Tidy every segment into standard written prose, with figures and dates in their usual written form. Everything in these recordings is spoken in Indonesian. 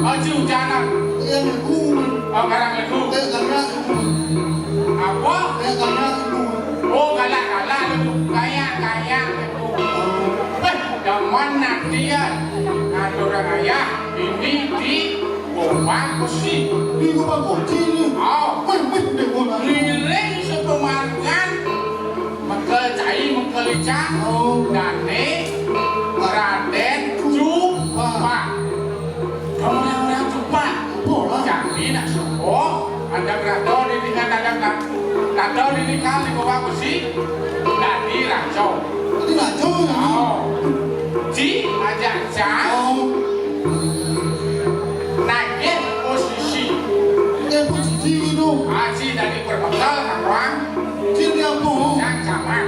Maju jalan. Yang aku. Oh garang itu. Galak. Apa? Galak itu. Oh galak itu. Kaya itu. Zaman dia ada orang ayah ini di Gopang Besi. Di Gopang Besi ni. Oh, di mana? Liring sepemargan mengkel cai mengkel icak. Dane Raden Jupa. Kamu yang Jupa. Jadi nak semua ada rado di tingkat rado di tingkat di Gopang Besi. Jadi rajo. Jadi rajo ya. Oh. Ji ajak naikin posisi. Yang posisi itu. Aji dari berbekal kawan. Ji dia apa? Yang sama.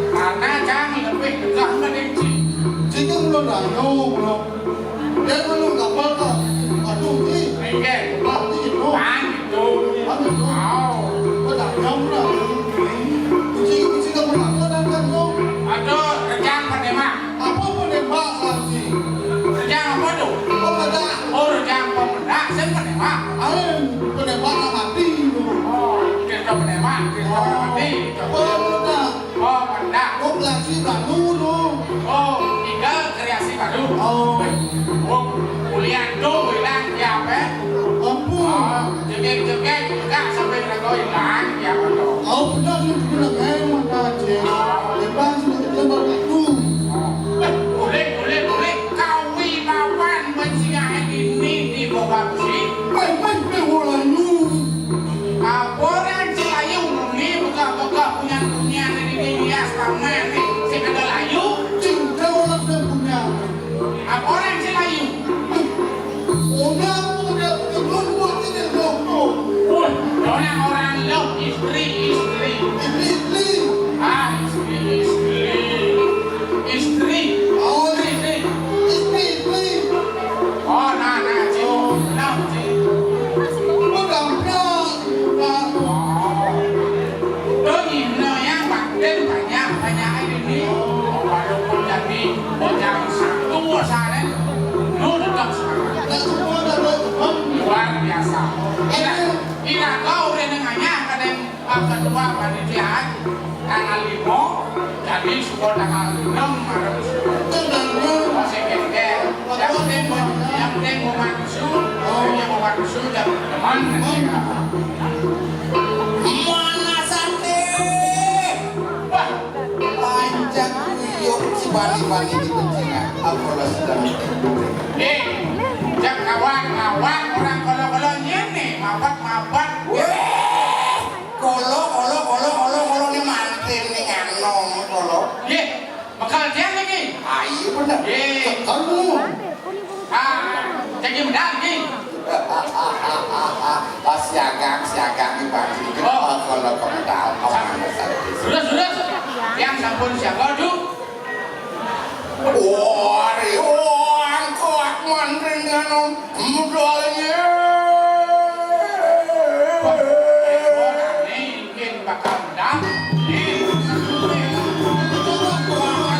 Karena jangan lebih dekat dengan Ji. Ji kan belum rajo belum. Dia belum kapal kah? Aduh Ji. Mungkin. Mati itu. Kan itu. Oh. Benar yang lah. Ji kamu nak kan tu? Aduh, rejang penembak. Apa penembak lagi? Rejang apa tu? Pemendak. Oh, rejang pemendak. Saya penembak. Penembak nak mati tu. Oh, kita penembak. Kita mati. Pemendak. Oh, penembak. Oh, lagi baru tu. Oh, tinggal kreasi baru. Oh, kuliah tu bilang ya apa? Ampun. Oh, jegek enggak sampai mereka hilang ya apa? Oh, benar ni bilang hemat aja. Lepas ni kita berkatu. Boleh kawibawan mensiah ini di Gopang Besi. Main orang lu. Orang Cilayu ni buka punya dari dia selama ni. Saya ada layu. Cinta orang dah punya. Orang Cilayu. Orang punya buat ini logo. Orang lo istri. Ini. Ah, istri. Oh, ini. Oh, nah, cik. Nah, cik. Bukan pernah. Tôi nhìn nơi yang banyak ini. Walaupun jadi bocah tua saya, lu tetap semangat. Tak semua dah berfaham. Luar biasa. Ila kau dengannya kadang kedua panitia tanggal 5, jadi sudah tanggal 6 ada masih kengkel. Yang penting mau manusia jadi teman. Mana sate? Wah, Panjang yuk si bani-bani di pencingan. Aku lah sedang. jak kawan orang kalau ini mabat. Kolo ni mantin ni nganong kolo. Ye, bakal dia lagi. Ayo benar. Ye, Kamu. jadi medal lagi. Siagang di pagi. Kalau kau tahu mana sate. Sudah. Yang sampun siapa tu? Orang kuat mantin nganong mudahnya. Orang ni mungkin bakal medal. Boleh.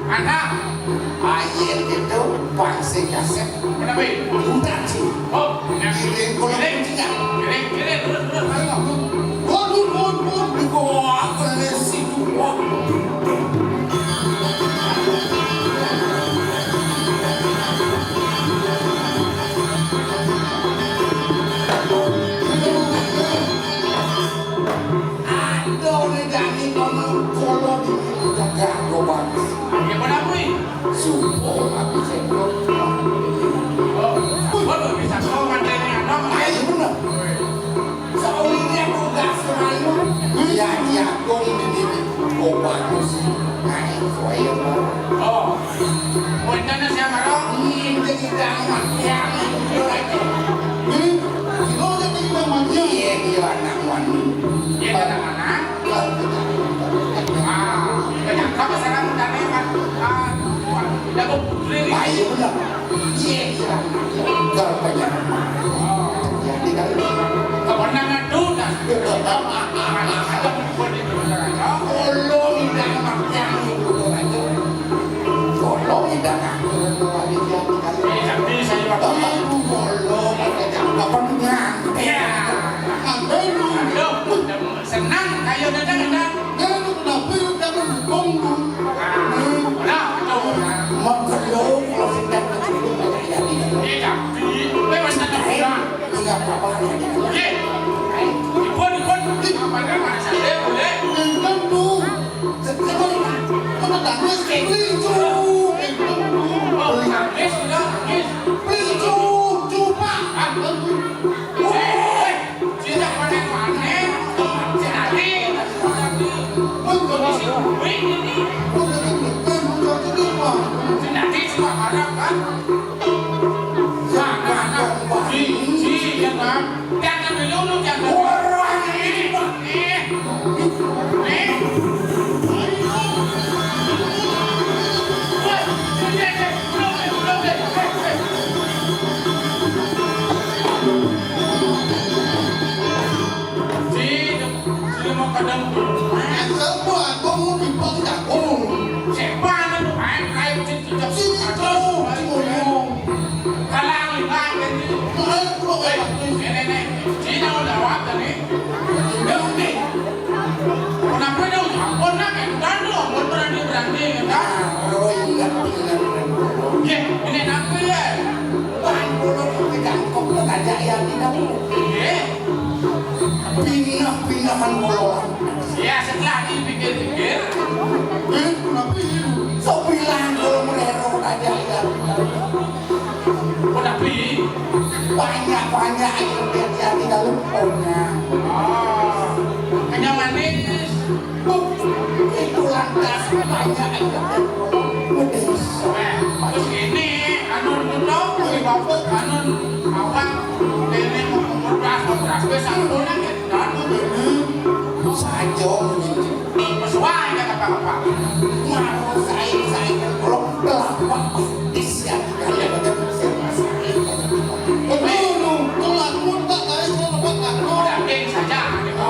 Anak. Ayat itu pasti kaset. Kenapa? Udah sih. Oh, Kirim kalau tidak. Kirim, terus. Gua kelesi gua. Aduh, negani kono kalau di jaga gua. Ya pada apa ini? Supo aku sebelum. Baru bisa kau mandiri anak. Ayo bener. Soalnya aku gak selalu. Ya, kong ini bagus. Nah, saya mau. Oh, wanita siapa dong? Ini jadi damat yang itu lagi. Lo jadi namanya. Iya, dia anak wanita. Ya anak-anak. Banyak kau sekarang dari kan? Jago putri. Ayo bener. Iya, dia. Gak banyak. Jadi kan. Kewenangan duda. Tolong damat yang itu lagi. Tolong damat. Bisa juga. Tolong kapan nyampe. Ya. Aduh, senang kayu dadang. Nah, betul. Mau kalau sedang kecil ya dia. Iya, memang senang bulan. Enggak apa-apa ya. Iya. Ikut. Apa nama saya boleh? Oh, habis sudah habis. Tidak panen. Jadi, ini. Nanti semua harap kan? Si, jangan. Jangan dulu, jangan. Orang Si mau kadang. Siapa anu kayak cicak kalang lagi ini Cina udah waktu nih kenapa dong ampun nak kan lo ampun berani kan ya ini nampi ya Pindah-pindahan bolong. ya setelah dipikir-pikir So bilang kalau meneror aja ya. udah beli Banyak yang dia tidak lupa. kenyang manis Itu lantas banyak yang pedes. terus ini anu nutup anu awak ini mau beras besar kan Saja sesuai ya apa-apa mau saya kalau kelapa disiap kalian ada udah ding saja gitu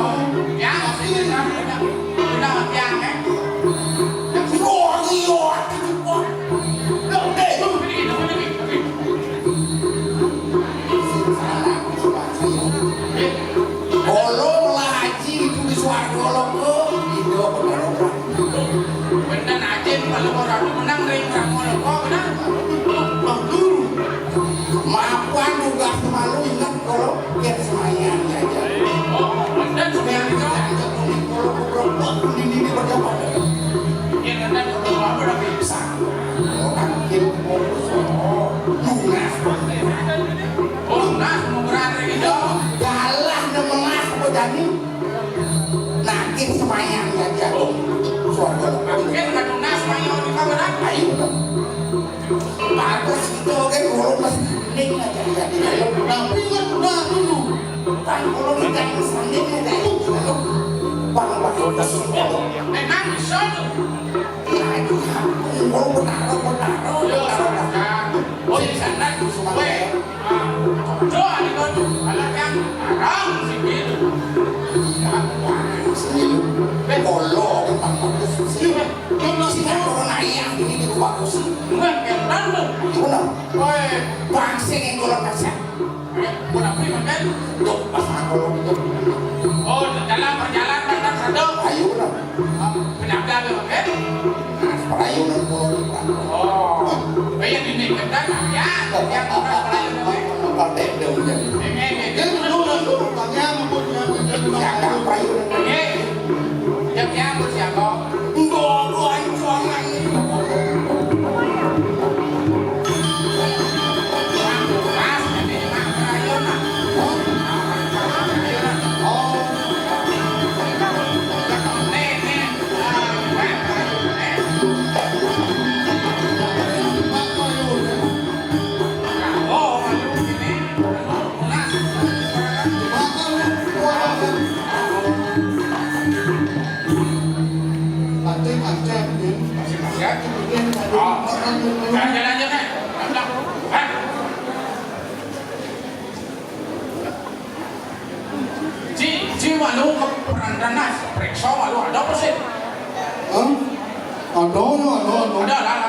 ya udah yang bener aja kalau orang menang ring kamu kok benar Maafkan juga malu ingat kalau dia semayang aja. bener sudah itu Kalau ini berjamaah. ya bener kalau udah bisa nas mau berani gitu Galah nemelah pedani. Nakin semayang aja. Suara mungkin kan nas mayo di kamar ayo. Bagus itu kan kalau masih aja jadi. Tapi kan udah dulu. Kan kalau kita sendiri aja itu. memang bisa tuh oh di sana gue doa di kono anak yang haram sih gitu Belum, belum, belum, belum, belum, belum, belum, Oi, bangsa yang golong kasar. Kurang prima kan? Tuh, pasang golong itu. Oh, dalam perjalanan kan satu. Ayo lah. Kenapa kan? Perayunan golong itu. Oh, bayar ini kita ya. Yang orang perayunan. Partai dong jadi. Dia belum lalu, tanya mempunyai Siapa perayunan? Yang siapa? Gua anjuangan. Jalan-jalan kan? Ji malu ke perandanas, periksa malu ada apa sih? Ada lah.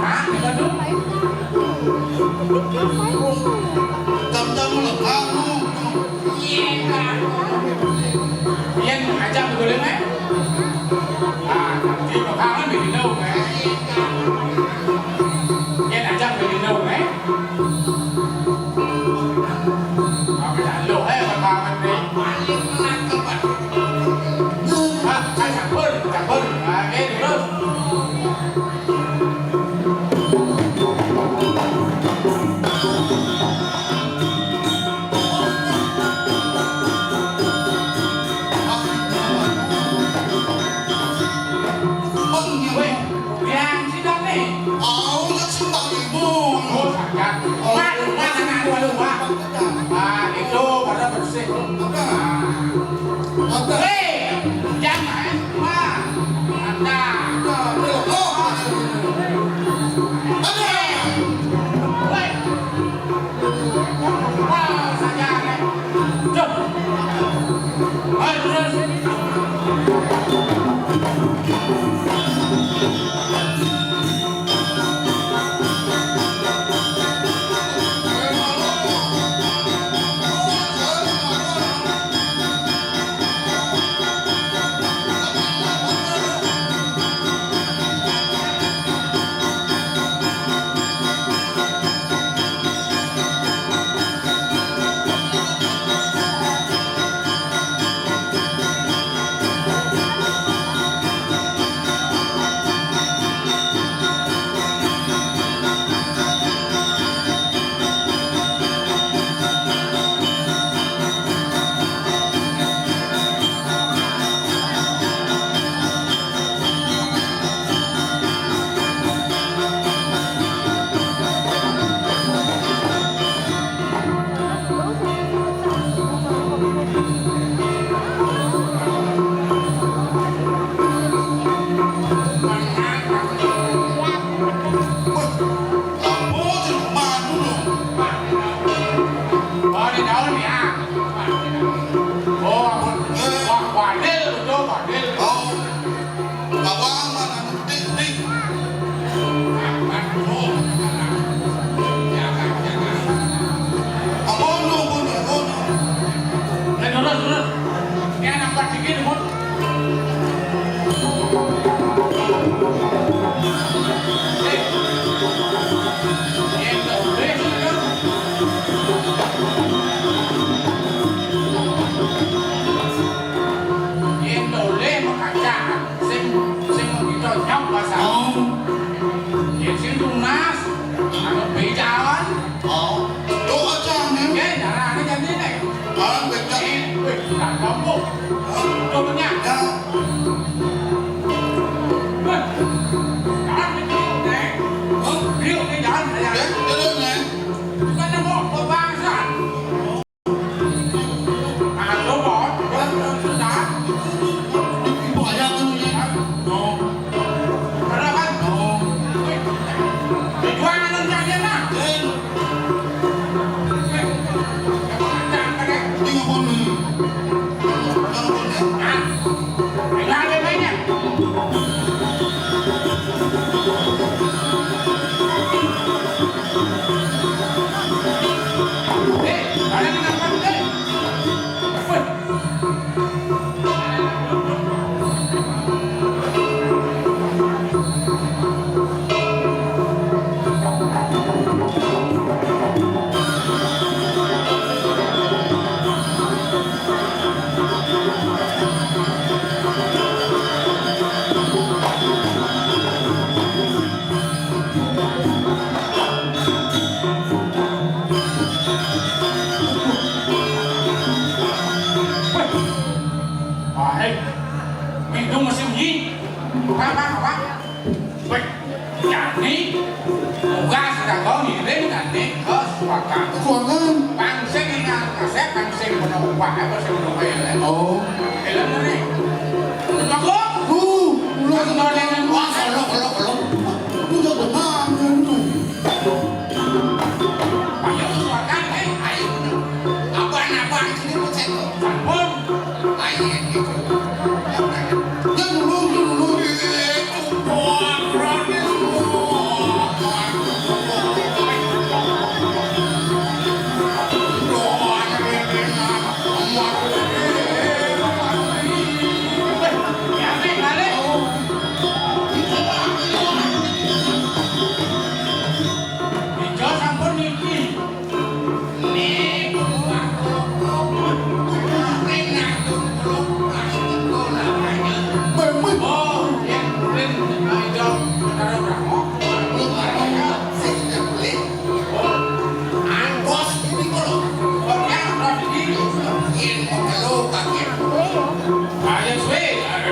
hả thì có đúng Jam-jam lah kamu. Yên hai trăm được lên đấy à thì mà phao nó bị đi đâu đấy Yên hai trăm bị đi đâu đấy cái đàn lộ hết mà phao mình đi ai chẳng bớt cái được đâu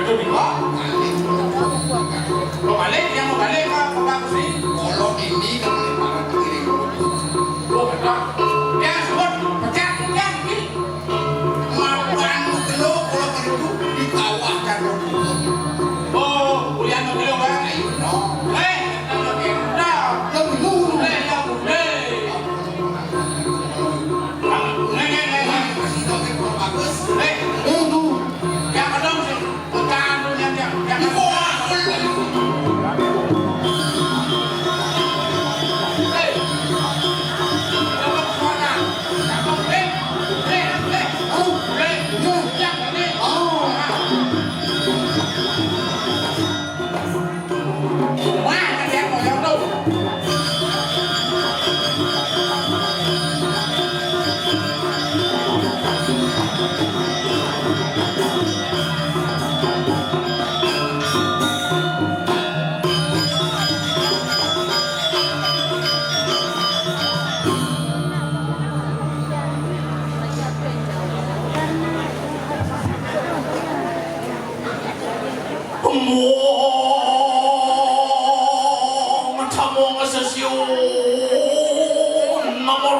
itu di kok. Mau balik yang mau balik ke bagus sih. Kalau ini kan para pikirin Oh betul. Ya sebut pecat ini. mapan kelo kalau perlu di kawah kan Oh, ulian mau kilo kan? no Nama kita. Yang dulu. Ya boleh. masih tahu kan bagus Itu. Yang kedong sih pecahan tuh yang di bawah Macam sesiun nomor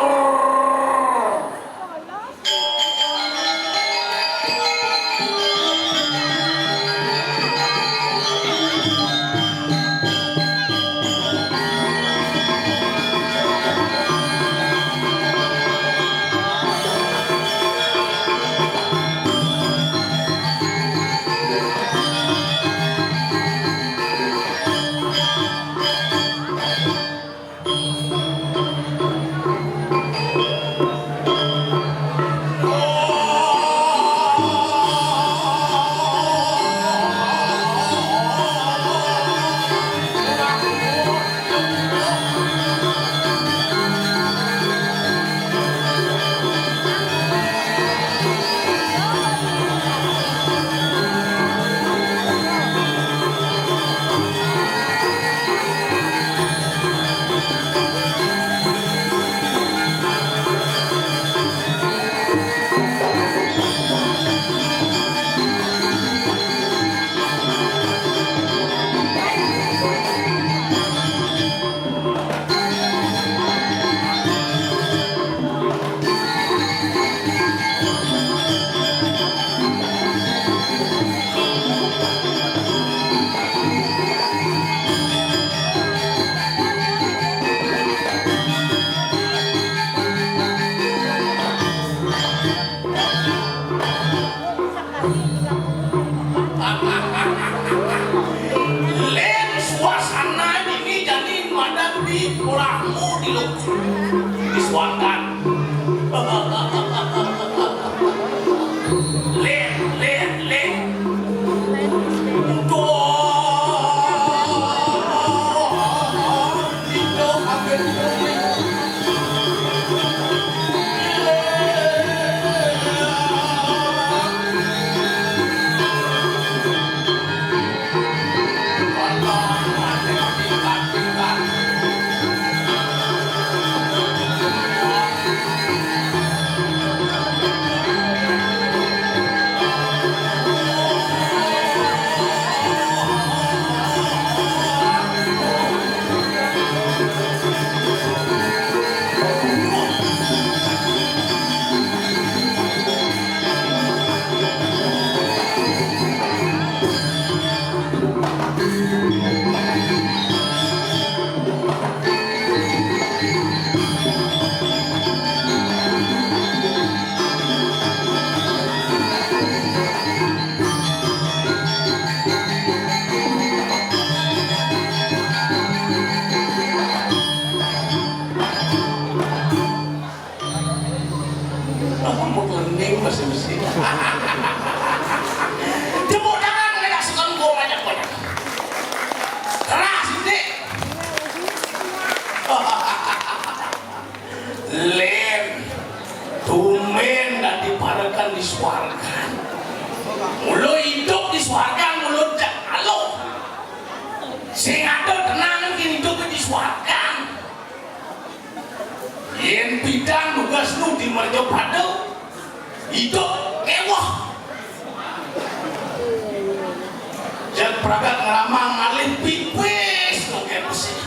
pragat ngeramang malin pipis oke sih.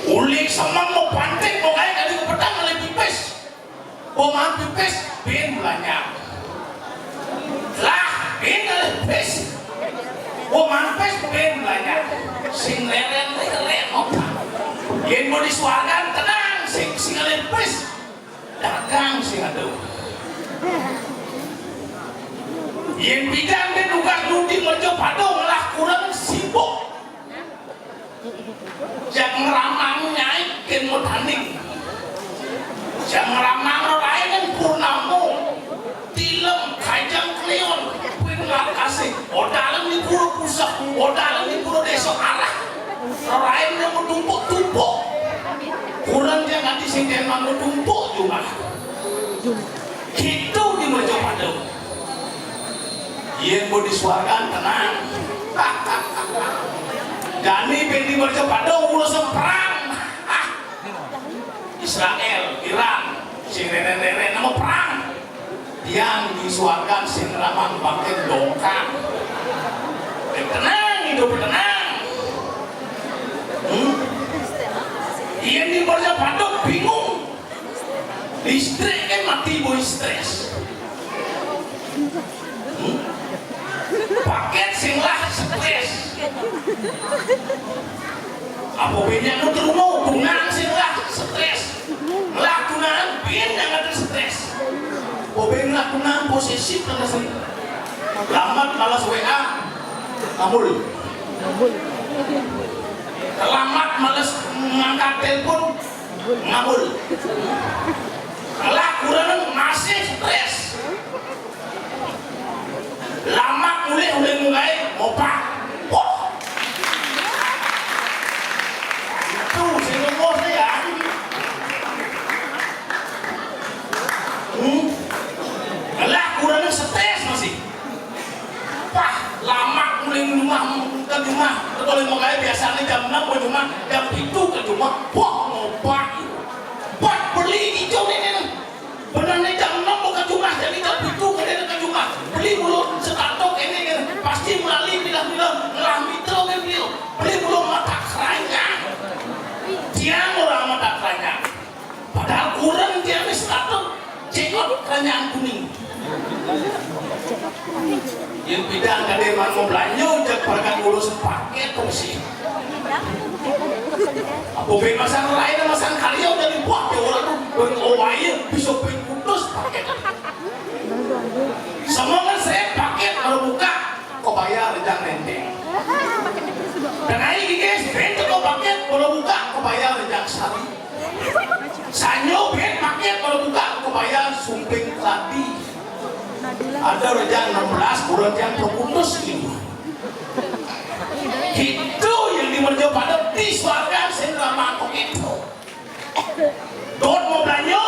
Ulik sama mau pantek mau kayak kali ke petang malin pipis. Mau pipis bin banyak. Lah bin malin pipis. Mau pipis bin banyak. Sing leren apa? Yen mau disuargan tenang sing malin pipis. Dagang sing aduh. Yang bidang dan nugas nudi merjo padong lah kurang sibuk. Yang ngeramang nyai ken mau tanding. Yang ngeramang lain kan purnamu. Tilem kajang kleon. Kuin nggak kasih. Odalam di puro pusat. Odalam di puro desa arah. Lain yang mau tumpuk-tumpuk. Kurang jangan disingkir mau tumpuk juga. Itu di merjo padong. Yang mau disuarkan tenang. Jani bendi merjo padong ulah perang. Israel, Iran, sing rene-rene nama perang. Yang disuarkan sing ramang pakai dongkang. Tenang, hidup tenang. Yang di merjo padong bingung. Listrik kan mati boy stres. Paket sing lah stres. Apa banyak nu terumau tunang sing lah stres. Lah tunang bin yang ada stres. Apa banyak tunang posesif lah sih. Lambat malas WA. Ngamul. Lambat malas ngangkat telepon. Ngamul. Lah kurang masih stres. Lama mulai opak. Wah. Itu sing ngomong saya. Lah kurang stres masih. Wah, lama mulai ke rumah. Kalau mau kayak biasanya jam 6 ke rumah, jam 7 ke rumah. Wah, opak. Wah, beli hijau ini. Benar nih jam 6 mau ke rumah, jadi jam 7 ke rumah. Beli mulu setatok ini pasti melalui bilang-bilang ngelami terus kan beliau. Beli mulu mata keranjang. Dia orang mata keranjang. Padahal kurang dia nih setatok cekot keranjang kuning. Yang bidang kademan mau belanja ujak perkan urus paket kursi. Apa masan lain masan karya udah dibuat ya orang tuh berowaya bisa putus paket. Semua kan saya paket kalau buka kok bayar rejang nenteng. Dan ini guys, bentuk kok paket kalau buka kok bayar rejang sari. Sanyo ben paket kalau buka kok bayar sumping tadi. Ada rejang 16 kurang yang terputus gitu. Itu yang dimerjo pada disuarkan sehingga mangkok itu. Dot mau belanja,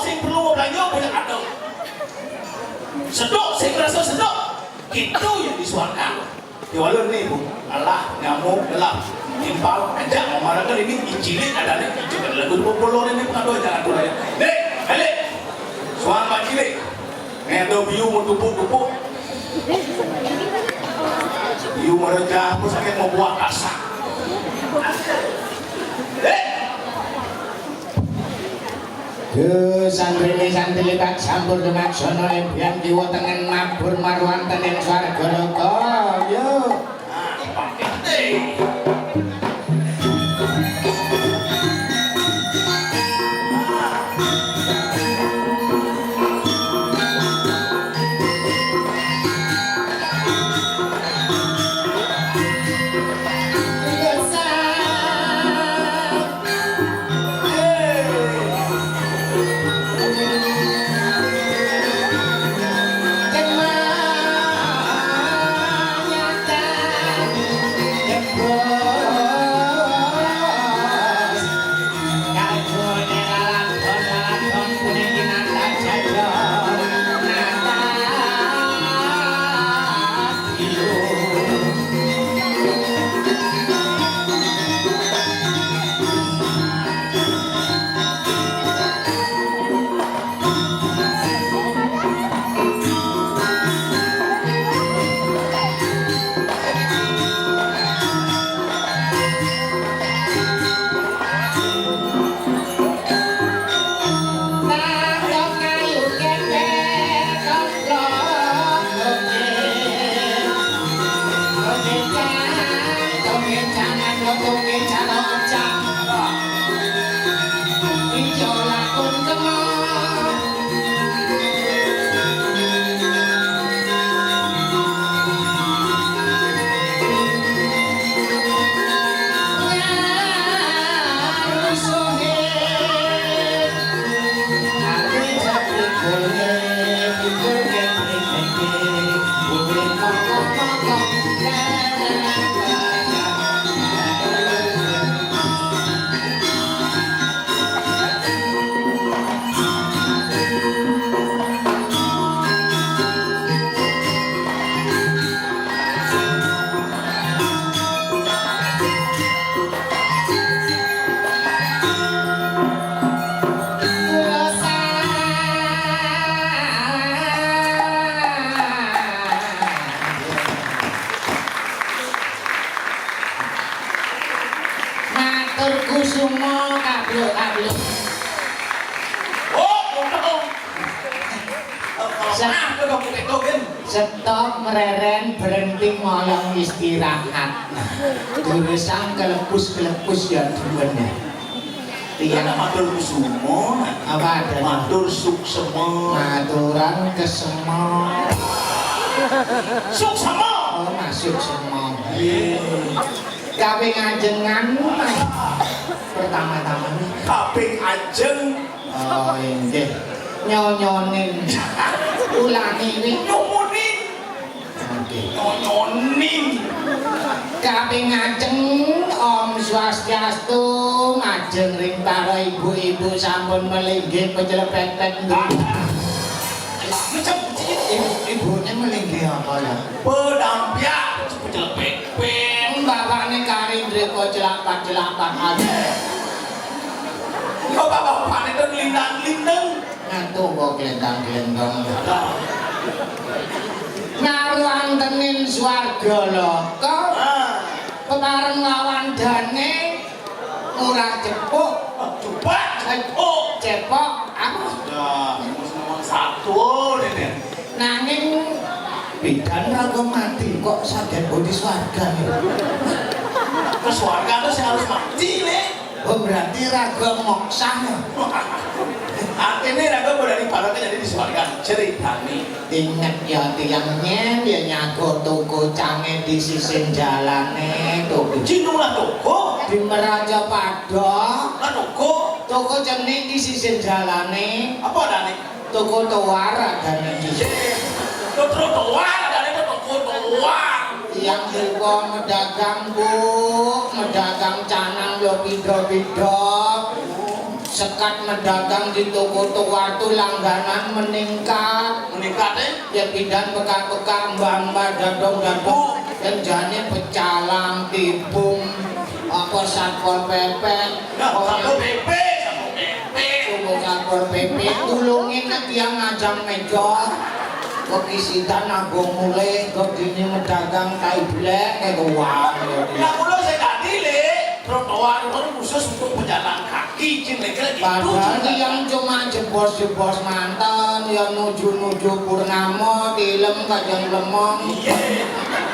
sing perlu mau belanja banyak ada. Sedok, sing rasa sedok. Itu yang disuarkan. Ya walau nih bu, Allah nyamuk gelap, timpal aja mau marahkan ini icilin ada nih, juga lagu populor ini bukan doa jangan doa ya. Dek, balik, suara pak cilik, ngedo biu mau tupuk. Biu mereka pun sakit mau buat kasak. Dek. Santri tak campur dengan sono yang jiwa tengen mabur marwan tenen swarga loka yo itu kan. Stop mereren berhenti ngoyong istirahat. Jurusan kelepus ya temennya. Tiang matur kusumo. Apa ada? Matur suksemo. Maturan kesemong. Suksemo. Oh masuk semong. Kaping ajengan pertama-tama nih. Kaping ajeng. Oh ini nyonyonin. Ulangi nih. Nyumunin. Oke. Nyonyonin. Kaping ajeng Om Swastiastu ngajeng ring para ibu-ibu sampun melinggih pejelepet-pet Macam ibunya melinggih apa ya? pedampiak pejelepet. Bapaknya karindri kok jelapan aja. Kau bapak itu lindang-lindang. Ngantuk kok gelendang-gelendang. Ngaruantenin swarga loka pemareng lawan dane murah cepuk Cepat. Oh. cepok aku Ya, nomor satu deh. nanging bidan raga mati kok sadar bodi swarga Terus warga tuh saya harus mati nih. oh berarti raga moksah Artinya raga udah diparahkan jadi di warga cerita nih. inget ya tiangnya dia nyago toko cange di sisi jalane toko Cinu lah toko. di Meraja Padang Lah toko. toko jenis di sisi jalane Apa ada nih? toko tawar dan di Toko toar ada nih toko toar. yang juga medagang bu medagang canang lo pido sekat medagang di toko tawar tuh langganan meningkat Meningkat ya bidan bekas-bekas mbak-mbak dadong-dadong dan jane pecalang tibung apa satpol pp Satu PP, satu PP. tunggu satpol pp tulungin yang ngajang meja kok isitan agung mulai kok dini medagang kai blek kayak uang Nah, kalau saya tadi le, trotoar itu khusus untuk pejalan kaki, cing-cing itu. padahal yang cuma jebos-jebos mantan yang nuju-nuju purnama film kajang lemong Iya,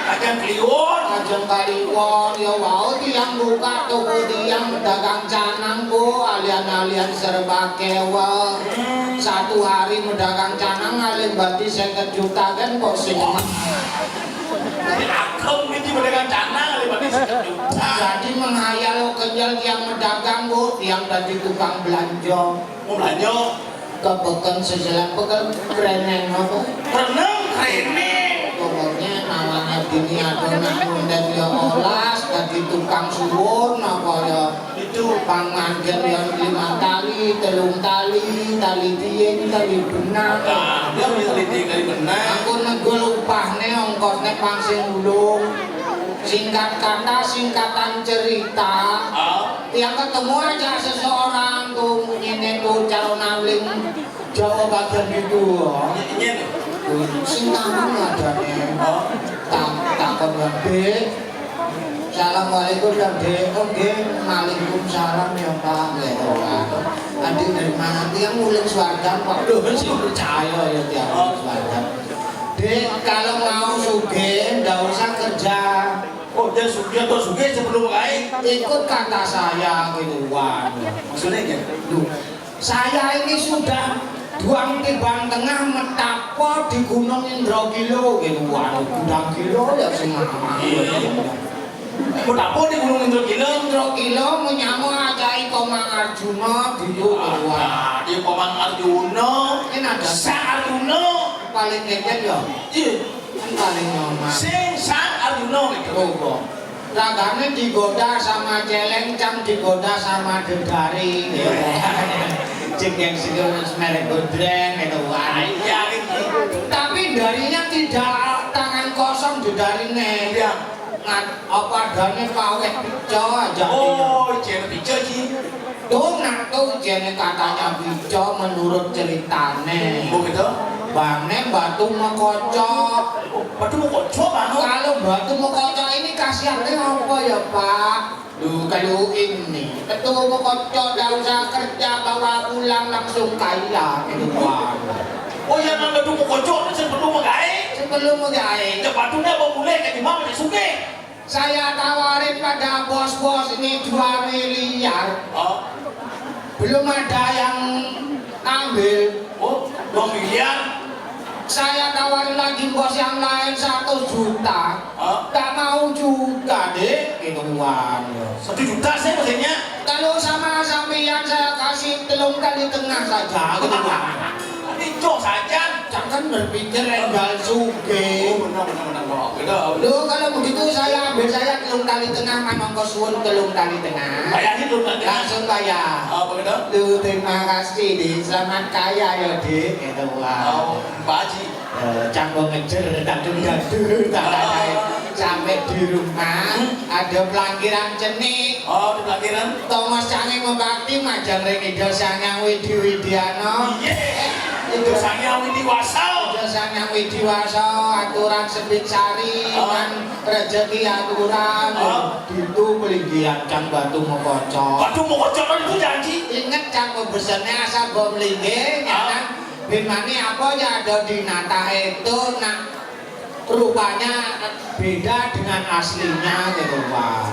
kajang kliwon. kajang kaliwon ya wow tiang buka toko tiang pedagang canang bu alian-alian serba kewa satu hari medagang canang alih berarti 50 juta kan kok sih Jadi akem ini pedagang canang, lebatnya sejuta. jadi menghayal kenyal tiang medagang bu tiang dari tukang belanja Mau belanja, kebeken sejelang pekan kereneng apa renang, krening. pokoknya namanya bini adonan dan ya olas dari tukang suwun apa ya itu pangangen yang 5 tali, telung tali, tali dien, tali benang Nah, dia bisa ditinggal benar. aku negul upahnya ongkosnya pangsing ulung singkat kata, singkatan cerita yang ketemu aja seseorang tuh ini tuh calon aling Jawa bagian itu Ingin. singkaman ada nih takut gede assalamualaikum ya dek oke waalaikumsalam ya pak gitu kan adik dari mana yang nguling swarga pak doh sih percaya ya dia swarga dek kalau mau sugih nggak usah kerja Oh, dia sudah atau sudah sebelum lain. ikut kata saya gitu wah Maksudnya ya? saya ini sudah buang timbang tengah metapo di Gunung Indragila gitu waduh Gunung Kilo ya semua Mau dapur di Gunung Indragila menyamu aja Iko Mang Arjuna dulu keluar Nah, di Komang Arjuna. ini ada Sang Arjuna. paling kecil ya Iya. paling nyaman Sing Sang Arjuna gitu. oh raganya digoda sama celengcang digoda sama dedari gitu cek yang segelas merek godreng gitu wah Iya gitu. tapi darinya tidak tangan kosong dedarinya Iya. apa dane paweh pico aja Oh, jangan bicara sih. tuh nak tuh jene katanya pico menurut ceritane Begitu. bane batu mekocok Waduh mau kocok kan? kalau batu mekocok ini khasiatnya apa ya pak kalau ini betul mekocok gak usah kerja bawa pulang langsung kaya gitu pak Oh iya nang batu kocok sebelum magae. Sebelum mengae, Cepatnya mau mulai ke dimana masih suke. saya tawarin pada bos-bos ini 2 miliar. Oh, Belum ada yang ambil. oh 2 miliar. Saya tawarin lagi bos yang lain 1 juta. Oh, Tak mau juga deh, gituan. 1 juta saya maksudnya. Kalau sama sampean saya kasih 3 kali tengah saja, gituan. Itu saja. Jangan berpikir enggal suge. Oh benar. Benar. Loh kalau begitu saya ambil saya 3 kali tengah, manongko suwun 3 kali tengah. Bayarnya belum nanti. Langsung bayar. Oh benar. Duh, terima kasih di selamat kaya ya dik, gitu Oh, Pak Haji. Canggung ngejer, dadu-dadu, sampai di rumah ada pelangkiran cenik. Oh, di pelakiran. Thomas Cange membakti majang Ringidol Sanyang Widi Widiano. Iya. Itu saya Widi Wasal. Idol Sanyang Widi Waso, aturan Sebit Sari, kan rezeki aturan. Itu pelinggiran Cang Batu Mokocok. Batu mau kocok itu janji. Ingat Cang besennya asal bom linggih, ya kan? Bimani apa ya ada di Nata itu, nak rupanya beda dengan aslinya gitu Pak.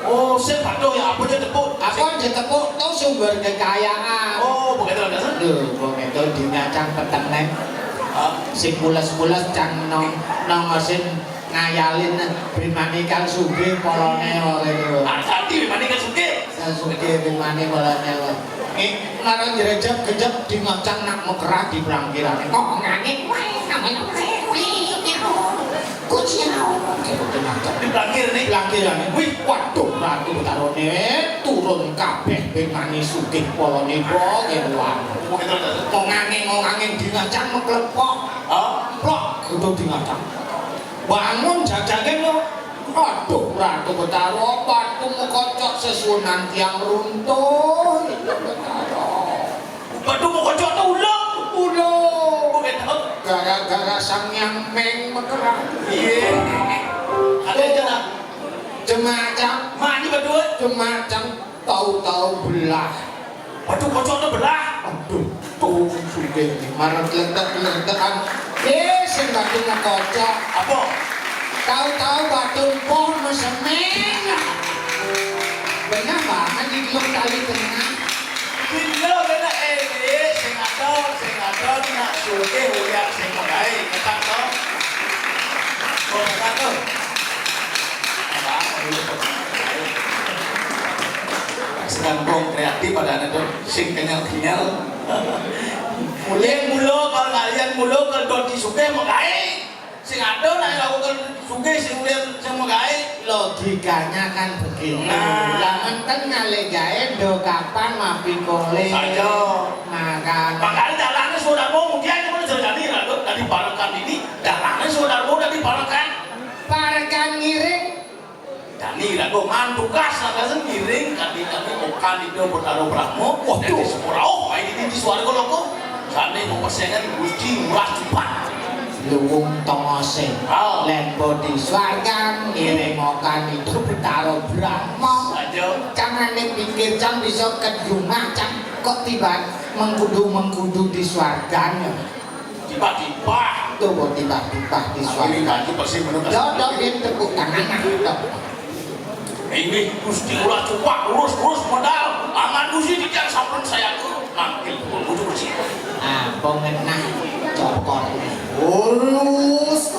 Oh, saya batu ya apa dia tepuk. Apa ditepuk tuh sumber kekayaan. Oh, begitu ada sih. Duh, begitu dinyacang peteneng. Si pules-pules Cang nongosin ngayalin Bimani kan sugih polone gitu. Hati-hati Bimani kan suke. Sugih Bimani polone. Ngarang direjep-gejep di ngocang nak mekerah di pelangkiran. Kok ngangin namanya kuciau. Di pelangkir nih. Pelangkiran. Wih, waduh, ratu tarone turun kabeh Bimani sugih polone kok keluar. Begitu ada sih. Ngangin di ngocang meklepok. Plok kudu di ngocang. Bangun jajake lo. Aduh, ratu betaro batu mekocok sesunan tiang runtuh. Batu mau kocok tuh ulang. Begitu. Gara-gara sang yang meng mekerah. Iya. Ada aja nak. Jemacang, Mani berdua. jemacang tahu-tahu belah. Batu kocok tuh belah. Aduh, tuh sudah maret letek-letekan. Sing batu mekocok. Apa? Tahu-tahu batu pohon mesemeng. Benar banget di 3 kali tengah. Bila kena sing ada nak suke hujan sing mulai ketak toh. Oh ketak toh. Sekarang kreatif pada anak tuh sing kenyal. Mulai mulo kalau kalian mulo kalau doti suke mulai. Sing ada nak lakukan suge sing ulian sing magae. Logikanya kan begitu. Lah enten ngale gawe do kapan mapi kole. Ayo. Makanya Dalane saudaramu mungkin aja mana jadi dari balakan ini. Dalane saudaramu dari balakan. parekan ngiring. Dani lagu mantukas nagasan ngiring kami okan itu bertaruh brahmo. Wah tuh sepurau ini di suara koloko. Sana mau persengan gusti murah cepat. Luwung tongose lembo di swargan ngiring okan itu bertaruh brahmo. Jangan pikir Cang bisa kedumah Cang kok tiba mengkudu di swargan. Tiba-tiba tuh kok tiba-tiba di swargan. Jodoh itu tepuk tangan ini gusti ulah cepat urus modal aman gusti dikira sampun saya tuh nampil kudu bersih. Pengenah cokot urus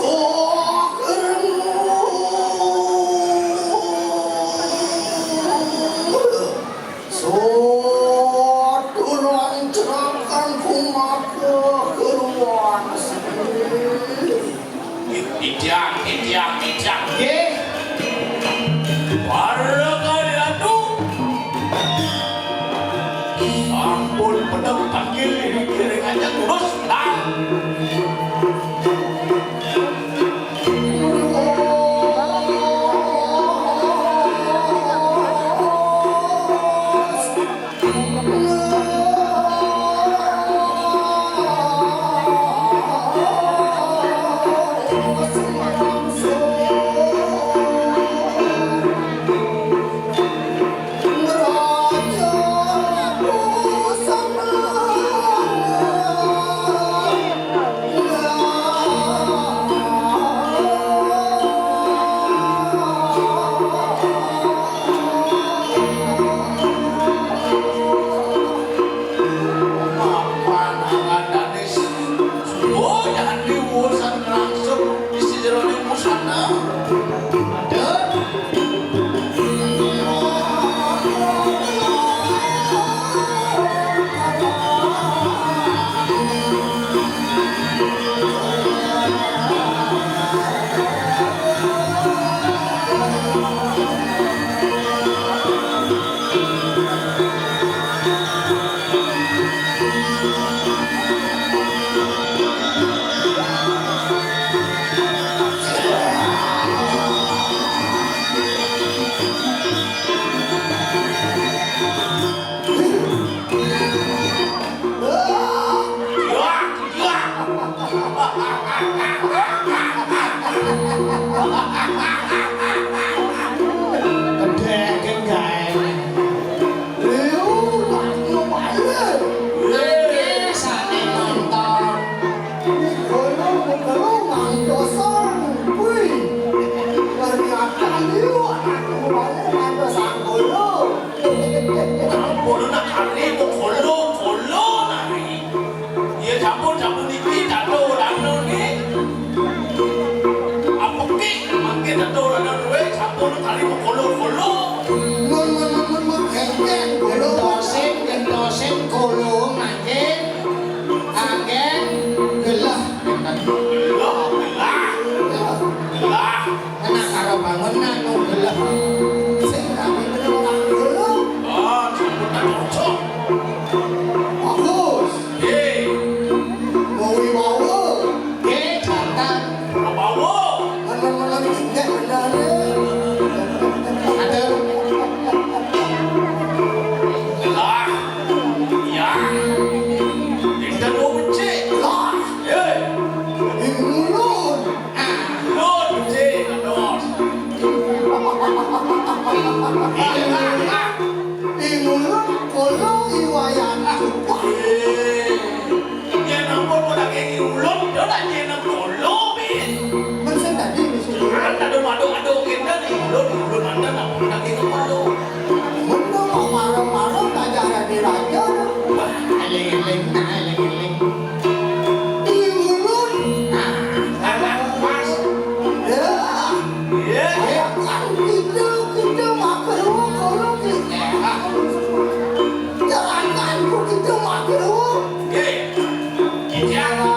Sodulan cerahkan kumaka keruan Ijang Ye para kalian tuh sampun pedang takil kiri aja terus Gede gede. Liu nak ngopai le. Nanti sane nonton. Kalau mangkosong, wih, ternyata liu anak ngopai ada sanggolo. Campur nak kali itu kolo nari. Dia campur niki dado ni. Apa ki? Mungkin dado we campur kali itu kolo. Heng Gentosin kolo makin agen gelah. Gelah. Kena karo bangunan nu gelah. sing kami bener orang dulu. Oh, campur tak cocok. Bagus, Ye, mau wibawa. Ge jantan bawa. Mana-mana tinggal benar le. ada Gelah. Ya. Kita dua becik. Lah, Ye, ingulun. lor becik. Ados. Ingulun kolo iwayan tumpah. Dia nombor mo nak kaya ulon, dia nak dia nombor bin. Masa tadi mesti Anda ado kita ni ulon anda nak kaya ulon. Mundo mau marah-marah tak ada di raja. eling-eling nah eling-eling. Ingulun. Pas. Ya. Ya. Kan kita makan kolo kita. Jangan kita makan. Ye. Kijang.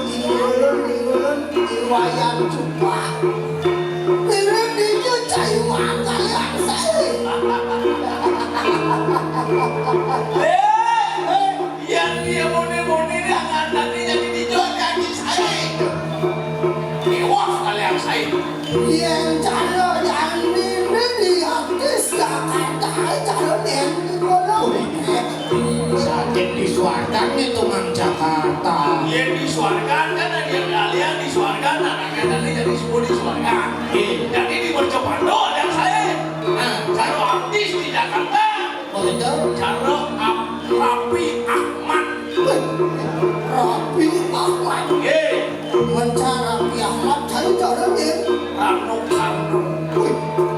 Ingulun iwayan tumpah. Ini dia cai makan yang saya. Yang dia moni dia akan jadi dijual kaki saya. Iwaf kali yang saya. Yang cara yang ini dihabis kata cara yang kolo. Sakit di Suardan itu Mang Jakarta. Dia disuarkan kan dia kalian disuarkan anaknya nanti jadi sepuluh disuarkan. Jadi di Mojokerto ada saya. Cara artis di Jakarta. Oh itu? Cara Rapi Ahmad. Rapi Ahmad. Ye. Mencara Ahmad cari cara yang Rano Karno.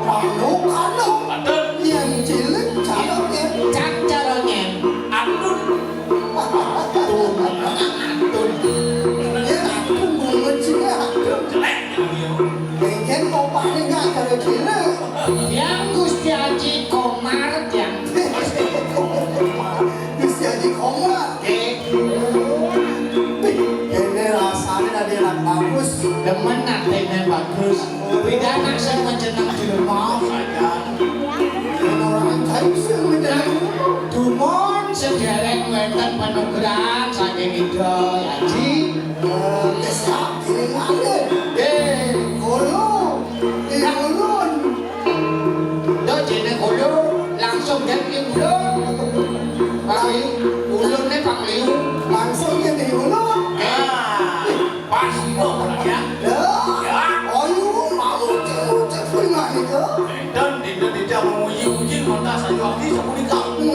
Rano Kano. Betul. Yang cilik cara yang Cak caranya Andun. antun antun. yang aku mengejar. Jelek dia. Yang mau paling gak cara cilik. Yang Gusti Haji Komar yang Bisa di koma. Ini rasanya dari anak bagus. demen nantinya bagus. Pidana saya menjenang di rumah. Ini orang cari semuanya. Dumon sederek wonten panugrahan saking Ida Haji. Kesap ini ada. Kolo. Ingulun. Do jeneng kulo langsung jadi ulun. Pagi ulunnya pangliu. Langsung jadi ingulun. Pas itu ya. Ya. Ayo mau cek punya itu. Dan tidak menguji mata saya waktu sepuluh kali.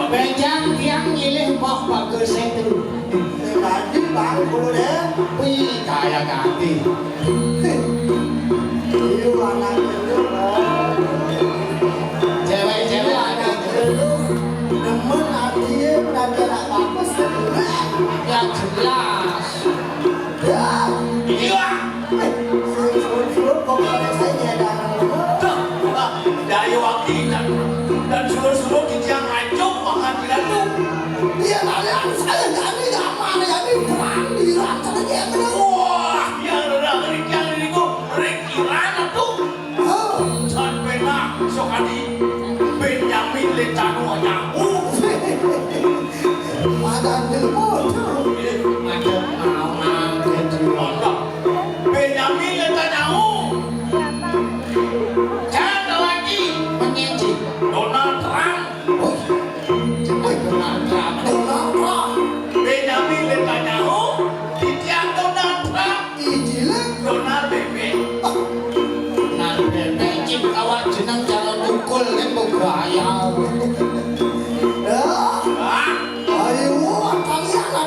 Bejang tiang nyilih mbok bagus itu. Tadi bang kulo deh. Wih kaya ganti. Itu anak itu. Daya waktu dan suruh-suruh di tiang rancuk makan dilantuk. Iya, kalian saya jadi aman, jadi perang di rancangan dia benar. Wah, yang udah yang diriku rekiran tuh. Can pena sokadi Benjamin Letano nyahu. Ada demo. Ada mau jadi Mantap. Benjamin Letano. Jangan lagi menyeji. Donald Trump. Jangan Donald Trump. Benjamin Netanyahu di tiang Donald Trump. Ijilah. Donald Bebe. Nah, becik awak jeneng jalan tukul tembok gaya. Ya. Ah, Ayo,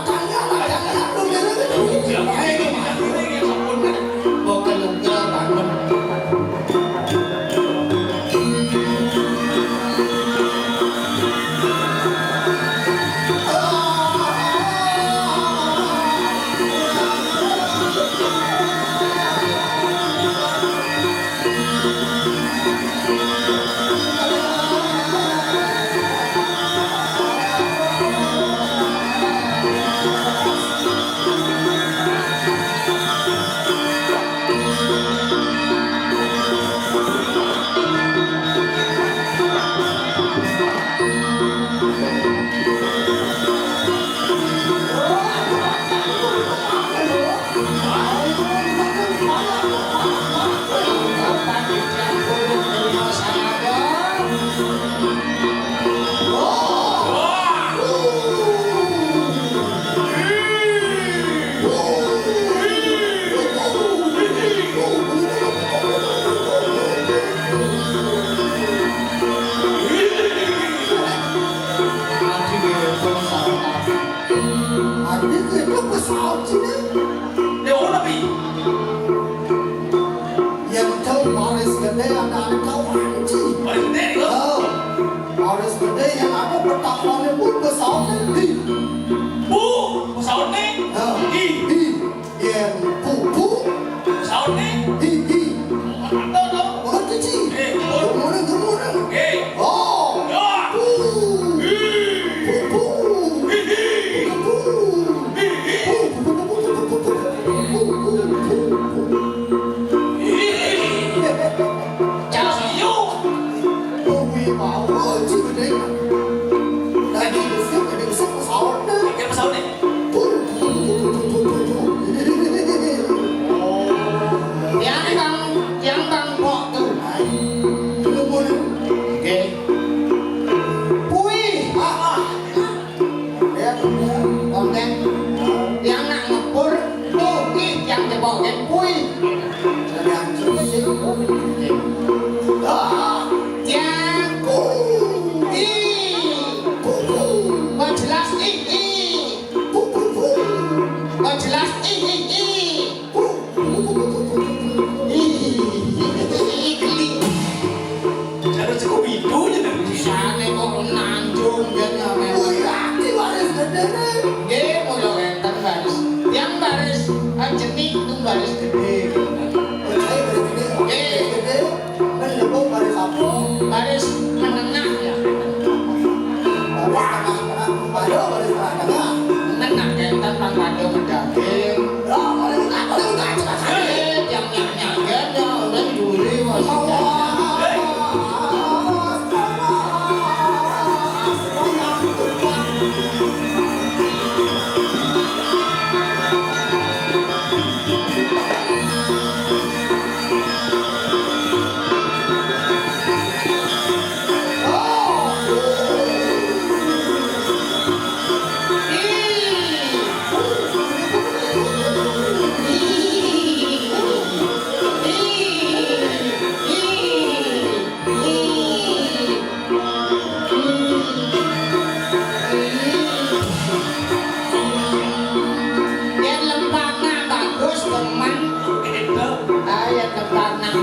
tanya lu siapa ini sampun. Bukan lungkel bangun. Adik itu pesawat sini. Dia udah bi. Yang tahu Paris gede anak kau anjing. Paling gede nih lo. Oh, Paris gede yang ada pertahanannya pun pesawat ini. Bu, pesawat nih. Yang pupu. Pesawat nih. Ada dong. Oh, kecil. Kemudian. Oh, Ya. Ciu. Pakai pesawat nih. Yang bang kok tuh. Oke. Pui. Konten. Yang nak ngepur tuh yang dibawa pui. Yang kok jelas kok jelas Cara cukup itu aja nih. sana kok nanjung dia mewah. Dia mulai enten baris. Yang baris jenik itu baris gede. Baris menengah ya. Menengah enten bang padu mendaging. Yang nyanyi dia udah juri maksudnya.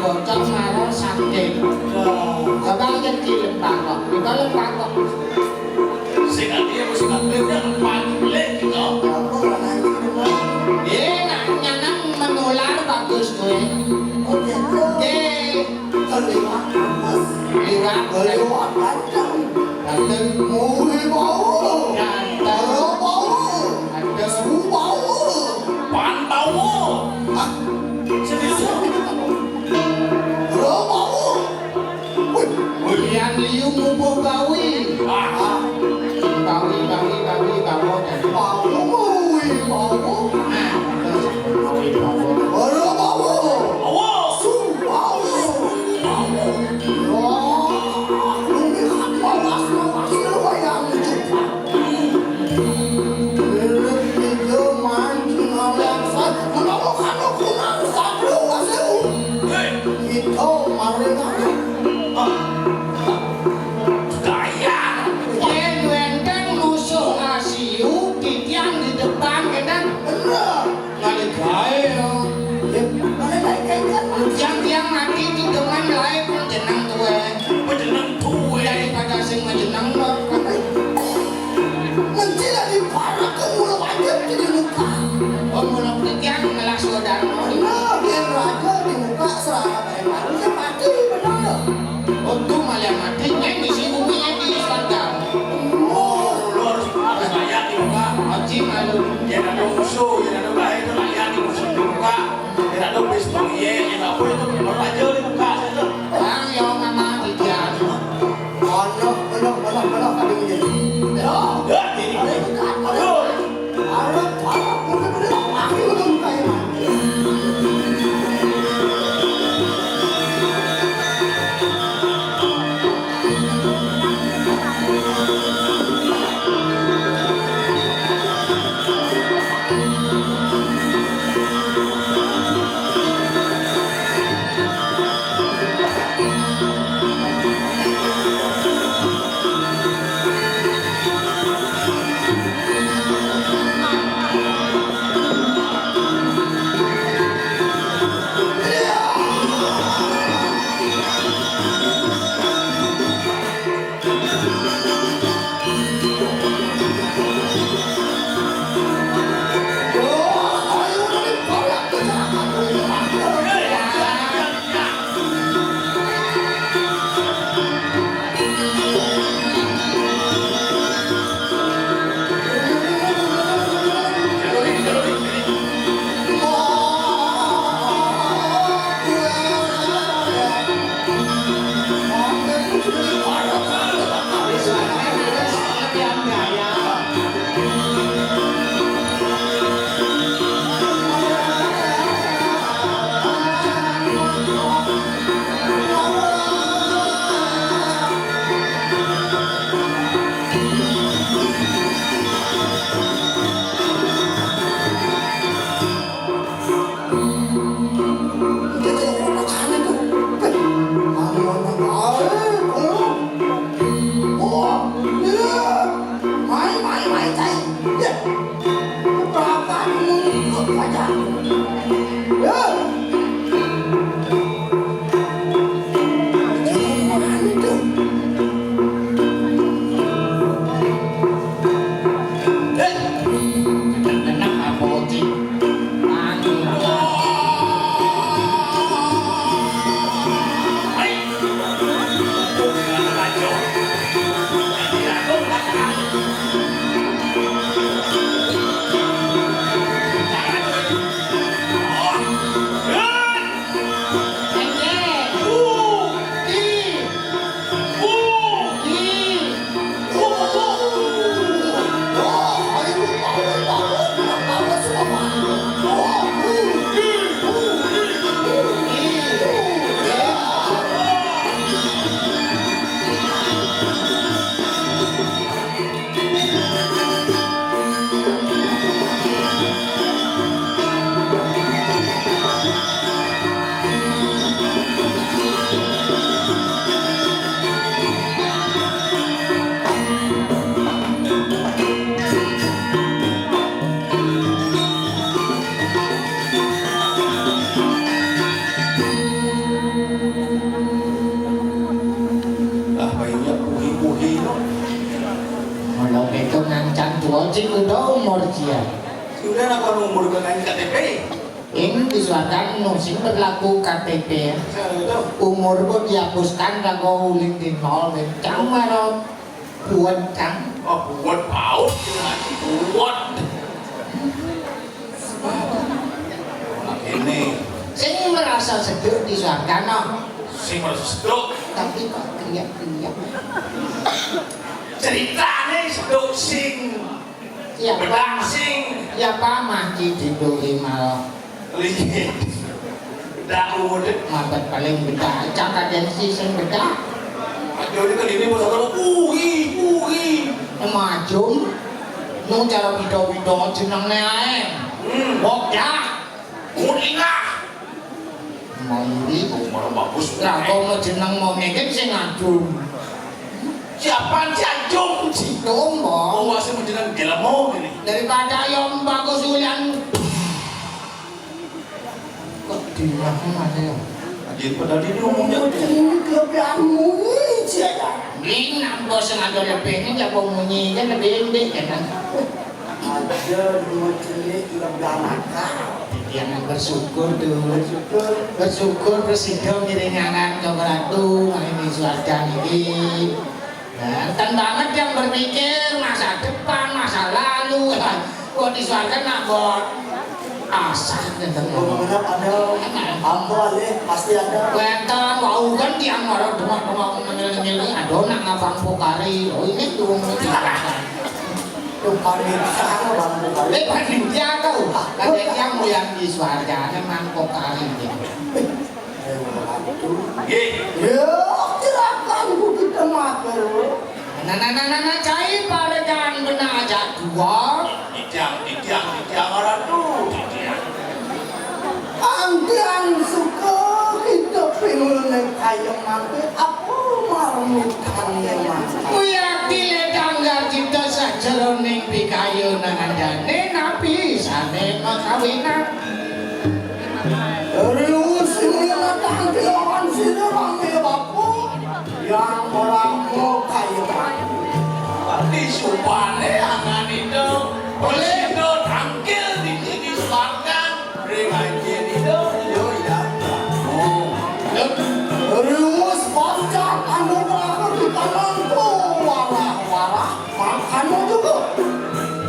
bocor marah saking. Coba yang di lempang kok, kita lempang kok. Sehingga dia mesti ngambilnya paling gitu. Nak nyanang menular bagus gue. Liwat Kurang lewat panjang. Ganteng. Mulai bau. Ganteng. Bau. Ganteng. Su bau. Pan bau. Ah, Serius? bau. Wih, Yang liu mubuh gawi. Ah, Gawi bawo jadi bau. Wih, bau. gawi bawo. Bau. awas. Su bau. Wah, lu lihat mawas lu bayang itu. Itu mancing alian sat, menemukan ukuran satu hasil. Hei, Itu mereka gaya. Yen wenteng musuh asiu titian di depan kan benar. balik gawe. Mereka ikan Tiang-tiang mati di dengan lain jeneng tuwe. Penjeneng tuwe. Daripada sing menjeneng lo. mencila di para kemulau wajib di muka. Oh mulak titian ngelas godarno. Nah, biar raja di muka serap emangnya mati benar. Untung malah mati yang di sini bumi yang di Islandam. Oh, Lu harus layak di muka. Aji malu. Yang ada musuh, yang ada bahaya itu layak di musuh di muka. Yang ada pistol yang apa itu aja di muka saja. Bang yo mama titian. benar ada menjadi. Ya, Ya, ini. Aduh. ada para benar-benar mati benar kayak mati. Itu ngancam tua sih udah umur dia. Sudah nak umur dengan KTP. Ini disuarakan sing berlaku KTP. Umur pun dihapuskan kanggo uling di nol. Cang maro buat cang. Oh, buat paut buat. Ini Sing merasa seduk disuarakan no. sing seduk. Tapi kok kriak-kriak. Ceritane seduk sing Siapa sing siapa mati di doi malah lihat. Dak udah mabet paling beda. Cang kadensi sing beda. jadi kan ini mau satu pugi. Majum nung cara video-video jenenge ae. Bokya Kulingah mau ndi malah bagus. lah kok mau jeneng mau ngene sing ngajum. Siapa janjung sih? Dombo Oh, masih menjenang gelemo ini. daripada yang bagus ulian kok dia mana ya? Jadi pada ini ngomongnya Ini kelebihanmu ini saja. Ini nambah sengaja lebih ini ya bunyi kan lebih ini kan. Ada dua cilik lebih nakal. Yang bersyukur tuh bersyukur presiden ngiringan coklat tuh ini suarga ini. Ganteng banget yang berpikir masa depan, masa lalu. Kok disuarakan nak buat asah ganteng. Benar ada apa le pasti ada. Ganteng, wau kan tiang marah demam menyeling-nyeling. Aduh nak ngabang pokari. Oh ini tuh menjelaskan. Tuh kami sama bang bukan. Lepas dia kau, kadang yang mulian di suarga memang pokari. Ya, silakan kita makan. Nah, cai pada jangan benar aja dua. Ijang orang tuh. Anggian suka kita pengen kayak mati apa marmutan yang mati. Kuya tile tanggar kita saja ning pikayo nangandane nabi sane makawinan. Terus ini datang di lawan sini rame bapu yang orang mau kayak mati. Di supane angan itu. Oleh itu tangkil di selatan. Ringaji itu. Yo ya. Terus baca anu berapa di kanan tuh warah-warah makan juga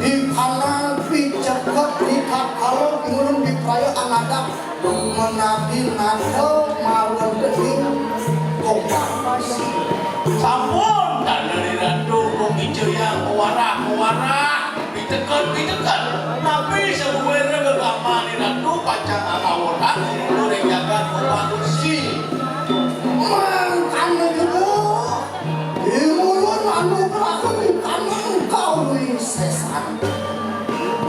di kanan pijak dikat kalau kemudian di perayaan ada menabi nado marun kening kompak Sampun dan dari ratu kong hijau yang muara ditekan tapi sebuahnya kegamani ratu pacang akawotan goreng jagat kompansi makan itu di mulut anu berapa di kanan kau sesan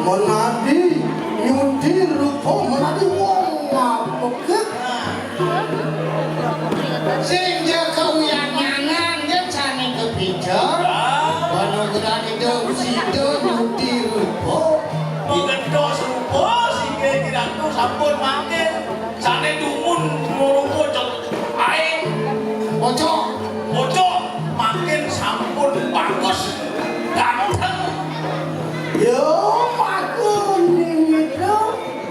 menadi nyudi lupa menadi wong ngapokit Sing kau yang nyangan yang sane kepijak. Wano gerak itu situ nyudi rupo. Digendo serupa sehingga tidak tuh sampun makin sana dumun murupo aing Ojo makin sampun bagus ganteng. yo makan itu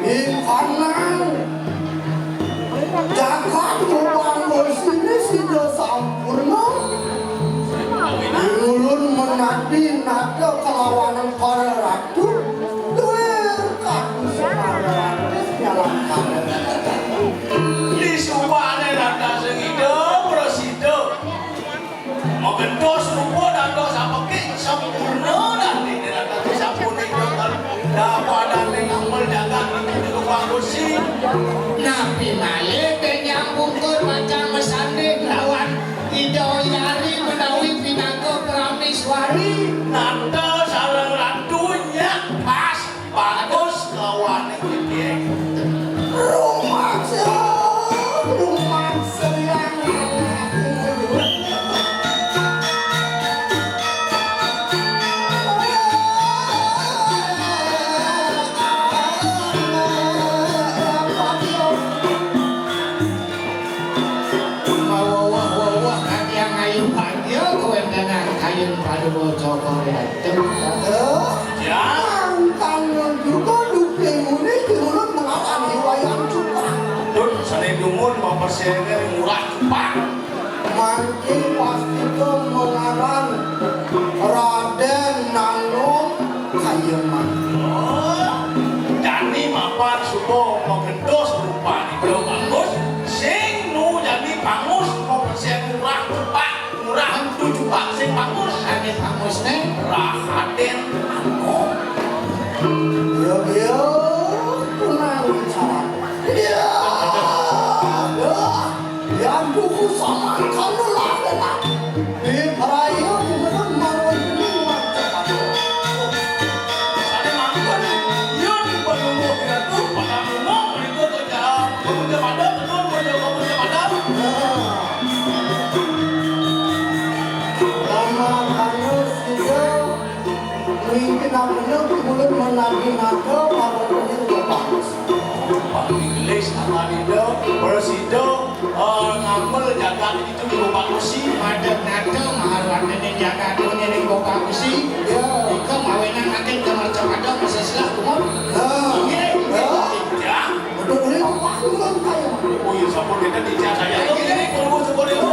di kanan jagat bukan sini sudah sempurna ulun menadi nada kelawanan para ratu duir kaku para ratu dalam Di subane rata sing hidup terus hidup. Mau gendos rupo dan dos apa ke sempurna dan ini rata sampun hidup dapat dan ngamal dagang itu bagus sih. Nabi Malik nyambung ke macam mesande lawan Idoyari menawi pinago Prameswari. Nanda sareng ratunya pas bagus lawan iki. rumah sayang Wah yang ayu panggil kowe dengan kayun padu bocok itu. Ya, tangan juga dukung ini di mulut mengatakan riwayat mungkin namanya bulan menanti nado apapun itu bagus. Pak Inggris apa itu Persido ngambil jaga itu di Bapak Kusi ada nado maharwan ini jaga dunia di Bapak Kusi Ya. itu mawenan makin ke macam-macam masa silah kumon Ya. ya Betul ini apa bulan kaya? oh iya sabun kita dijak saya ini kalau sabun itu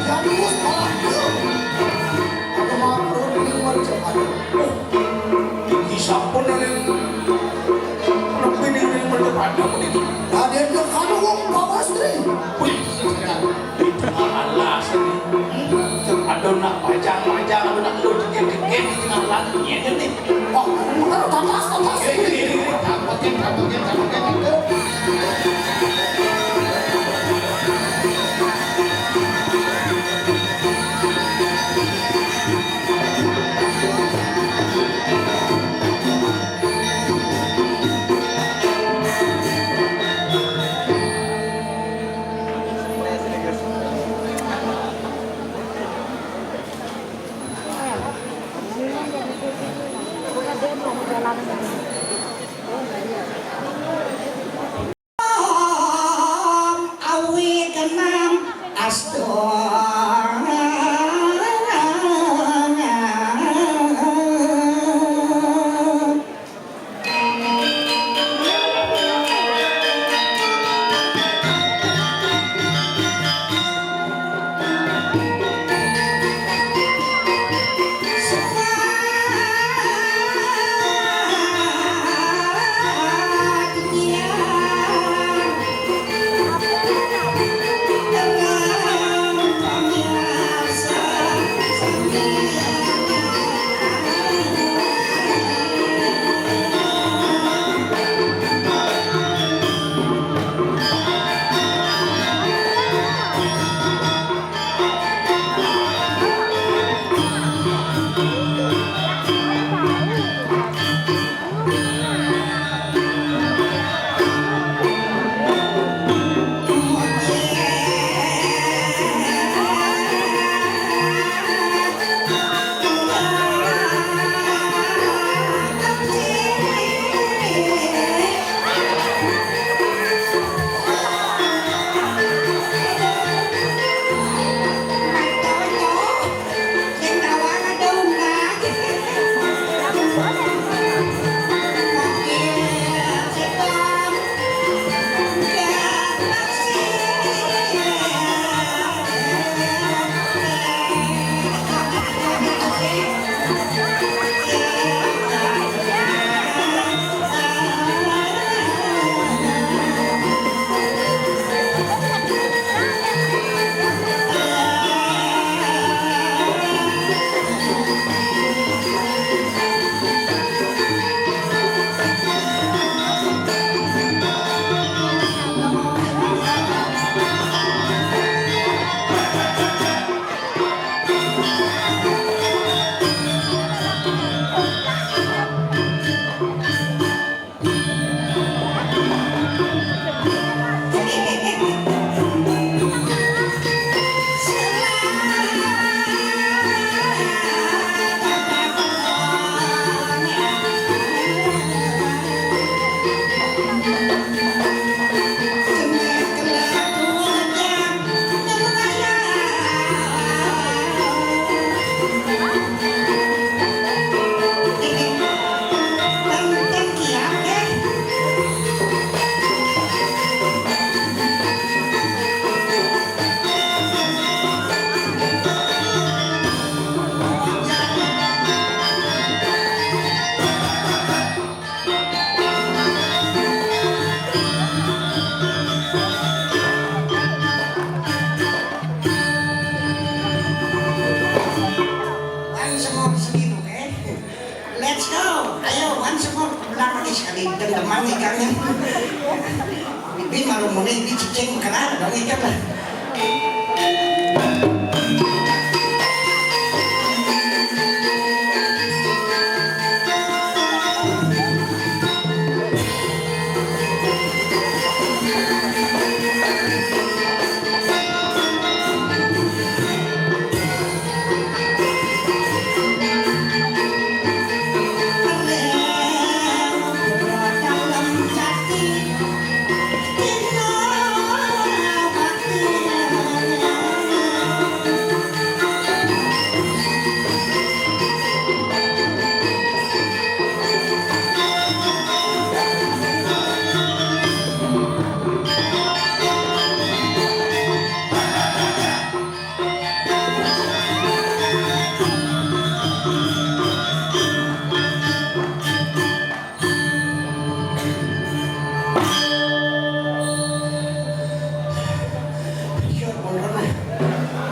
Jadi bos malah. Aku mau perlu ini macam ada. hisap pun ada lebih dari berdepan itu Ada yang kamu wong bawa istri. wih itu malah sini ada nak pajang-pajang ada nak lu dikit-dikit di tengah lalunya ini Oh, mana tatas. ini tampakin awi kenam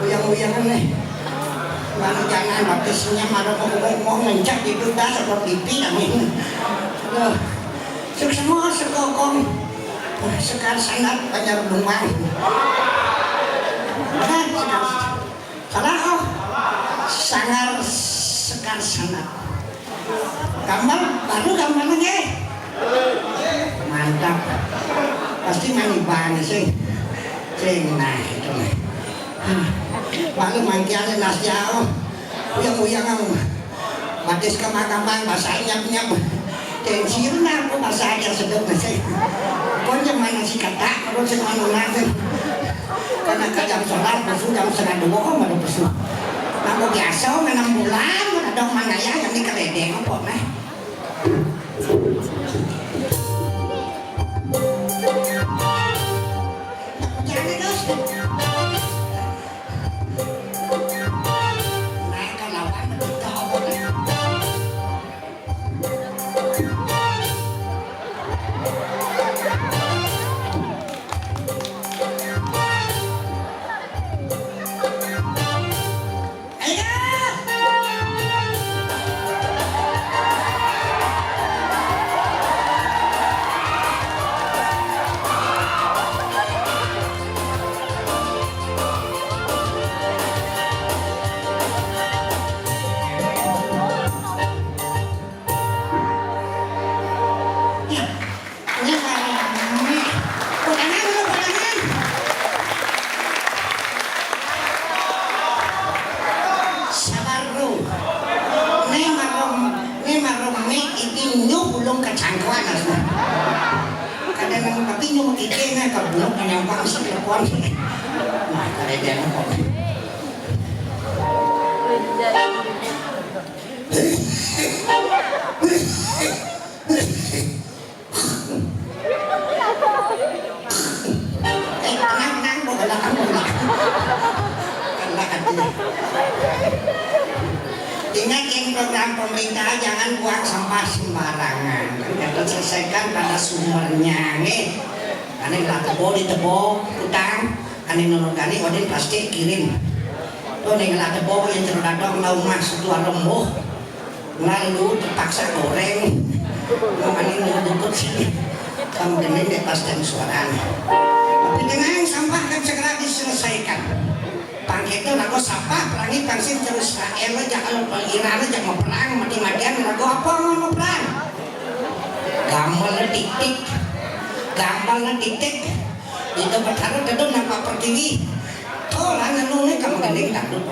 Uyang-uyangan nih. Mana jangan batasnya mana mau mencak itu dah seperti pipi namin. Semua sekokong sekar sangat banyak rumah. Salah oh sangar sekar sangat. Gambar baru gambarnya. Mantap. Pasti mani banget sih. Nah itu nih. Baru mangkiannya nasjau uyang-uyang batis kemakam bahasa nyap-nyap tensinya aku bahasa aja sedang sih pokoknya mana si kata terus mana nanti karena jam sholat pesu jam 1:30 baru pesu aku biasa 6 bulan ada mana ya yang dikeledeng apa nih jadi terus Ingat program pemerintah jangan buang sampah sembarangan. Kita selesaikan pada sumbernya nih. Ane lah tebo di tebo utang, ane nonogani odin plastik kirim. Tuh nih lah tebo yang terladong lau mas dua rembuh, lalu terpaksa goreng. Ane nunggu sini, kamu dengerin deh pas dan suaranya. Tapi dengan sampah kan segera diselesaikan. Pangkito lagu sapa pelangi pangsin terus Israel aja kalau Iran aja mau perang mati-matian lagu apa mau perang gambarnya titik itu bertaruh dedon nampak pertiwi tolong ngelungnya kamu gending takut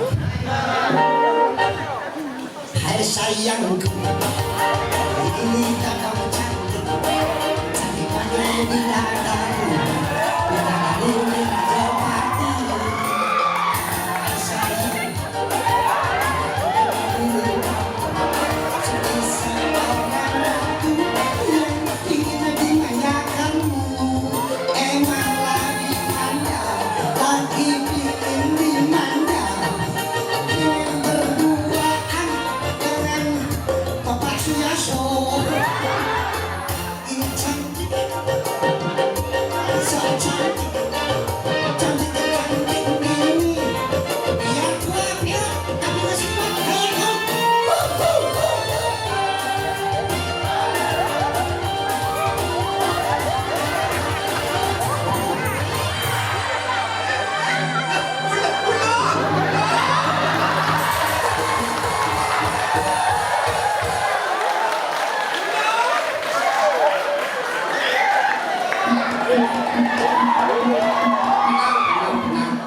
hai sayangku ini tak kamu cantik cantik pada bidadari bidadari ini cantik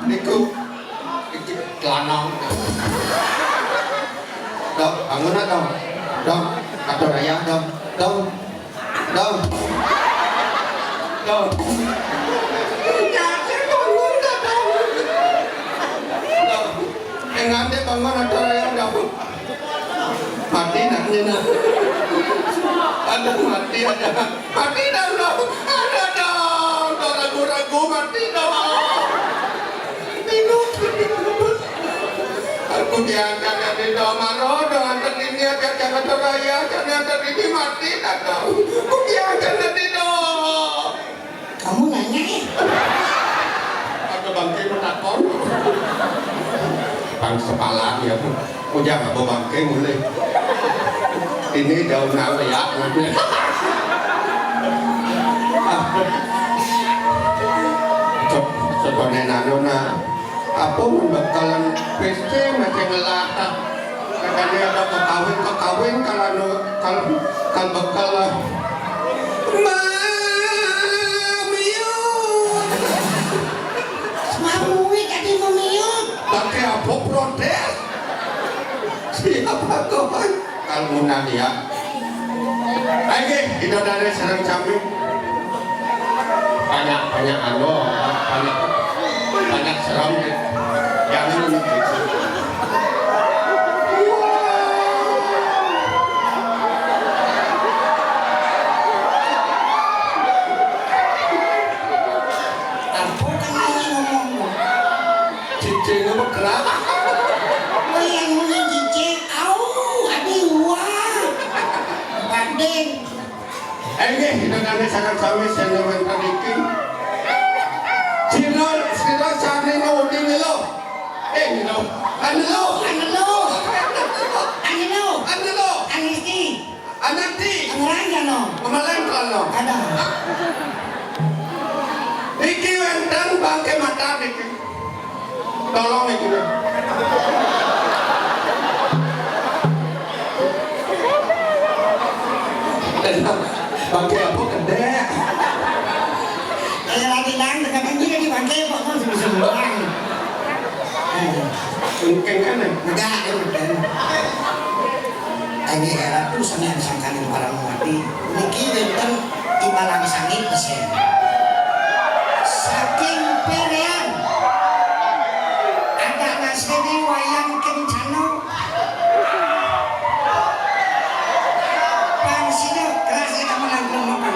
Niku iki lanang. Dok, bangun dong. Dong, atur raya dong. Dong. Dong. Dong. Ya, saya bangun dong. Dong. Engande bangun atur raya dong. Mati nak. Ada mati ada. Mati dong. Ada dong. Ragu-ragu mati dong. Aku diangkat di domaro dengan tertini agak jangan teraya jangan tertini mati tak tahu. Aku diangkat di dom. Kamu nanya ya? Ada bangkai menakon. Bang sepala ya pun. Punya apa bangkai mulai. Ini daun nawa ya. Cok sebenarnya nona. Apa membekalan PC macam ngelata kadang ada kekawin kalau bekal lah mamiut Mamui tadi memiut. pakai apa protes siapa kawan kalau munan ya ayo kita dari sarang samping banyak banyak seram jangan begitu. Apa kamu ngomong? Cicingnya bergerak. Oh yang ngomong cicing, wah, banding. Kita dari sarang samping yang tadi Sila sana no ding lo. Ano? Anati. Kemalan kalau. Ada. Iki wentang bangke mata iki. Tolong iki. Bangke apa kedek? Lagi lang, kadang dia di bangkai kok kan semua. Mungkin kan? Enggak, udah. Ini era tuh sana yang sangkanin para mati. Niki kan ibalang sangit pesen. Saking perean. Ada nasib wayang kencana. Pangsina kerasa kamu langsung makan.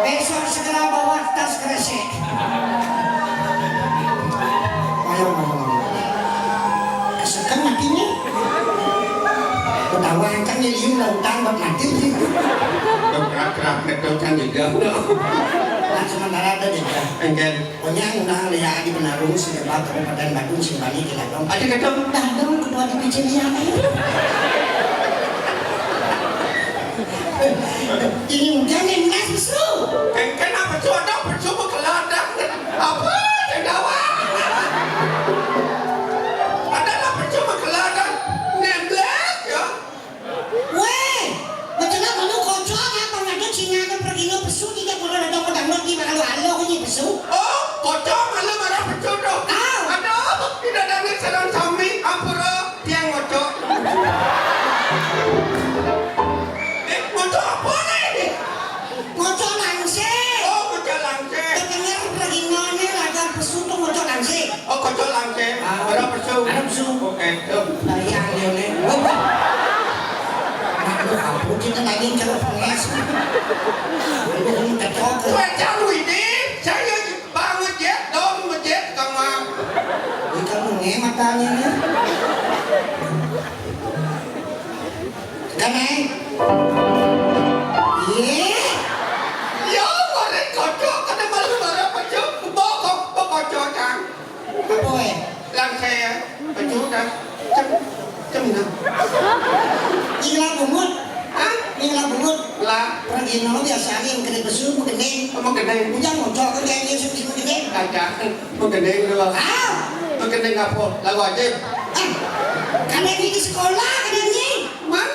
Besok segera bawa tas kresek. Kesekan matinya. Ketawa kan jadi lautan buat mati. Gerak-gerak kedokan juga. Nah sementara ada juga. Enggak. Pokoknya undang lihat di Benarung sebab Kabupaten Badung Simbali kita dong. Ada kedong. Dadong kedua di Picelia. Ini hujan yang nggak sesu. Kenapa cuaca bercoba keladang? Apa? Cendawa. Adalah bercoba keladang. Nemblek ya. Weh, betul kalau kocok apa nggak tuh Cina kan pergi lo pesu tidak boleh ada pedang lagi malu-malu ini pesu. Oh, kocok malah marah berjodoh. Aduh, tidak ada yang sedang sami. Ampura, tiang kocok. Kocok apa nih? Kocok langsing. Oh, kocok langsing. Kedengar pergi nanya lagar pesu tuh kocok langsing. Oh, kocok langsing. Ada pesu. Ada pesu. Oke, tuh. Bayang dia nih. Aduh, apa kita lagi cara penges. Aduh, kocok. Cuaca lu ini, saya bangun jet, dong jet sama. nih matanya nih. Kan iya. Ya, korek kocok, kada malu marah pecuk, bokok kocok kan. Apa ya? Lang saya, pecuk kan, cem na. Ila bumut. Hah? Ila bumut. Lah, Pergi nol biasa nih mungkin besu mungkin nih. mau gede, Ujang ngocok kan kayaknya sih mungkin nih. kaca, mau gede dulu. Ah, Mau gede ngapo, lagu aja. karena ini di sekolah ada nih. Man,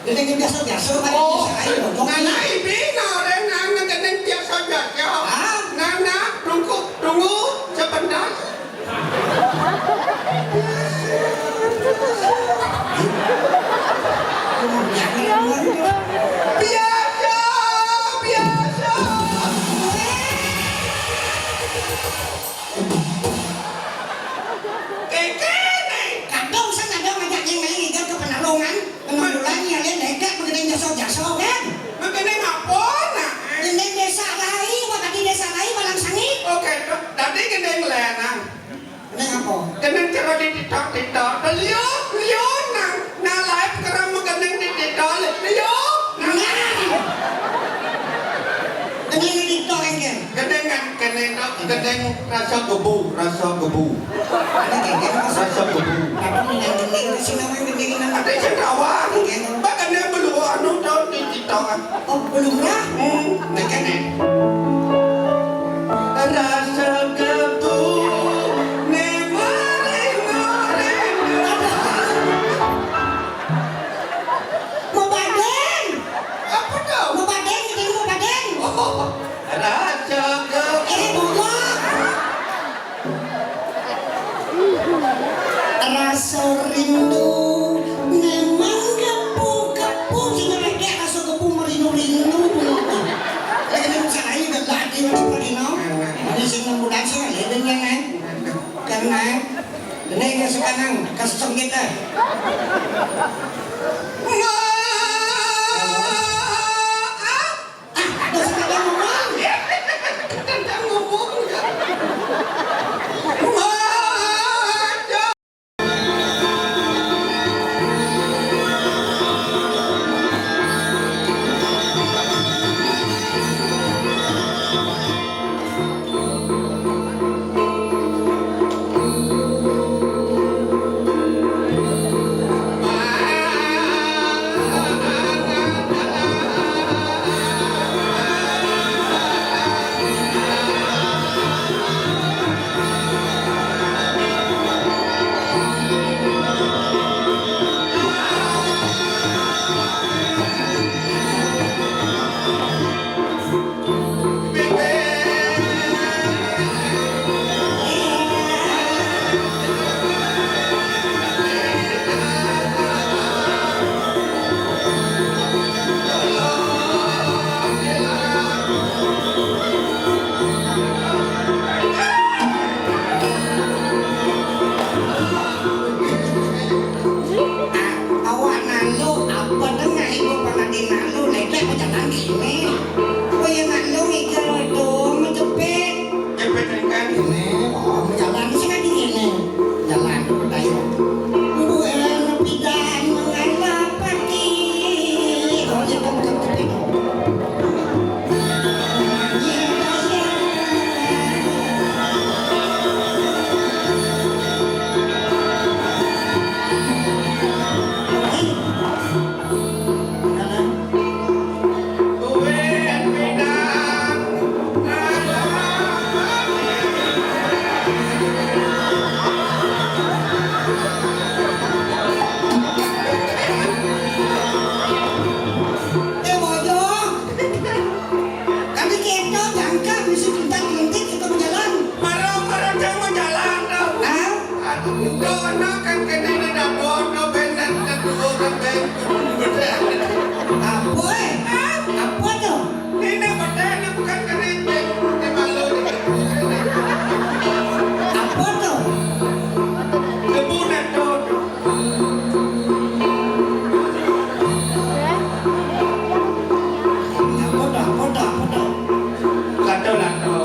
Dan yang biasa-biasa kan oh, biasa aja ngocok. nana ibi nore nana gede biasa aja. Ah, Nana, tunggu, sebentar. Biasa. kadang saya kadang ngajak yang lain ngajak ke penalungan, penanggulannya lihat dekat mengenai jasa-jasa kan. Maganda ngapon na. Yang desa lain, wakati desa lain malang sangit. Okay, dati ganang lenang. Ini apa? Ganang cara di titok. Liyon na live karang magandang di titok. Liyon. Ini dito kan kan? Ganang rasa gebu. Ini kan kan? Rasa gebu. Tapi ini yang gendeng kasi naman gendeng naman. Ada yang rawang. Bakit na belum ano daw di titok? Oh belum lah. Nagkanin. Rasa gebu. Mau baden? Apa daw? Mau baden? Gendeng mau baden? Rasa gebu. Bukan. Rasa rindu memang gepu-gepu sehingga lagi rasa gepu merindu-rindu. Lagi ni macam lain dah lagi macam lagi no. Ini sih membuat sih ada dengan kan. Karena ini yang sekarang kasih kita. Ada sekali ngomong. Awak nalu apa dengar ibu pernah dinalu lagi aku jalan gini. Oh yang nalu mikir itu menjepit. Cepet kan? Ini oh jalan sih kan gini. Jalan kedai. Ibu enak pidan mengalap pati. Oh dia kamu menjepit. Kami kita jangka mesti kita kelintik kita berjalan. Marah jangan mau jalan dong. Ah, Dono kan kena dah dono benar dan dua kan apa eh? Apa tu? Ini benar bukan kena di malu. Apa tu? Debu dan dono. Apa tu? Lato.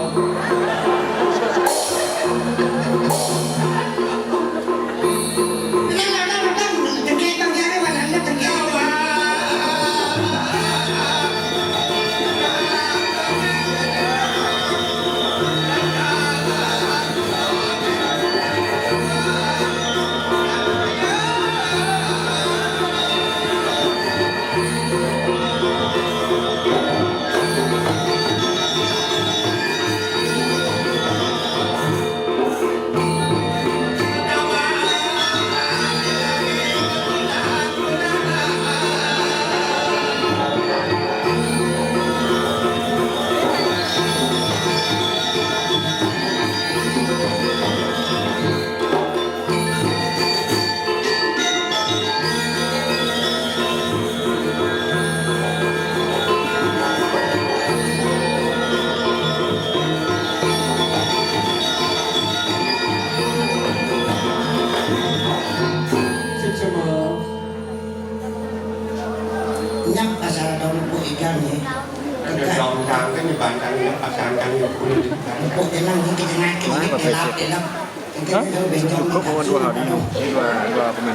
Cukup dua hari dua pemain.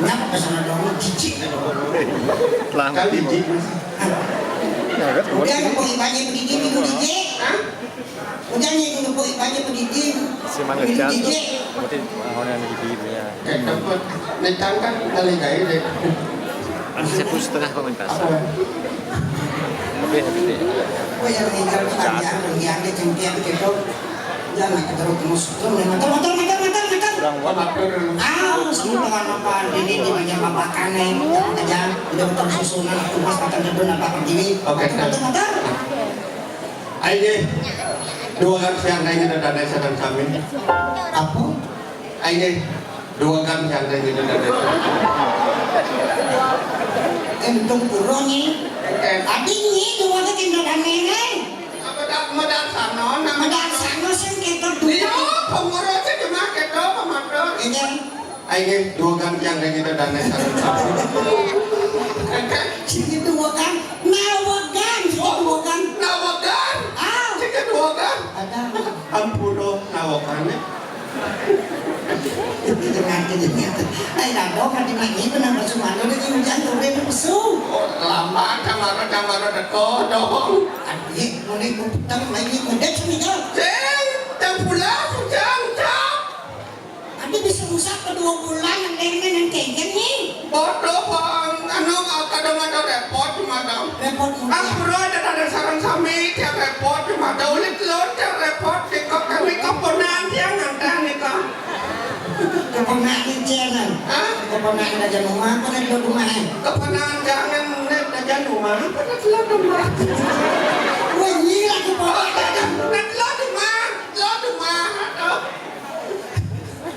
Langkah jijik. Udah mau ibadah pendidik itu dijik. Udah nih mau ibadah pendidik. Semangat jatuh. Berarti orang yang gitu ya. Dapat ditangkan kali gaya deh. Ada 1,5 komentar. Lebih. Oh yang tinggal panjang yang dia cengkian gitu. Jangan terus masuk motor. Kurang Ah, semua apa ini di banyak babakan nih. Jangan udah betul susunan aku pas makan dulu apa begini. Oke. Motor. Ayo. Dua kan siang ini ada desa dan kami. Apa? Ayo. Dua kan siang ini ada desa. Entong puronya. Adiknya dua kan kita dan nenek. Medang sana, Medang sana sih kita dulu. Iya, pengurusnya cuma kita pemadam. Ini Ayo dua kan siang ini ada desa dan kami. sini dua kan, nawagan. Nawakan. Ah, Jika dua kan. ada. Ampuno nawakannya. Ay, nado ka di mani ko na masumano na yung dyan ko rin puso. Lama camara deko dong. Adi, mulai ko putang may ko dyan sumigaw. Jeng, tempula sujang jang. Adi, bisa usap pa 2 bulan ang lerna ng kaigan ni. Bodoh bang, kadang ada repot madam. Report mo Aku ada saran sami tiap repot madam. Ulit tiap repot kok kami komponen yang ngantang nih kok. kapag nakintiyanan. Hah? Kapag nakintiyan mo, mga pa nagdudumahan. Kepenangan jangan najan rumah. Pada telah rumah. Uy, nila ko po.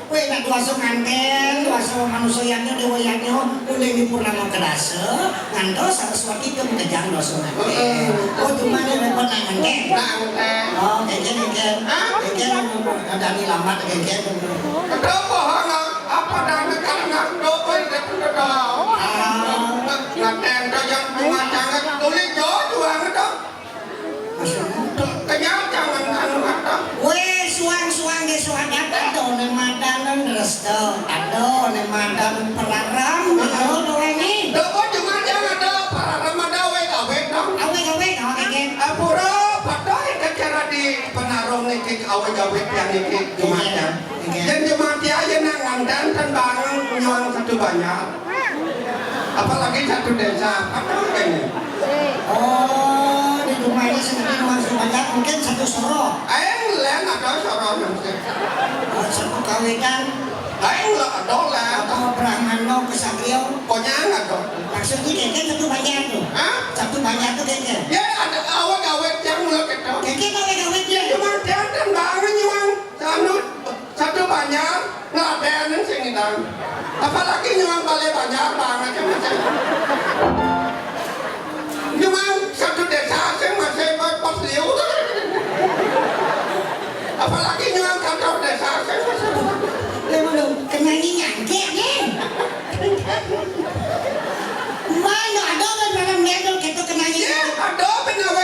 Uy, nagduwaso nganten, duwaso manusoyan nyo, diwayan nyo, ulay ni Purnama Kadasa, ngando, Saraswati ka magkajang duwaso nganten. O, dumani repot na nganten. Oh, kaya. Ada ni lambat kaya. Kenapa apa dan karena doa itu kedua. Ngateng yang bunga jangan tulis juang itu. Kenyang jangan anu ada. Weh, suang ge suadat ado ne madanan resto. Ado ne madanan pelaram. Ado doa ni. Doa cuma jangan ada para ramadawe gawe dong. Awe kaya. Apura padha cara di penarung niki awe gawe yang niki jumatan. Dan jemaat aja nangan dan bangun nyuang satu banyak. Apalagi satu desa, apa ini? Oh, di rumah ini sendiri masuk banyak mungkin satu soro. Aing lain ada sorong nanti. Satu kawitan Aing lah ada lah. atau brahmano kesatrio. Pokoknya ada. Maksudnya kayaknya satu banyak tuh. Hah? Satu banyak tuh kayaknya. Ya ada awak gawe yang mulai kita. Kayaknya kawe Ya cuma dia dan bangun nyuang satu banyak ngeladenin sini dan. Apalagi nyuang balik banyak banget macam. Nyuang satu desa sih masih pas liu. Apalagi nyuang kantor desa sih masih. Lepas lu kena nyangkek nih. Mana ada kan dalam ledol kita kena Ya nyangkek. ada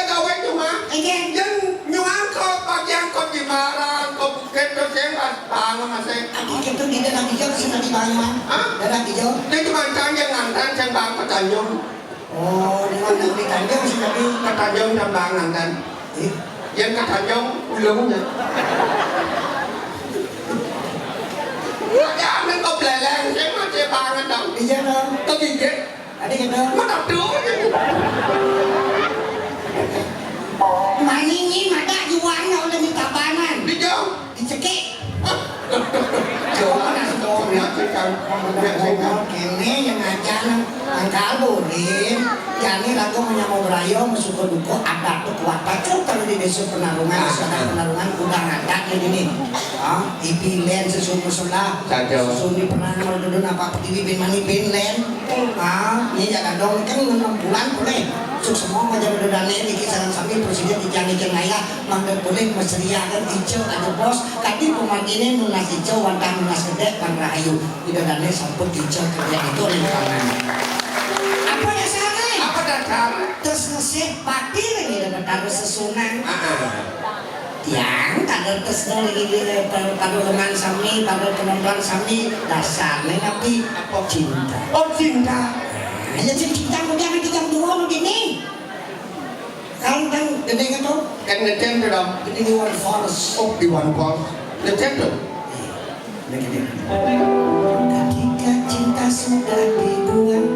gawe cuma. Iya. Yang nyuang kau bagian kau di marah kau bukit kau sih pas bangun masih teh. Aki kita di dalam hijau sudah di mana? Dalam hijau. Dia cuma tanya ngantan cembang ketanjung. Oh, di mana di Tanjung sudah di Ketanjung cembang ngantan. Yang ketanjung ulungnya. Jangan kau beleng, jangan cembangan dong. di sana. Kau gigit, Ada kita. mana tuh? Maningi mada juang udah minta banan. Di jauh. Dicekik. Jauh mana jauh ya sekarang. Kene yang ngajar angkal boleh. Yani lagu menyambung berayo masuk ke duko adat tuh kuat pacul kalau di desa penarungan penarungan udang adat di sini. Ipilen sesuatu selah. Susun di penarungan dulu apa petiwi bin mani pinlen. Ini jaga dong kan 6 bulan boleh. Suk semua macam dodane di kisaran sambil presiden di jani cenaya mangga boleh meseriakan hijau ada bos kadi pemangkine nunas hijau wantah nunas gede pan rahayu di dodane sampun hijau kerja itu lingkungan. Apa dasarnya? Apa dasar? Terus ngesih pati lagi dengan taruh sesunan. Yang taruh terus lagi taruh lengan sami, taruh penonton sami dasarnya tapi apa cinta? Oh cinta. Hanya cinta kemudian kita dua begini. Kalau kan gede itu Kan ngecen tuh dong. gede di one forest. Oh di one call. Ngecen tuh. Ketika cinta sudah dibuang.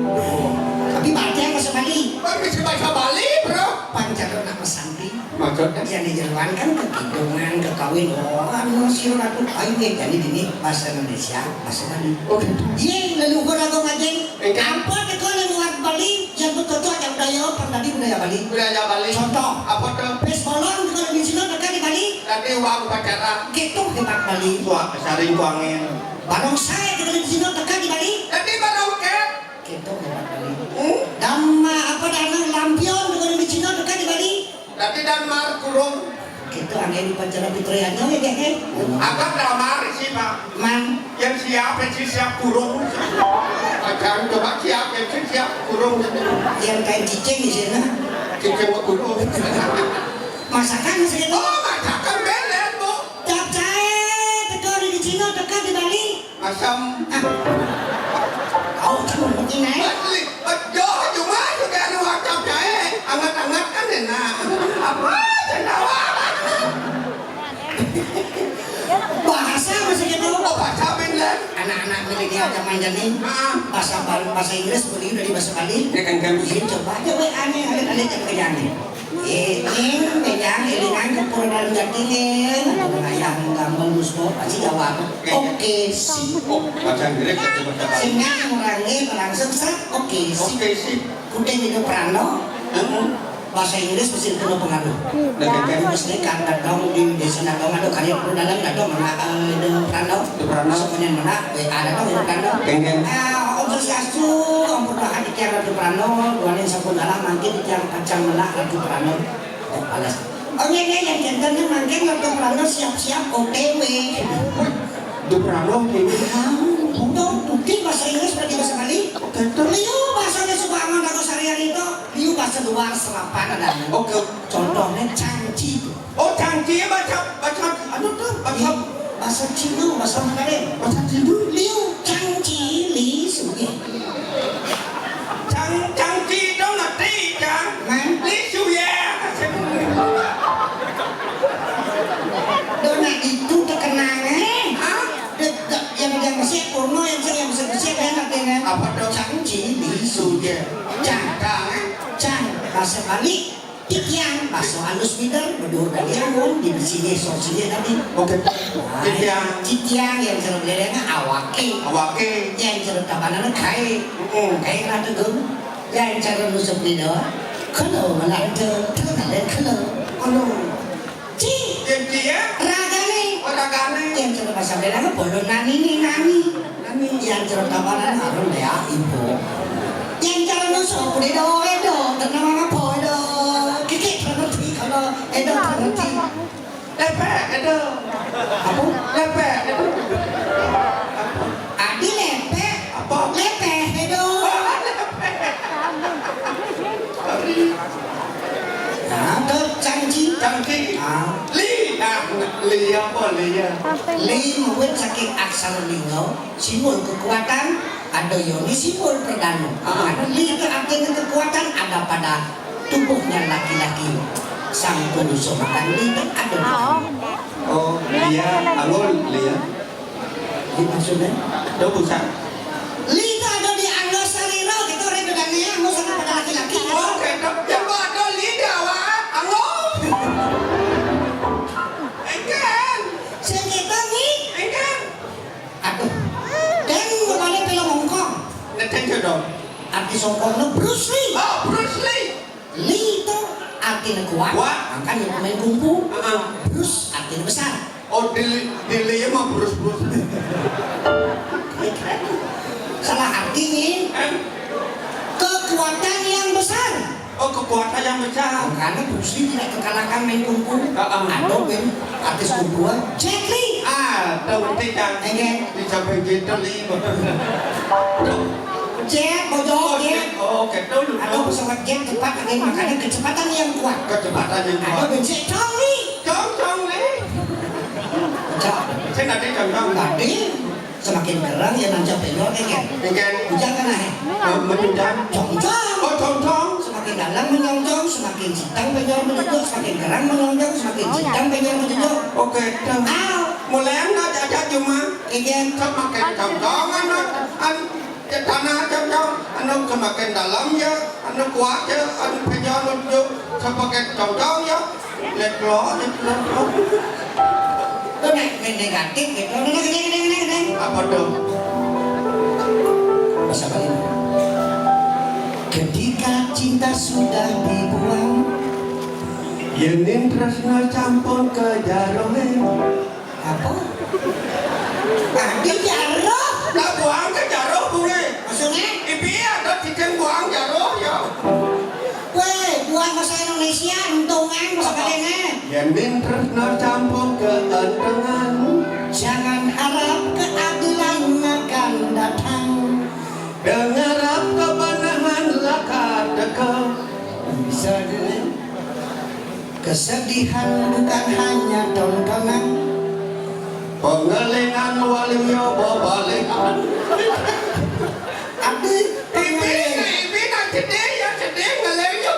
Tapi baca masuk Bali. Bisa bahasa Bali bro. Pancaran nama santi. Maksudnya? Yang dijeruan kan kekidungan, kekawin. Oh, manusia ratu kayu ya. Jadi ini bahasa Indonesia, bahasa Bali. Oh gitu. Iya, leluhur aku ngajen. Enggak. Apa dekor luar Bali yang betul-betul ada budaya tadi budaya Bali. Budaya Bali. Contoh. Apa tuh? Pes bolong kalau di sini dekat di Bali. Tadi uang pacaran. Gitu hebat Bali. Wah, saring kuangin. Barongsai kalau di sini dekat di Bali. Tadi baru ke. Gitu hebat Bali. Dama apa dana lampion kalau di sini dekat di Bali. Tadi Danmar kurung. Gitu aneh di pancara fitriannya ya deh. Agak Damar sih pak. Man, Yang siap kurung. Akan coba siap yang siap kurung. yang kayak cicing di sini. Cicing kurung. Masakan segitu. Oh masakan beler bu. Capcay, kalau di sini dekat di Bali. Asam. Kau cuma begini. Asli. Bejo cuma juga nuak capcay. Angat-angat kan enak. Apa? Cendawa. Bahasa masih gitu. Oh bahasa beler. Anak-anak milenial zaman jadi bahasa Inggris beli dari bahasa Bali. Ini kan kami. Ini coba aja we aneh ada yang kejangin. Kejang elingan kepura dalam jatinin. Ada ayam gampang musbo pasti jawab. Oke sih. Oh bahasa Inggris atau bahasa Bali? Sehingga mengurangi langsung set. Oke sih. Oke sih. Kuda itu perano. Bahasa Inggris mesti itu pengaruh. Mesti kan datang di desa datang ada karya dalam datang mana itu perano. Semuanya mana ada dong itu perano. Om Swastiastu, Om Purba di kira itu perano. Duanin sampurna mungkin yang kacang mana itu perano. Alas. Oh iya yang jantannya mungkin waktu perano siap-siap OTW. Itu perano ini. Untuk bukti bahasa Inggris seperti bahasa Bali. Liu bahasanya Subangan atau Sarian itu. Liu bahasa luar selapan ada. Oke. Contohnya Cangci. Oh Cangci bahasa Aduh tuh bahasa Cina bahasa mana deh? bahasa Cina. Liu Cangci Li Suye. Cangci itu ngerti kan? Li Suye. Dona itu terkenangnya. Yang Mesir Purno yang Mesir kan artinya Apa tuh? Cangci Li Suye. Cang bahasa Bali Tikian bahasa halus bider berdua dari yang di sini sosinya tadi. Oke. Citiang yang cerita belakangnya awake yang cerita tabanan kai kena tegung yang cara nusuk di bawah kalau melanda terlalu kalau ci ragane yang cerita bahasa belakangnya bodoh nani yang cerita tabanan harus ya ibu yang cara nusuk di bawah itu tenang apa itu kiki terhenti kalau itu terhenti Lepek itu. apa Lepek itu. adi lepek Apa? lepek itu nah itu Cangci Cangci. Li. Nah, li apa Lia. Li mungkin saking aksara lingo, simbol kekuatan, ada yoni simbol perdana. Karena li itu artinya kekuatan ada pada tubuhnya laki-laki. Sang penusuh makan li itu ada di Oh, Lia, angol Lia. Ini maksudnya? Đâu bukan? Li itu ada di anggo sarira, itu orang bedanya anggo sama pada laki-laki. Oke, coba ada lidah wah, angol. Engkan, Sekitar nih, engkan. aduh, dan kembali film Hongkong. Nanti jodoh. Artis Hongkongnya Bruce Lee. Oh, Bruce Lee. Lee itu artinya kuat, Kuat. makanya pemain kungfu. Bruce artinya besar. Oh, di Lia mah Bruce. Salah artinya kekuatan yang besar. Oh, kekuatan yang besar. Karena Bruce Lee tidak terkalahkan main kungfu. Ada pun artis kungfu Jet Li. Đâu tidak. Enggen. Di samping gitu Lee. Jet, bodoh Jet. Oh, oke, dulu. Ada pesawat jet cepat, makanya kecepatan yang kuat. Kecepatan yang Ada kuat. bensin Chong Li. Cong Lee. Saya nanti cong. Tadi semakin gerang ya nanti penyok enggen. Engkan. Hujan kan ya? Menunjang. Chong. Oh, cong. Semakin dalam menyonjong, semakin sitang penyok menunjuk, semakin gerang menyonjong, semakin sitang penyok menunjuk. Oke, dah. Mulai anak aja cuma. Enggen. Semakin cong anak. Tanah cong. Anak semakin dalam ya. Anak kuat ya. Anak penyok menunjuk. Semakin cong ya. Let lo. Itu negatif gitu. Gede. Apa dong? Bahasa Bali. Ketika cinta sudah dibuang, Yenin tresno campur ke jarohe. apa? Di jaroh. Tak buang ke jaroh bunge. Maksudnya? Ibi ada chicken buang jaroh ya. Weh, buat bahasa Indonesia, untungan bahasa Bali. Yenin tresno campur ke entengan. Jangan harap keadilan akan datang. Dengarap kebenaran lakat dekat. Bisa dulu. Kesedihan bukan hanya tontonan. Pengelingan walimyo babalingan. Aduh, Ibi nak sedih ya sedih ngelengyo.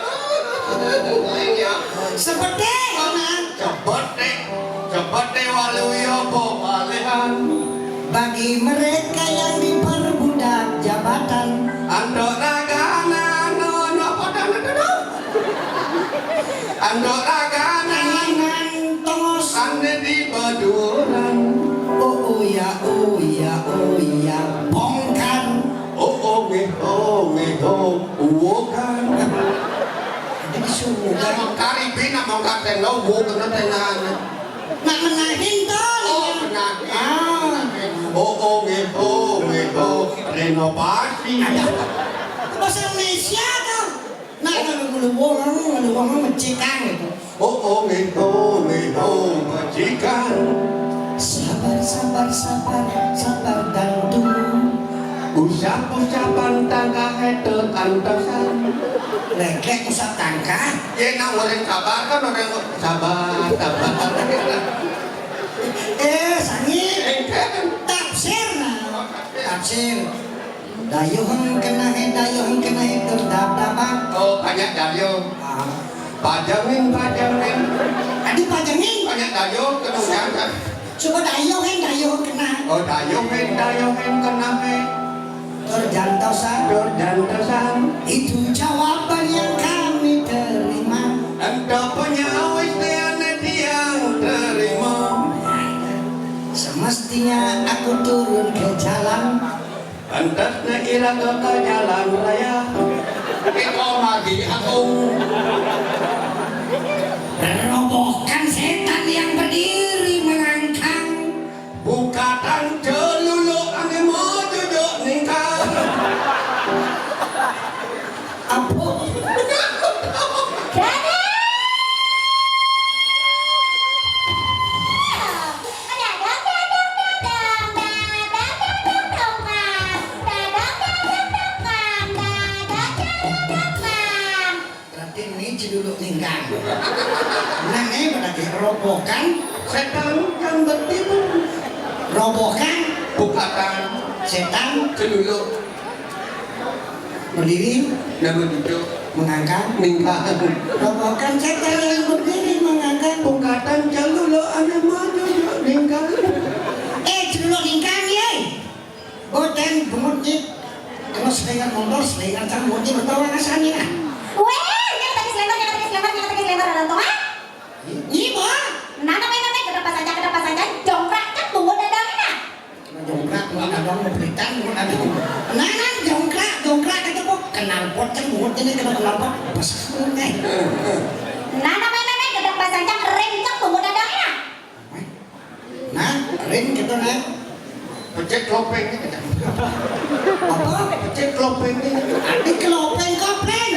Ngelengyo. seperti mana? Cepet deh walimyo babalingan. Bagi mereka yang diperbudak jabatan, Andok ragana nono padana dulu. Andok ragana tangan tongos. ane di baduran. Oh ya, bongkar. Uwokan. Jadi sudah. Nama karibin nama katen lo uwokan na tenan. Nak menahin tol. Oh benar. Renovasi. Bahasa Indonesia tau. Nak ngeluwong mencikang itu. Majikan. Sabar dan tunggu. Usap-usapan tangga hetut antosan. Leglek usap tangka. Ya nak orang sabar kan orang sabar. Sangit. Tafsir nah. Tafsir. Dayuhun kena terdap-dapat. Oh banyak dayung. Pajangin. Adi pajangin. Banyak dayung kenungan. Coba dayuhin kena. Oh dayung kena Terjantosan. Itu jawaban yang kami terima. Anda punya wisdiane yang terima. Semestinya aku turun ke jalan. Pantasnya kira ke jalan raya. Kita lagi aku. Robohkan setan yang berdiri mengangkang. Bukatan celuluk ane mau duduk ningkang. Apa? Berarti ini duduk ningkang. Nah ini berarti robohkan Setan yang orang bertipu. Robohkan Bukatan. setan Celuluk. berdiri Nama duduk. mengangkat. Ningkat. Robohkan setan yang berdiri mengangkat. Bukatan celuluk ada maju. Ningkat. Celuluk lingkang ye. Boten bengutnya. Kalau selengan motor, selengan cambutnya bertawa ngasanya. Weh, yang tadi selebar dalam tuh ah? Ini boh. Nana main ke depan saja, jongkrak kan tunggu dadangnya. Jongkrak, mau ada mau beritan, mau ada. Nah, jongkrak itu kok kenal pot kan buat ini kenal pot pas sungai. Nana main ke depan saja, rem kan tunggu dadangnya. Nah, rem gitu nah. Pecek klopengnya. Apa? Pecek klopengnya. Adik kelopeng kopleng.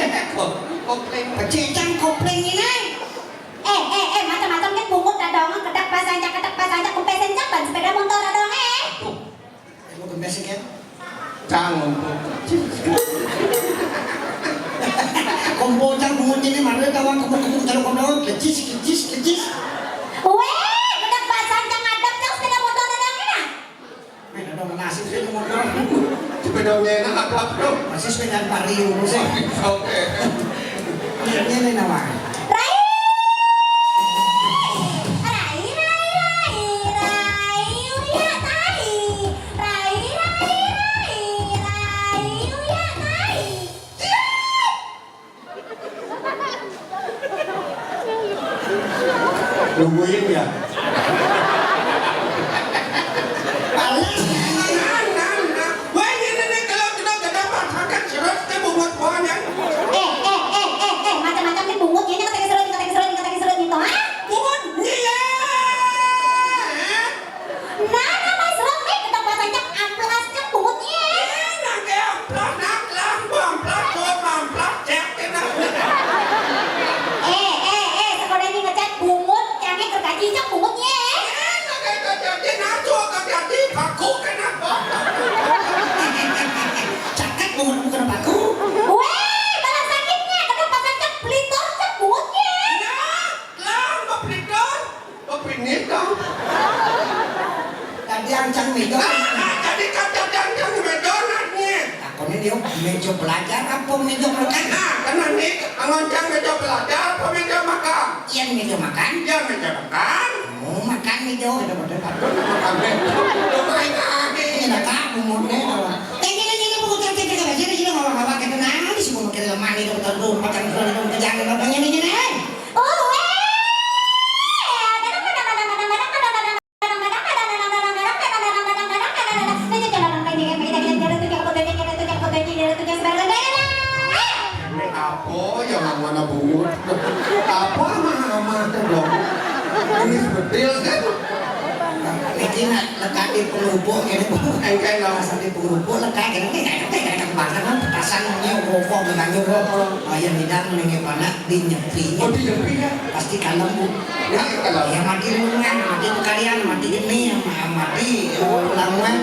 Kopeng. Pececang kopleng ini. Macam-macam kan bungut dadongan ke depan saja, kumpesin jalan sepeda motor dadongnya. Lu kembali kan? Jangan. Kompocang bungut ini mana tawang kebun taruh kondor, lecis. Weh, ke depan saja ngadap jauh sepeda motor dadongnya. Main ada nasib sepeda motor. Sepedanya enak agak bro. Masih sepeda pariu sih. Oke. Ini nama. Nungguin ya. Wah ini kalau kita gak masakan serut ke bungut banyak. Macam-macam nih bungut ini kata keserut gitu, ha? Bungut iya. Nana mau serut nih ke depan saja, amplasnya bungutnya. Nak ke amplas, nak lambang, amplas, cek kena. Sekolah ini ngecat bungut, jangan kergaji cak bungutnya. Nak ke jadi nato ke jadi paku kena. Cakat bungut bukan paku. Weh, balas sakitnya ke depan saja, pelitor cak bungutnya. Lambang pelidor, pelidor. Tadi ancang meja. Jadi kata jangan medonatnya. Takonnya dia meja belajar apa meja makan? Nah, karena nih angoncang meja belajar, apa meja makan? Iya meja makan. Ya meja makan. Oh makan meja. Ada pada Makan meja. Lumayan lagi. ini nak kamu model apa? Ini buku cantik kita baca di sini ngomong kita nangis sih mau kita lemah itu betul macam itu kejangan apa ini. Oh, weh. Apa yang mana bungut? Apa mama dong? Ini betul kan? Ini nak lekat di penghubung ini Engkau lah. asal di penghubung lekat ini kayak kembaran kan petasannya rokok menangnya ayam hidang menengah panak di nyepi Oh di lebih ya? pasti kalem bu Ya kalau ya mati lungan mati kalian mati ini mati lamuan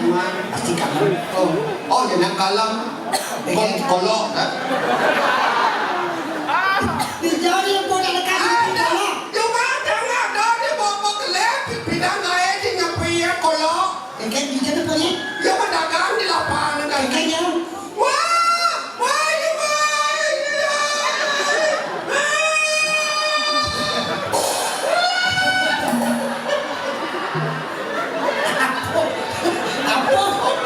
pasti kalem oh jangan kalam. Kolok kan? dijauh dia pun ada kasih kalau Cuma jangan ada di bawah kelep bidang air di nyepi ya kolok. kayak bisa tuh punya Ya pedagang di lapangan kan? kayak jauh Wah,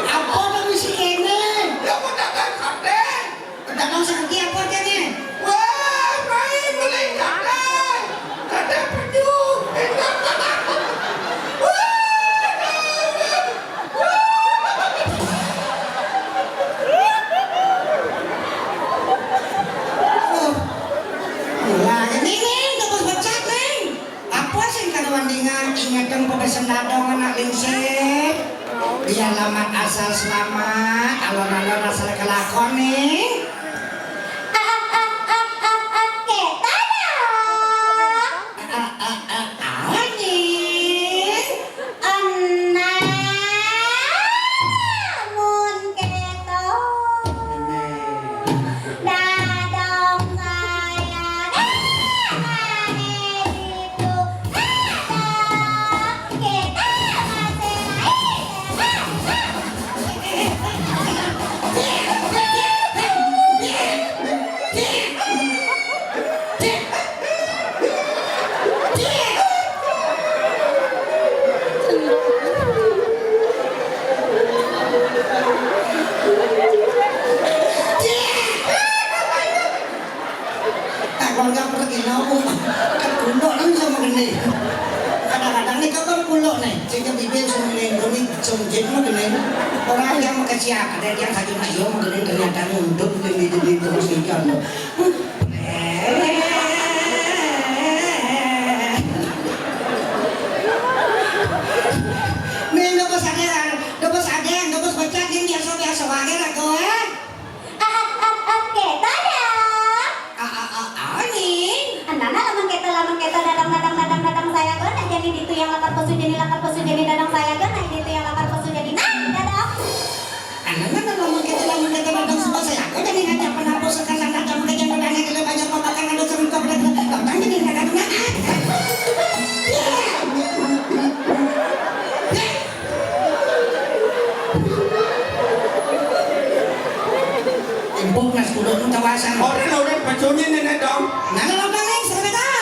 apa dong isi ini ya pedagang kade. pedagang seperti apa tadi Wah, main beli kade. Kade penyu. Enak kan aku. Nah, ini dapat bacat nih. Apa sih kalau wandingan ingatan pada sendadong anak lingsir? Dia lamat asal selamat, alon-alon asal kelakon nih. Awan nih. Namun keto dadong saya itu dadong kita mau gini. Orang yang makasih ada yang satu nak yo mau gini ternyata untuk jadi terus ikan. Nih dapat sadar, dapat baca dia biasa wae lah kau Oke, dadah. Nih. Anana lamun kita dadang saya gana jadi ditu yang lakar posu jadi dadang saya gana ditu yang lakar posu jadi dadang. Anak-anak lamun kita dadang semua saya aku jadi ngajak penapus sekarang ngajak mengajar dadangnya kalau banyak pemakan ada sering kau datang jadi dadangnya. Impung nas kulo nung tawasan. Orang pacunya nenek dong. Nana lapang sebentar.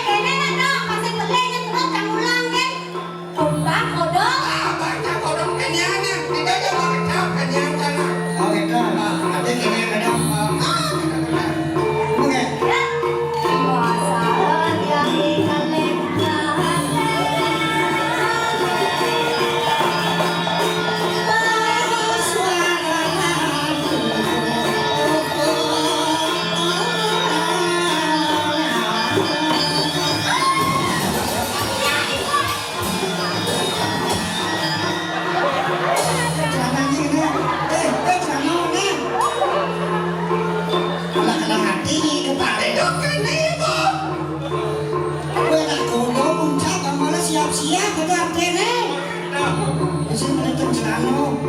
kayaknya dong, masih pelenya terus jangan ulang kan? Kumbang, kodok. Baca kodok kenyangnya, tidak aja mau kecap kenyang sana. Oh gitu. Ada gini kadang. Oke. Ya. Masalah yang dikalengkan. Siap kadang kene. Mesin menetem celano.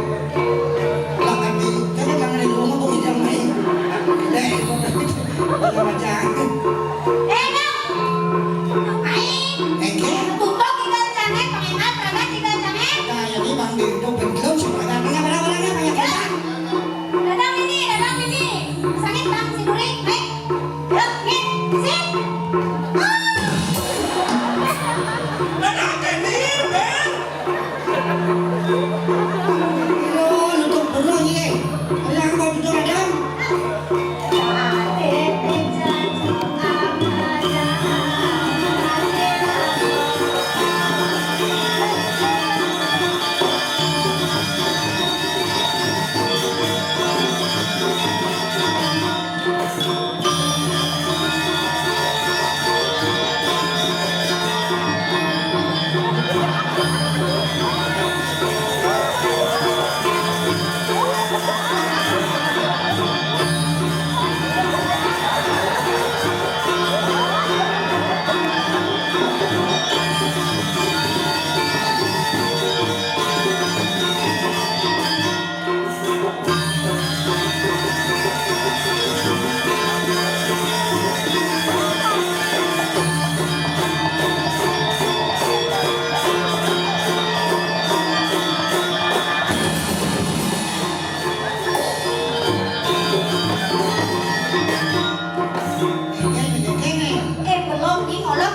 Lah kami, kan jangan di rumah kok hidang mai. Deh, kok macam. Ngapain? Engke. Tutup kita cantik, pengenat, ragat kita cantik. Nah, jadi Bang Dindo bentuk sebenarnya banyak banyak kan. Dadang ini. Sakit bang, si Duri. Yuk, sit. Nutup dulu ye. Yang mau duduk adam. Belum di ngolok.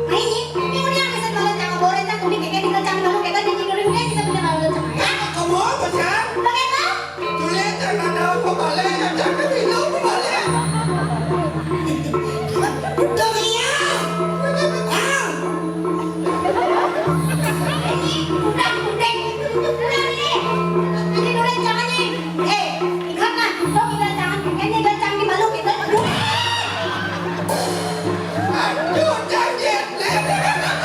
Nah ini udah bisa kalau jangan boleh tak kuning kayak di kacang kalau kita di tidur ini bisa punya kalau kacang. Ya, Kamu apa sih? bagaimana? Tulis jangan ada pembalik, jangan minum pembalik. Duduk ya. Ah. Ini udah nih. Nanti dulu jangan nih. Ingat kan, tutup kita jangan kayaknya kacang di malu kita. Aduh, jangan. Aduh, jangan.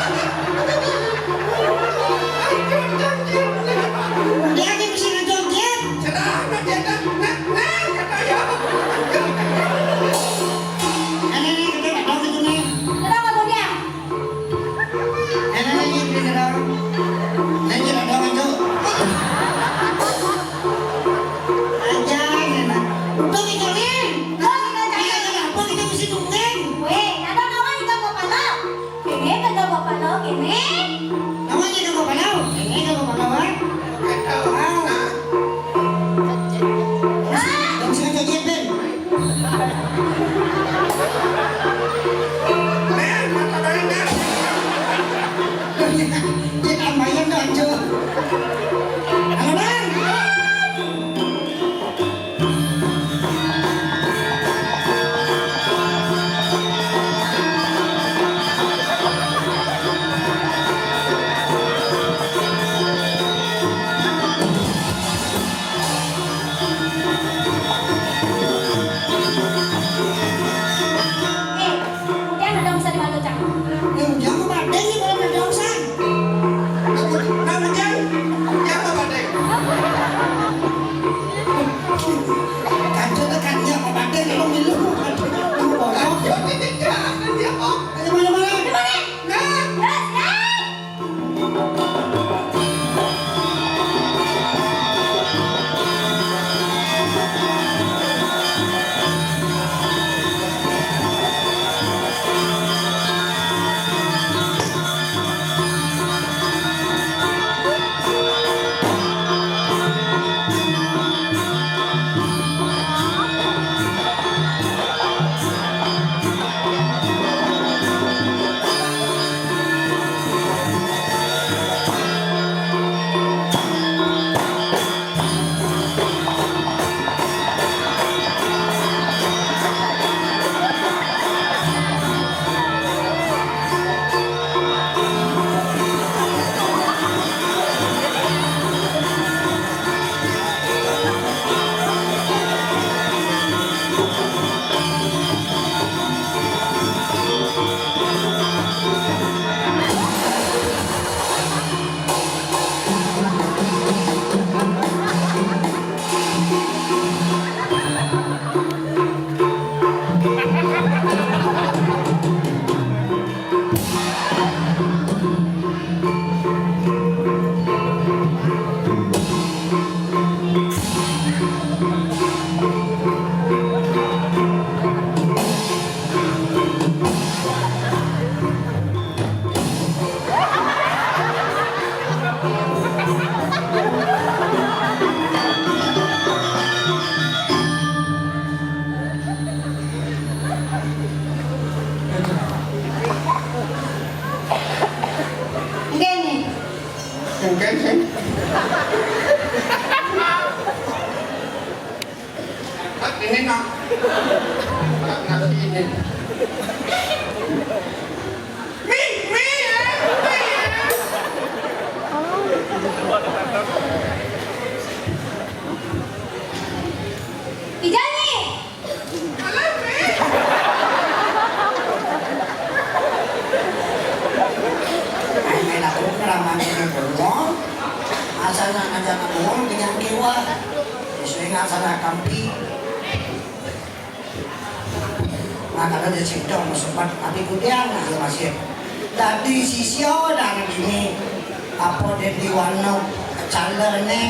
Dia ke sini joget. Cerah, jangan. Nah, kata ya. Ini kita dong itu nih. Kenapa tuh dia? Ini kita dong. Ini kita dong itu. Aja nih. Duduk itu nih. Tuh kita Ayo jangan. kenapa kita mesti tungguin? Weh, ada kawan juga mau palau. Ini kan mau palau ini. Namanya kita mau palau. Ini kita mau palau kan? Yang saya joget Ben. Dia tambahin dong cu. Halo Bang. kan sih. Ini nak nasi ini. Mie ya. Ijani. Ay laku ramai ni bolo. Asana aja ngomong dengan kiwa. Sesuai ngasana kampi. Maka dia cerita sempat tapi kudian masih. Tadi sisio dan ini apa dia diwarna calerne.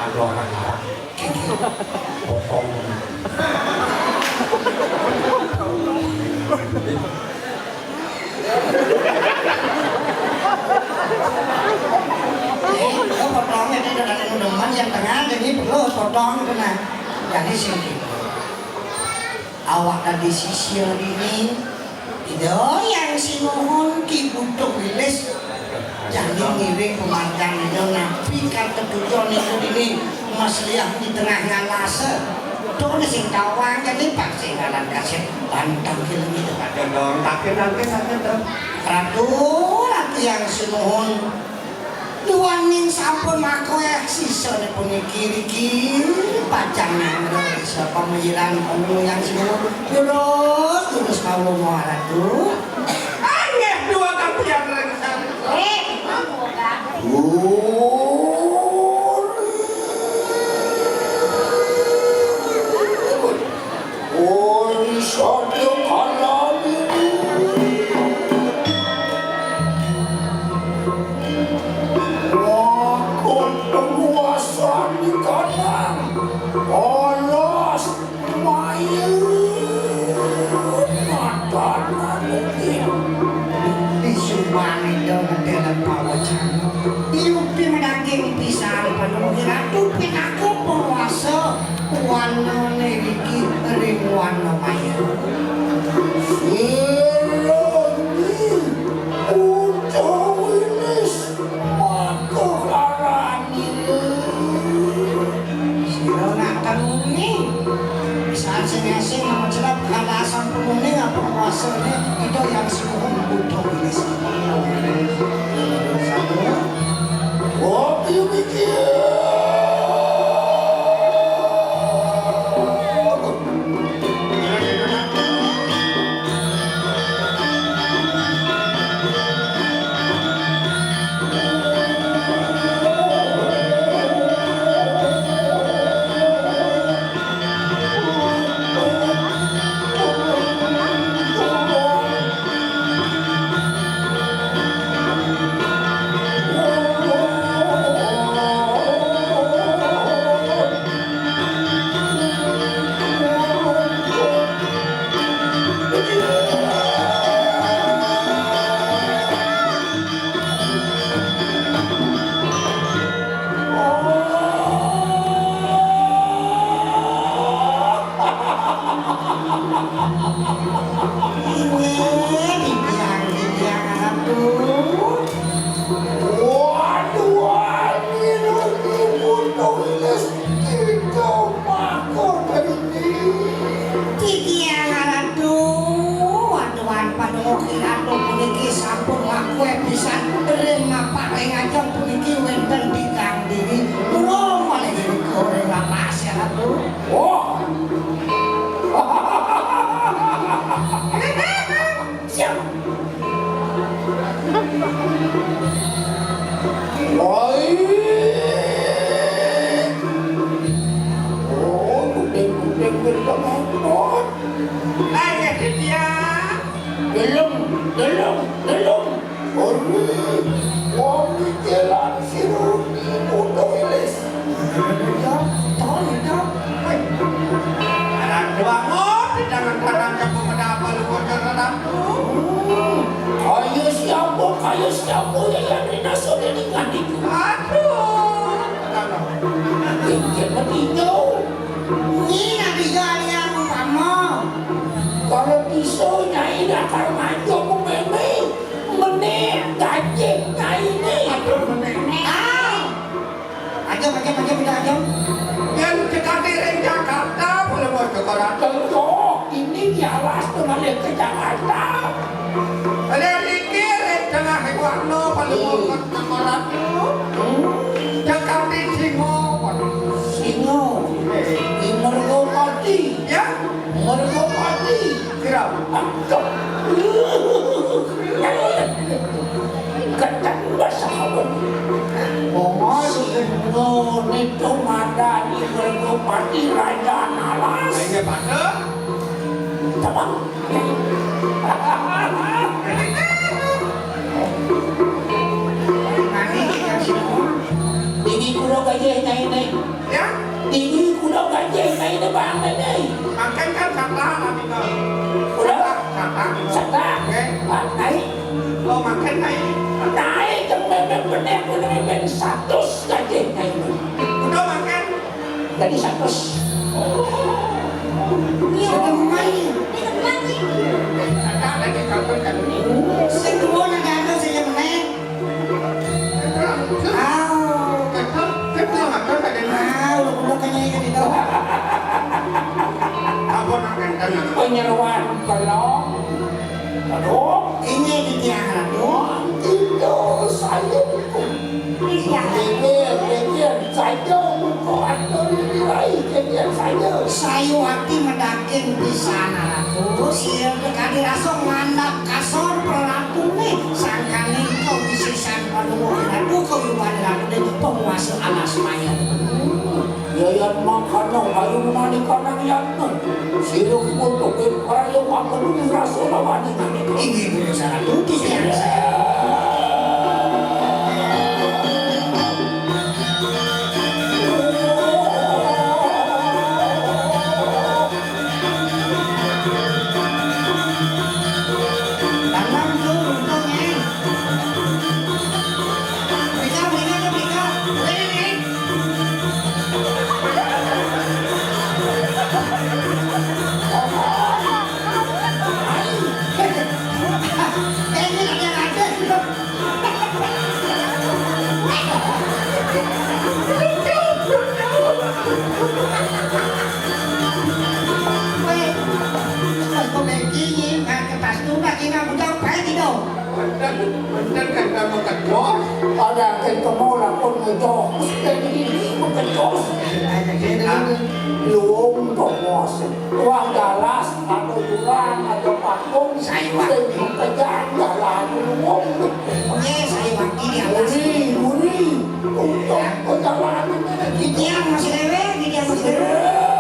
Aduh anak. Potong. Kau potongnya dia ada minuman yang tengah jadi perlu potong itu nah. Jadi sini. Awak tadi sisir ini itu yang sinuhun ki butuh wilis jadi ngiring pemandang itu nabi kata tujuan itu ini masliah di tengah ngalase itu kan sing tawang jadi paksa ngalan kasih pantang film itu Ada dong, takut dong. ratu yang sinuhun duaning sampun makoe sisa ne puniki pacang Indonesia pemikiran yang sinuhun terus kalau mau ratu Aneh dua kampian rencana. Disumani dengan dalam pawacan Iupi menaging pisan penuhi ratu pinaku puasa Wana neriki ring wana maya Sironi Ucawilis Maka harani Sirona kanuni Saat sing-sing mencelap kalasan penuhi apa puasanya Itu yang sinuhun butuh ini Oh, you begin. korat. Cocok, ini jalan balik ke Jakarta. Ada dikir tengah warno paling korat. Jakarta Singo. Singo. Mergopati. Ya, Mergopati. kira. Ketan bersahabat. Pokoknya Itu madani Mergopati Raja Nalas. Ini pada. Tabang. Tinggi kuda gajah ini. Ya, Tinggi kuda gajah ini bang ini. makan kan kata nanti kau. Kuda Kata. sata. Naik. Oh makan naik. Naik ke benar-benar 100 gajah ini. Udah makan. Jadi 100. Sudah main. Ini mati. Ada lagi kapan kan ini. Semua nak ada saya menang. Kita makan ada mana? Lu kudu kanya ikan itu. Apa nak kentang? Penyeruan pelong. Aduh. Ini di tiang aduh. Itu saya. Ini siapa? Kekir saya. Bukan kekir saya. Sayu hati mendakin di sana tuh siap kali rasong mandak kasor perlaku nih sangkani kau bisisan paduh aduh kau iwan lalu dan penguasa alas maya Yayan makanang ayo nani kanang yatun. Siruk untuk para yang akan merasa lawan dengan ini punya salah tuh di tiang saya tanam tuh untungnya Bika ini ini ada Kau begini, kertas tu nak kena budak baik tidak? Bener kan kamu kedua? ada ketemu lakon ngejok. Jadi ini bukan jos. Luong tongos. Uang galas atau jurang atau pakung. Saya kejar jalan luong. Oke, saya wakil di atas. Uri untuk perjalanan Di tiang masih lewe, di tiang masih lewe.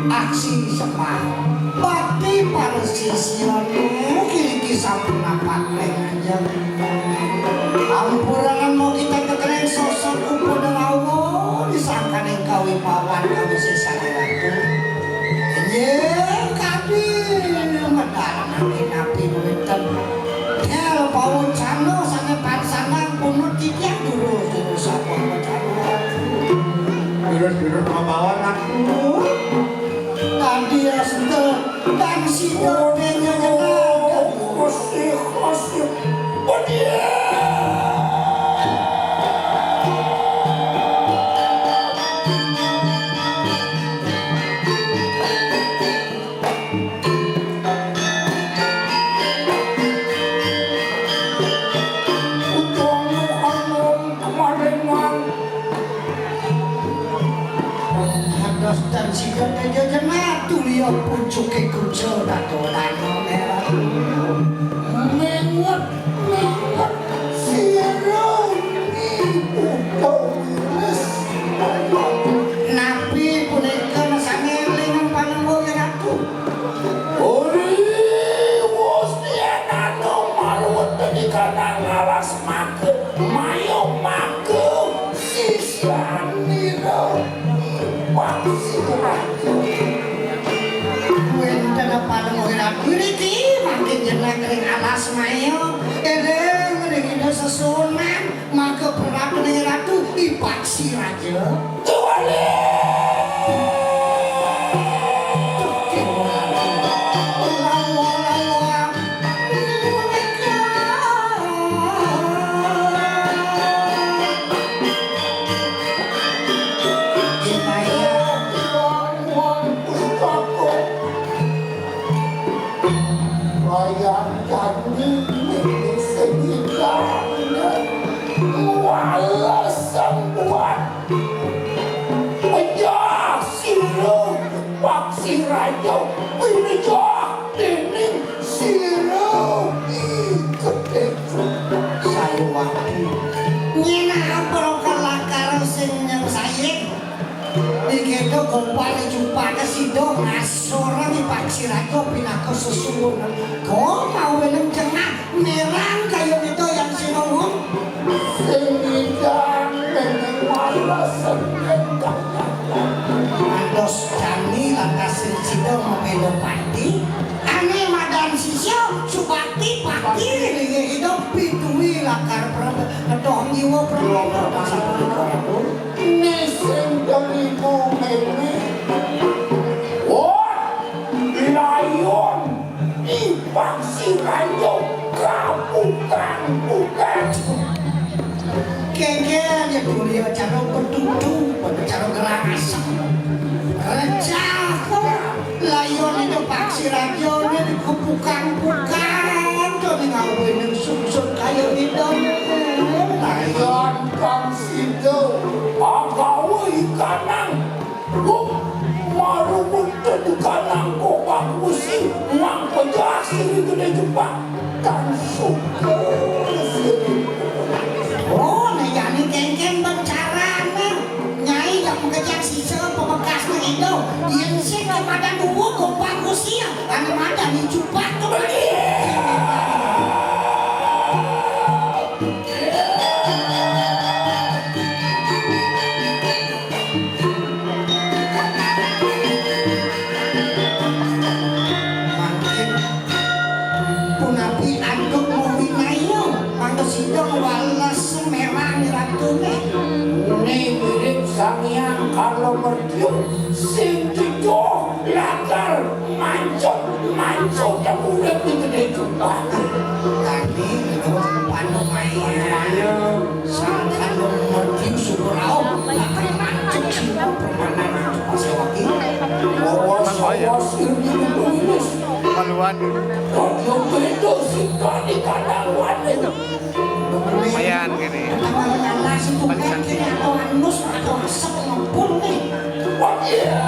Aksi semua Bakti para sisione Kini sampun napak aja Ampurangan mau kita kekeren sosok upo dan awo Disangkan yang kawi pawan kami sisanya waktu Kami Madalang nanti napi nulitan Kel pawon cano Sange pansanang punut tipiak dulu Dulu sapon cano Birut-birut membawa aku. Tadi ya sudah dan si kodenya Kosih. Oh dia. mandos dan sikap kejajaran tulio pucuke kucel datolan merah mengut sirong ibu kaulis nabi punika sangeling panenggo ratu ori wosdiana no maluwet di kana ngalas make mayo make sisyaniro wenten panenggo ratu iki makin jeneng ring alas mayo eleng ring sesunan maka berlaku dengan ratu ipaksi raja tuwale raja pinijo dening sira iketeku sayuwati nyena prokala karo sing nyang sayek diketo gopane jupane sido ngasora di paksi raja pinako sesuwun kok mau weleng cengah merang kayo itu yang sinongong sing idang dening walasan engkang mandos jani lantas sing sido mapelo pati ane madan sisyo subakti pati hidup pitui lakar pedong jiwa perlombaan nising dalimu mene layon ipang sirayo bukan kengkel ya kuliah cara bertutu pada cara geras recah layon itu paksi rayon itu bukan tuh ngawin yang sungsut kayu hidup layon kang sido agawe kanang marumut di kanang ko bagusin mang pejasi itu di Jepang kan suka oh nejani kengkeng bercara nyai yang mengejar sisa pemekas na itu yang sih kepada dua kok bagusnya ane mada dicupak tuh Sangyang kalau merdium sing dijo latar mancot yang udah gede juga tadi itu panu maya sangat merdium surau latar mancot semua permainan pasewaki awas ini tulis Paluan. radio itu sih kali kanawan itu Lumayan gini. Balisan sih. anus atau asap ngepul nih wah iya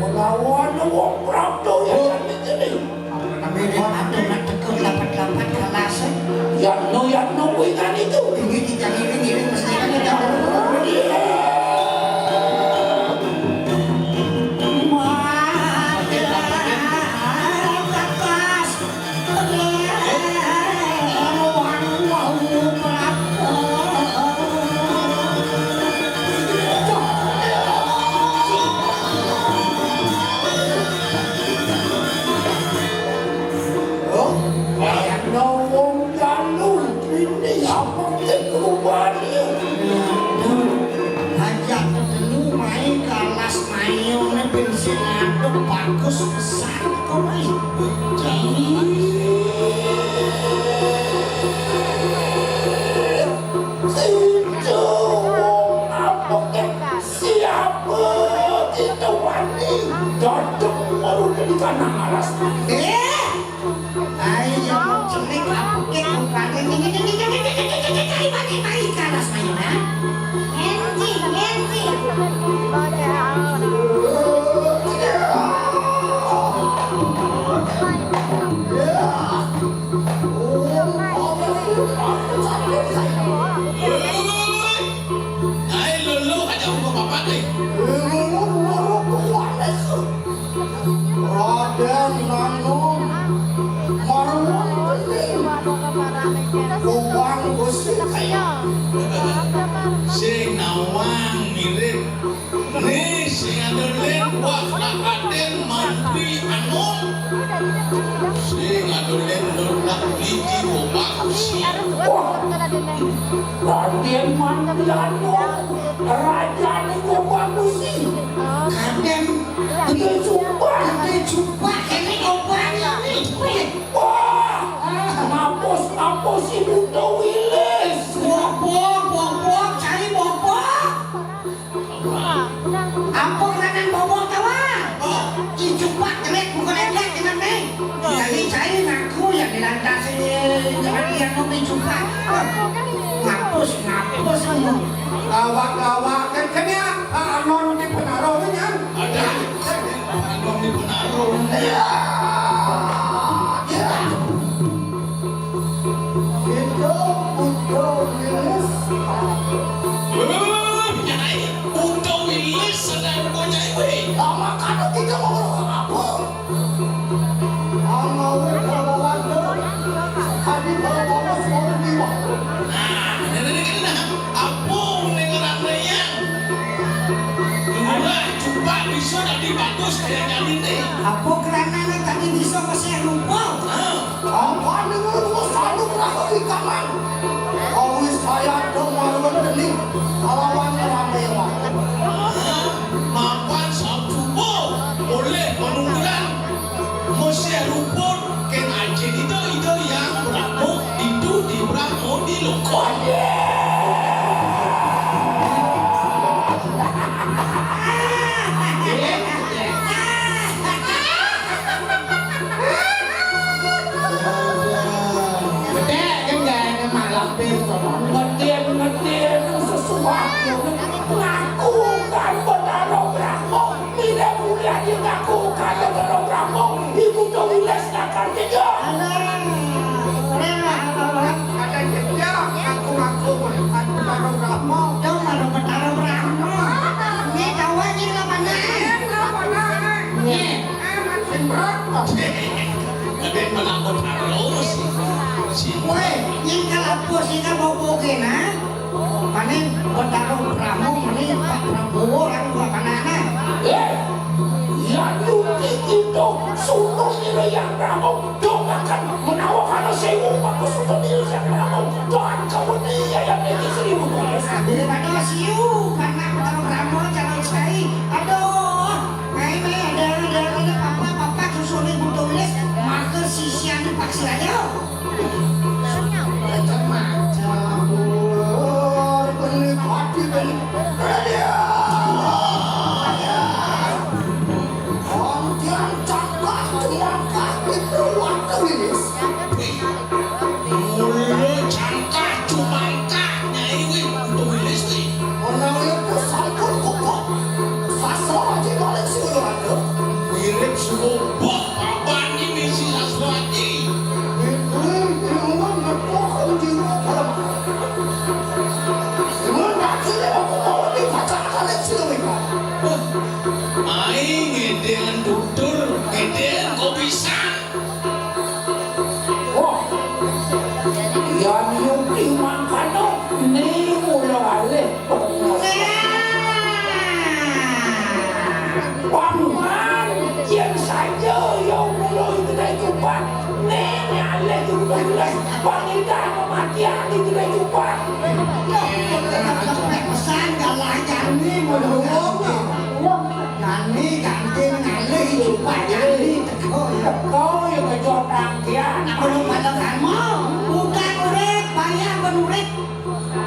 melawan wong Prado yang ini tapi dia ada nak tekuk lapat-lapat kalasnya Yano kan itu ini kita ngiring mesti kan ada bagus besar kok siapa itu wani dodok baru di kanang alas ayo mau celik apa kek bukan ini Uang gusi Sing nawang mirip nih sing adolen wah Raden Mantri Anom sing adolen nolak liji bagus Raden Mantri Anom raja niku bagus sih. Kadang dia jumpa ini obat ini. Wah, ngapus ibu Wilis. Bobok cari bobok. Apa kanan bobok kawan? Jumpa jelek bukan jelek dengan nih. Jadi saya ngaku yang dilandasi jangan dia mau jumpa. Ngapus Awak kan kena anon di penarongnya. ada Anom di Penarung Nyai Udo Wilis sedang punya ibu Makanya kita mau ngomong apa? Apung nengeran reyang mulai coba bisa tadi bagus kayak nyali nih Apa kerana tadi bisa masih lupa? Apa dengan lu selalu berlaku di kamar? Awis saya dong malu dening lawannya ramai wah. mapan sabtubo oleh penunggulan Mosya Rupon ken aja itu yang Brahmo itu di Brahmo di Lokon Ngetian sesuatu ngakukan Bendara Brahmo tidak mulia ngakukan Bendara Brahmo Ibu Wilis akan tiga Ada jejak ngaku-ngaku penarong Brahmo. Dong malu Bendara Brahmo ini kawan ini mana? Makin berat. ada melakon halus sih Weh, yang kalapur sih kan bobo kena panen Bendara Brahmo ini Pak Prabowo yang dua panana yang yuki itu sunnah nilai yang Brahmo dong akan menawarkan sewu bagus untuk nilai yang Brahmo dan kemudian yang ini 1000 dolar daripada siu karena Bendara Brahmo jangan sekali aduh ini ada papa susun ibu tulis marker sisian dipaksa aja macam-macam beli kopi beli Ontian cakap cuma kaki keluar tulis mulut cangkah cumangkah nyai wih Udo Wilis nih orang itu sampul kok fasa aja balik sih ada mirip sebuah abang ini si Aswati main gedean dudur gedean kopisan yang yuki makano ni mula ale paman yang saja yang mulai kedai jumpa nenek ale itu berulang panggilkan kematian di kedai jumpa pesan galah jani mulai Nani ganti ngali jumpa jani teko yang ngejot rangkian belum pada kamu bukan urip bayar benurik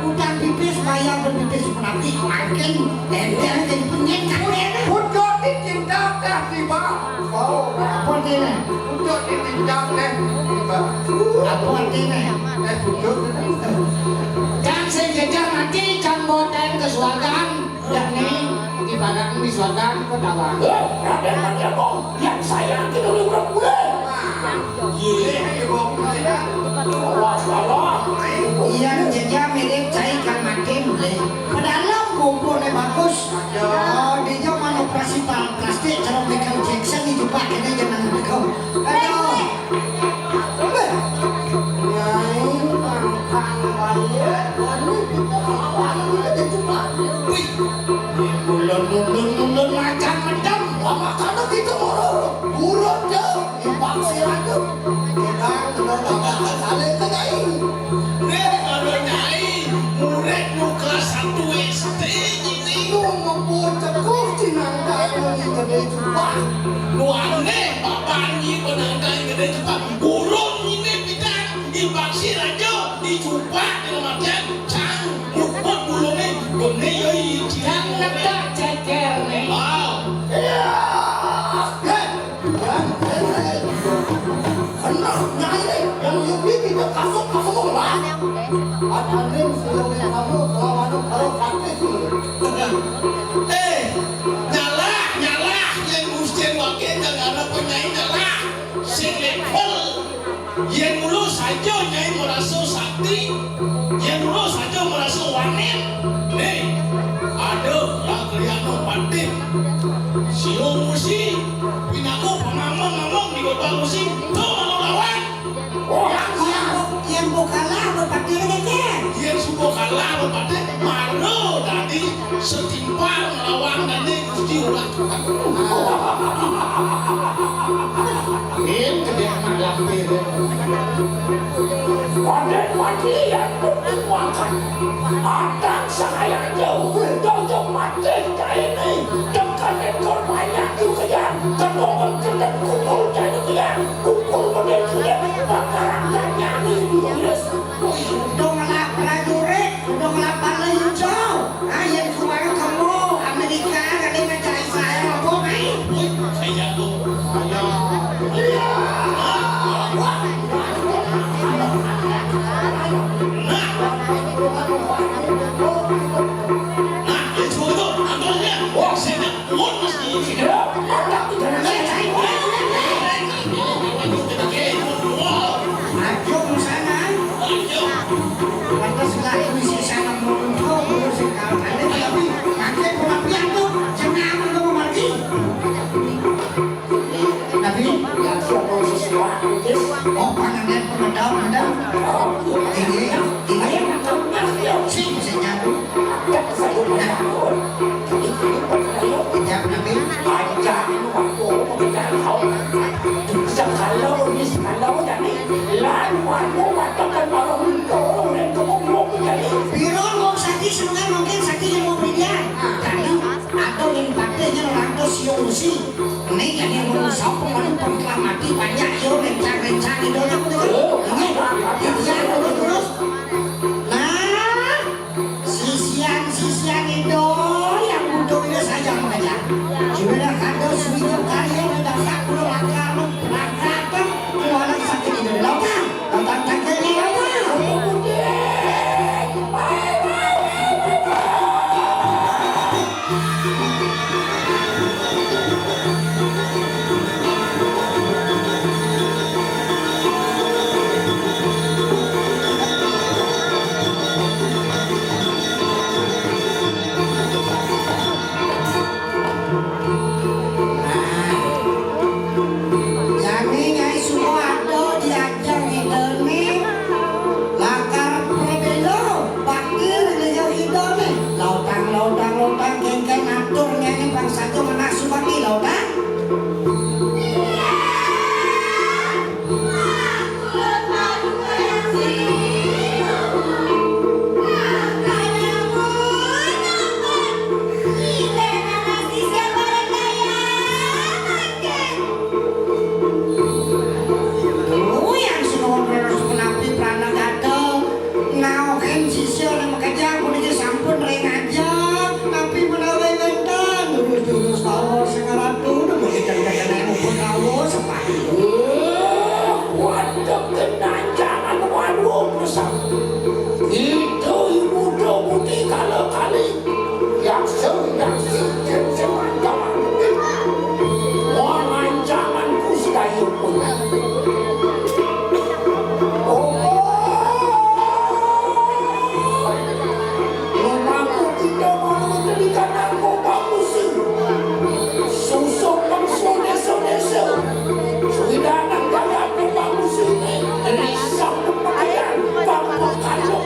utang pipis bayar berpipis penati makin dan jadi penyet kamu ini Udah ditindak dah tiba. oh apa ini Udah ditindak dah tiba. apa ini Udah. dan sejajar nanti kan boten kesuagan yakni di badan di suagan ketawa Raden Manjako yang saya kita udah mulai Iya, jejak mirip cai kan makin boleh. Padahal kumpulnya bagus. Oh, di zaman operasi plastik cara Michael Jackson di Jepang ini jangan berkau. Aduh. Nyai, Wih, ulun macam-macam. Makanya kita urut je, impaksiran je. Kita tak saling kenyai. Kalau nyai murid nu kelas 1 SD ini Membuat cekup cinangkai ini gede juga. nu aneh bapak ni penangkai gede cepat burung ini bidang dibaksi raja dicoba dalam artian cang mupot bulungnya gede yoi cihan letak ceker nih wow Kenal nyai yang yubi kita kasut lah. Ada rim sebelum kamu lawan kalau kakek sih. nyala yang mesti wakil negara penyanyi nyala sing level yang mulu saja nyai merasa sakti yang mulu saja merasa wanit nih ada lah kalian patim siung musi pinaku pamamong di kota musi tuh malu lawan yang bukalah berpati leker. yang subuh kalah patim malu tadi setimpal melawan dan ini gusti ulah Ini gede malam ini. Pandai mati yang berkuakan Adang saya jauh Dojok mati kain ini Dekat ekor banyak juga ya Kenongan kendang kukul jadi dia Kukul model dia Bakaran dan nyanyi Donglah prajurit, donglah palenco. Yang kemarin kamu Amerika kali mencari saya apa main? Saya tuh itu ambilnya wah saya kuat mesti Ayo ke sana. Lantas lah misi sana muncul ngurusin kawan tapi kakek pemapian tuh jangan kamu mati. Tapi Yang suatu sesuatu oh pandangan pemedal ini sih bisa nyambung. Jam nabi Ajak waktu kita tahu. Sekalau ini sekalau jadi lalu katakan kalau mendorong dan kemungkinan jadi. Biro mau sakit sebenarnya mungkin sakit yang mau berian. Tadi atau yang patenya orang tuh siung-si. Ini kan yang mau sopong orang pengklah mati banyak yo rencang-rencang itu yang terus. Nah, sisian itu yang butuh itu saja mereka. Juga kado suwinya kalian udah tak perlu lakar keluaran sakit itu lautan takutnya lautan. Jadi nyai semua ada diajak ini lakar berbeda bakir dia hidup nih lautang geng atur nyai bangsa itu menasu bagi lautang. Itu ibu putih kalau kali yang wangancanganku sudah ibu. Aku tidak mau menjadikan aku bagus. Susuk desa-desa. Sudah nak jaga bagus ini. Risau kepakian. Bangku kalau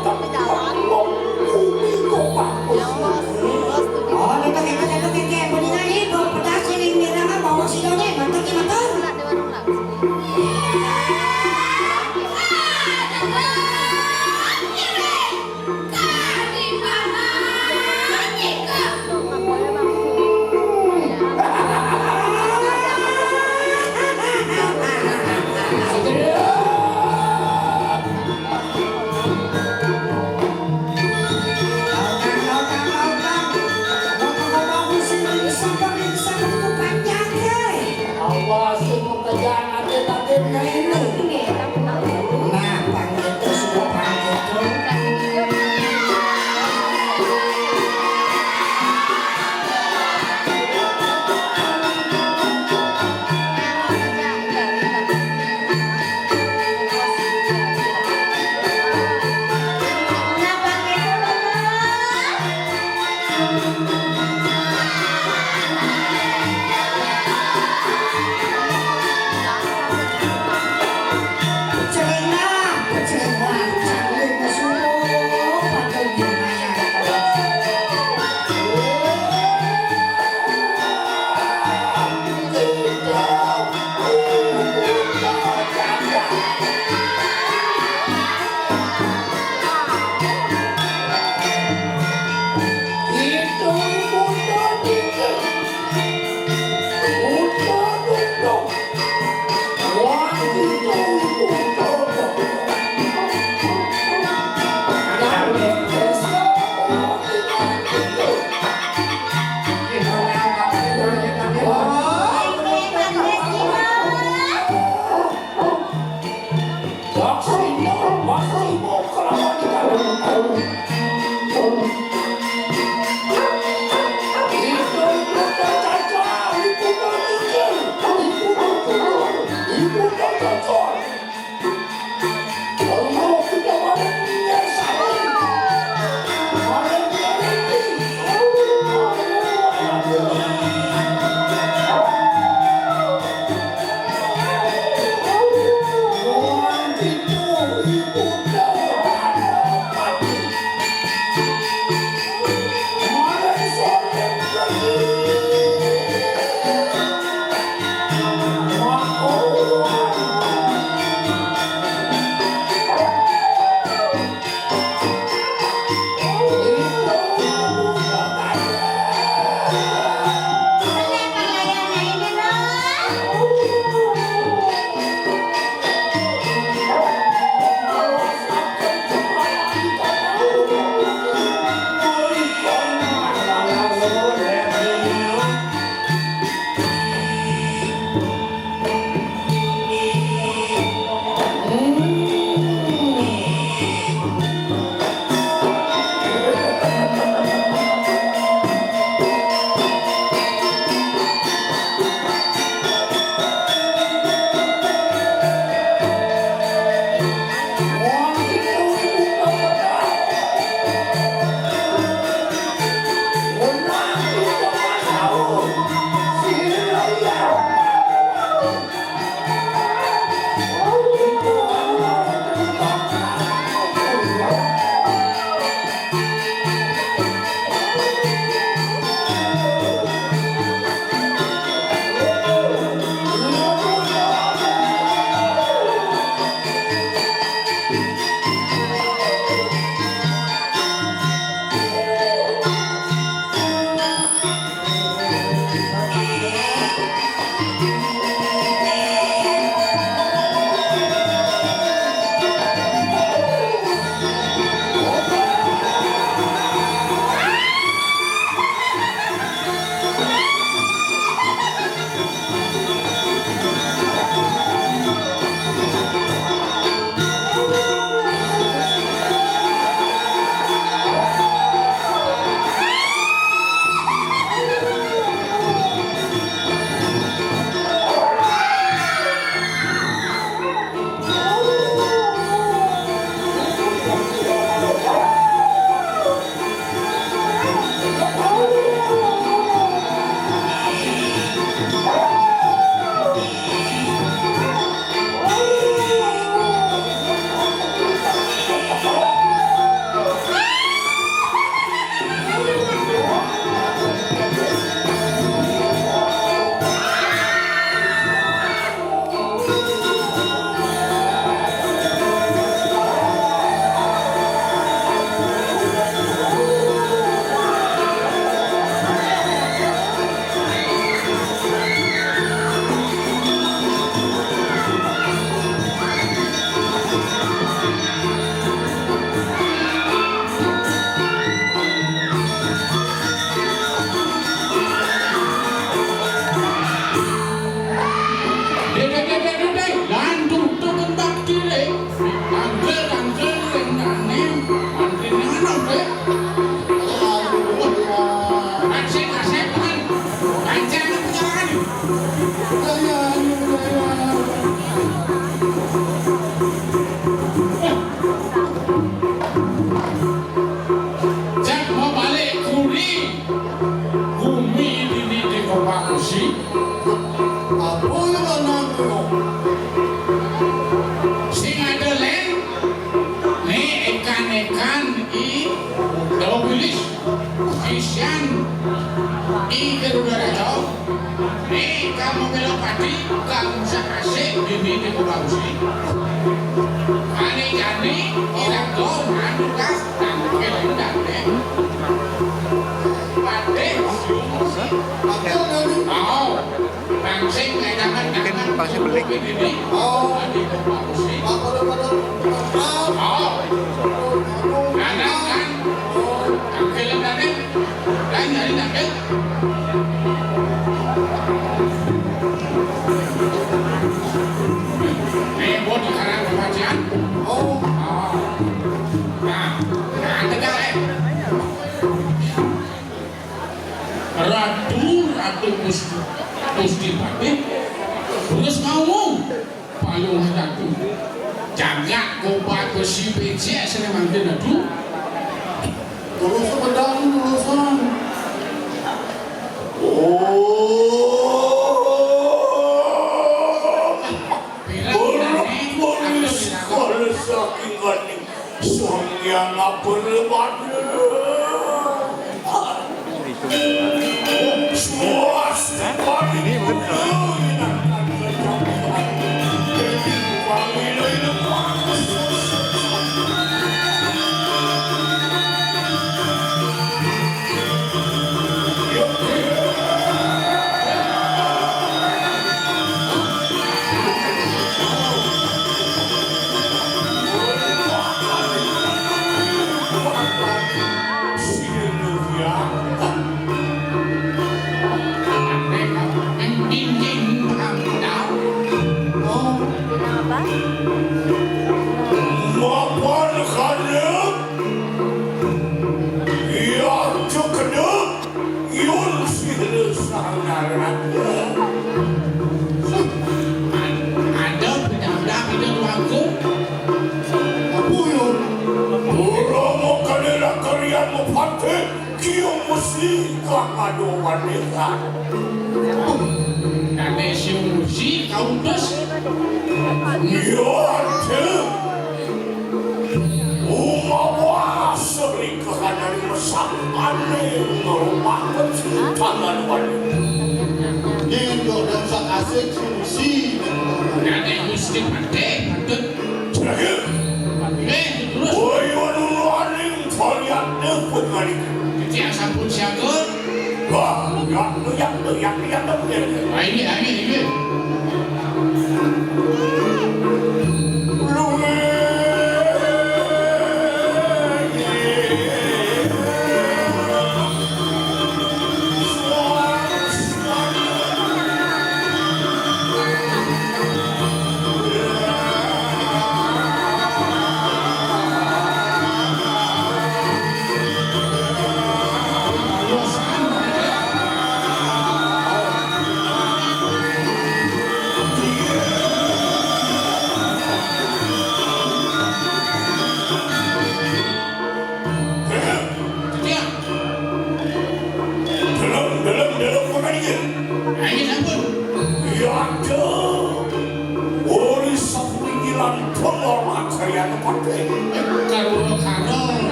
Pasti beli. Oh, batu Gusti Pati terus ngomong paling satu jagat obat besi becek sering mantin aduh Terus pedang lulusan. Kalau saking gani, soalnya ngapa lebat?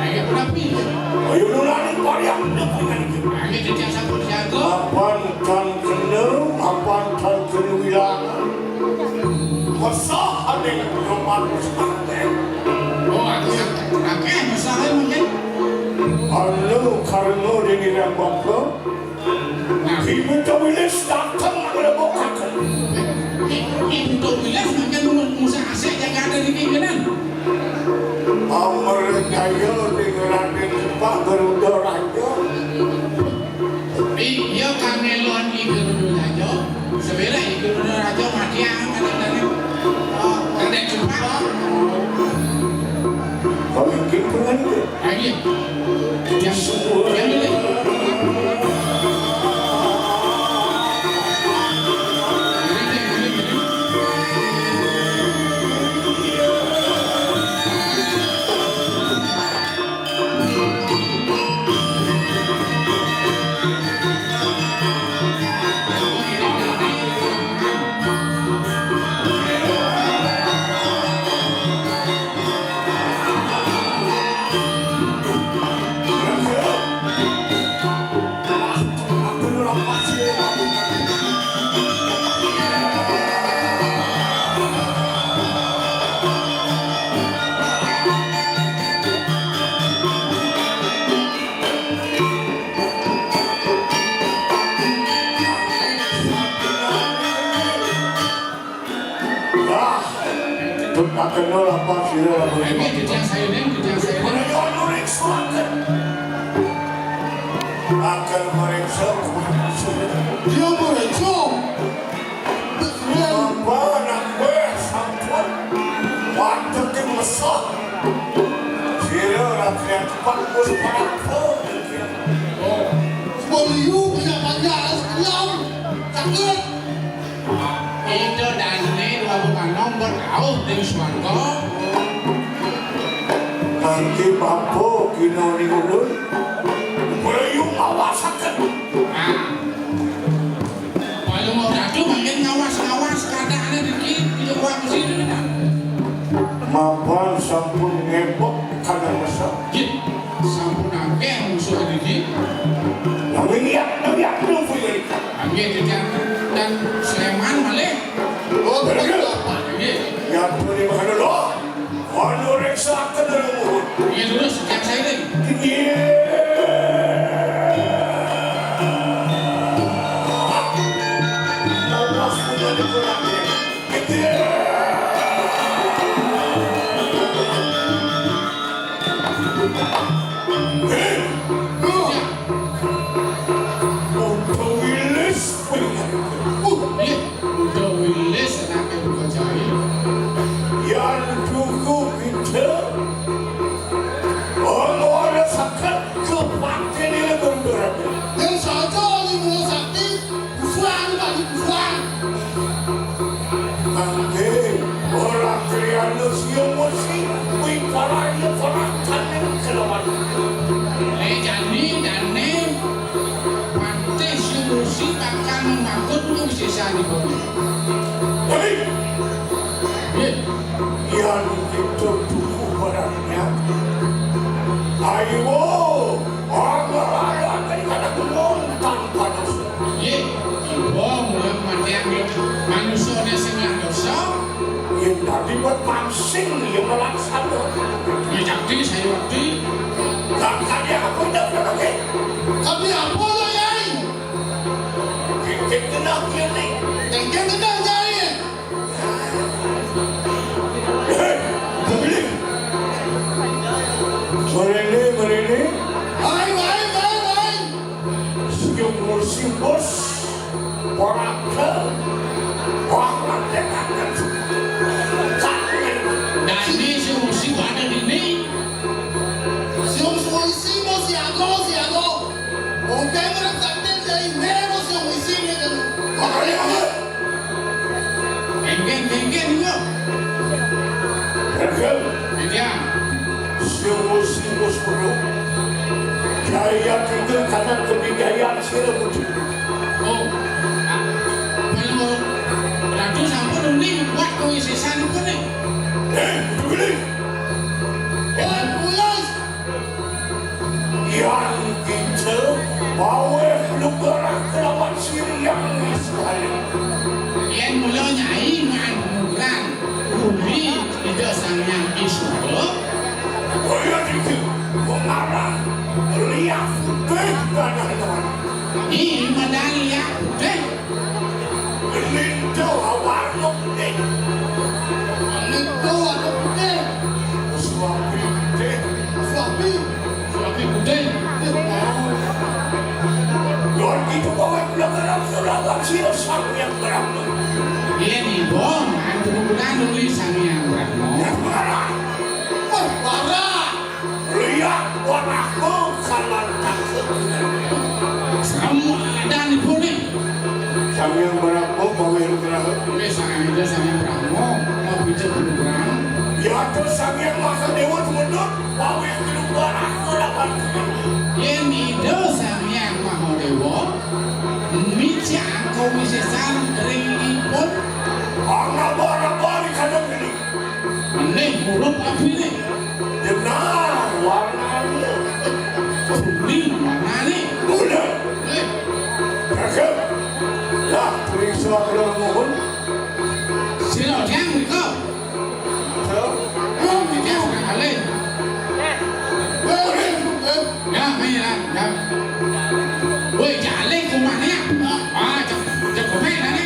Ayah berapa? Kami tidak sampun jago. Apan tan kenal, apan tan kewilangan. Masa ada yang berumah santai. Oh, aku akeh masalah mungkin. Anu karena ini yang bapak. Ibu Tomilis datang merebutkan. Ibu Tomilis mungkin musa asik yang ada di keinginan. Amar Jaya dengan Raden Pak Garuda Raja. Iya kamelon Ibu Raja. Sebenarnya Ibu Raja mati yang kadang-kadang. Oh, kadang cepat. Kami kipungan itu. Ayo. Yang ini. Akan nolak pasir Ini tidak saya ini. akan meriksa Dia mereka. apa nak sampai waktu yang besar sila rakyat bagus pada Beliau punya panjang sekian. Cakep. Itu dan ini dua bukan nomor tahu dari Suwargo. nanti bapak kino ni ulun beliau awasakan Kalau mau dadu mungkin ngawas keadaannya di luar sini. mapan sampun ngebok karena besar Sampun akeh musuh ini. namiak nunggu ini Kami tidak dan Sleman malih. Oh, Betul. Iya. yang boleh makan dulu anu reksa akan dari mulut Iya dulu sejak saya ini. Iya. Udah wilis anaknya bukan saya. Yang tunggu kita orang sakit kepake ini bergerak Yang satu ni mula sakti, kusuan bagi kusuan. nanti orang kriana siang masih wiparanya perangkan yang kelewat Jadi dan pantai si bakal mengangkut untuk sisa di bawah. hei Iya. yang kita tunggu barangnya ayo orang-orang daripada gunung tanpa dosa Iya. Oh, mulai kematian manusia ada yang dosa. yang tadi buat pansing yang melaksana Ya jadi saya waktu kakaknya aku tidak pakai Kami apa lo yai? kita kena kini Tengkeng kena yai. hei kembali merene Hai. siung musim bos Poraka orang dekatkan dan ini si musim ada di ini. Siung polisi mo siago. Oke mereka sakti jadi mero siung polisi ni kan. makanya apa? Genggen juga. Rekel Iya. siung musim bos bro jaya tinggal kanan kebidayaan sila putih Oh. Kalau berarti sampai ini buat kewisisan itu nih. kembali Pulas. yang kita bawa mana teman? Ini madani ya, deh. Lindu warna putih. Itu ada putih. Suami putih. Suami. Tapi putih. Luar itu kau yang belakang sudah siap sang yang beramu. Ini bom, aku bukan tulisan yang berano. Yang marah. Parah. Lihat warnaku kalah takut. Semua ada di puni. Sang yang beramu bawa yang beramu. Biasa aja sama Brahmo, mau bicara program. Ya tuh sang yang masa dewa mundur bawa yang keluar aku dapat. Ini dosa yang mau dewa. Mica komisi san ringipun. Karena barang-barang kadang ini. Ini huruf apa ini? Benar warnanya. Kuning warna ini. Udah. Kakak. Lah, periksa kalau mohon. Sino yang kau? Oh, dia sudah kali. Ya, main lah. Ya. Woi, jalan ke mana ya? Ah, jangan komen lah ni.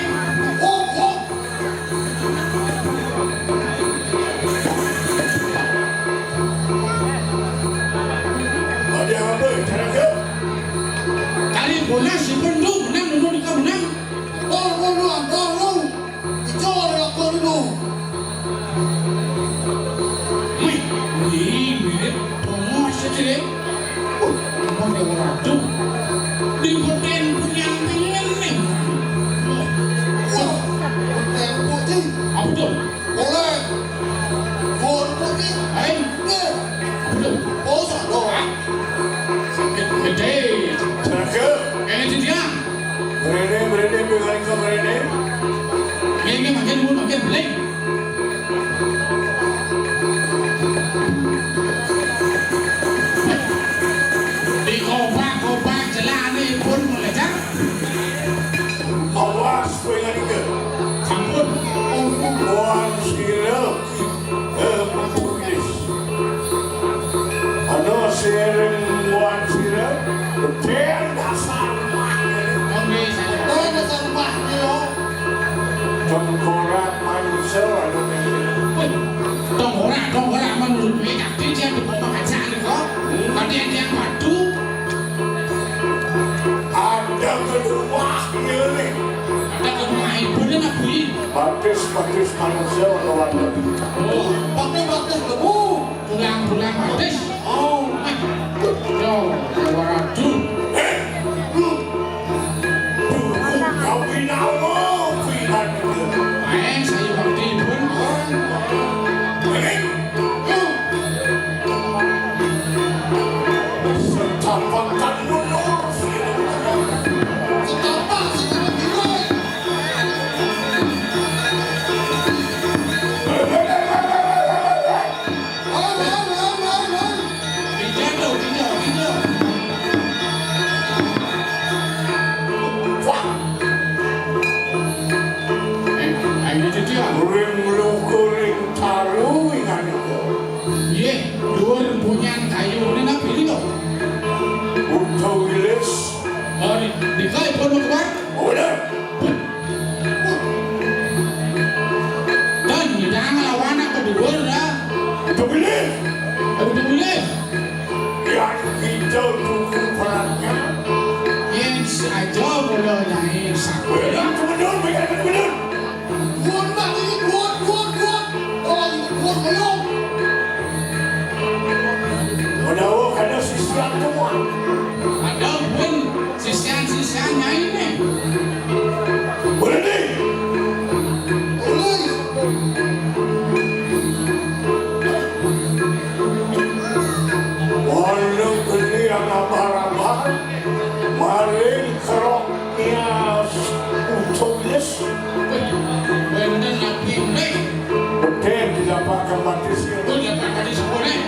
Ada apa? Kakak. Kali bola si pendu menang di kau menang. Wih, mirip promosi je. Mau dia orang tu. Di hotel punya pengen ni. Apa tu? Hai, apa tu? Gede. Kakak. Ini dia. Berani dengan kau berani. Ini makin beli. Di kopak jalan ni pun mulai jam. Awas dengan itu. Campur. Wan sirap. Pulis. Ano sering wan sirap? Betul dasar Okey saja. tengkorak manusia ada ni. Dong orang menurut mereka dia berubah kaca ni kau. Ada yang batu. Ada keduanya ni. Ada rumah ibu dan aku ini. Batis manusia warna bintang. Oh, pulang batis. Oh, jauh orang tu. Kau pinawa, pinan itu. Saya bagi pun. Setapakan mundur. Kuring lukuring taruh ingat itu. Ye, dua punya kayu ni nak pilih kau. Untuk wilis. Oh, di kau pun mau keluar. Udah. Dan jangan lawan aku dua dah. Itu wilis. Aku tu boleh. Yang kita tunggu perannya. Yang saja boleh nyanyi saku. Benar kemudian, benar kemudian. Menawa kena sisian semua. Ada pun sisian nyanyi ni. Boleh ni. Walau kini yang abah-abah, maring keroknya untuk les. Benda nak pilih. Betul didapatkan mati siang. Tu dapat tadi sekolah.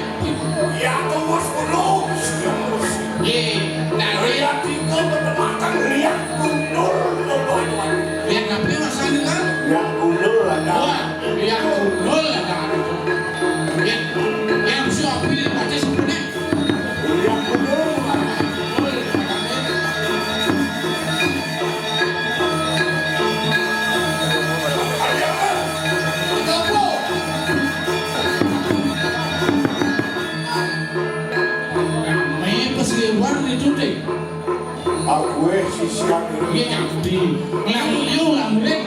Ya tunggu 10. Ye, nak Lihat tiga bertemakan lihat kundur. lihat apa masa ni kan? Lihat kundur ada. Wah, lihat kudul ada. Yang siapa pilih baca sekolah. Lihat kundur ada. siap Iya nyamdi. Ngelamun yuk, ngelamunin.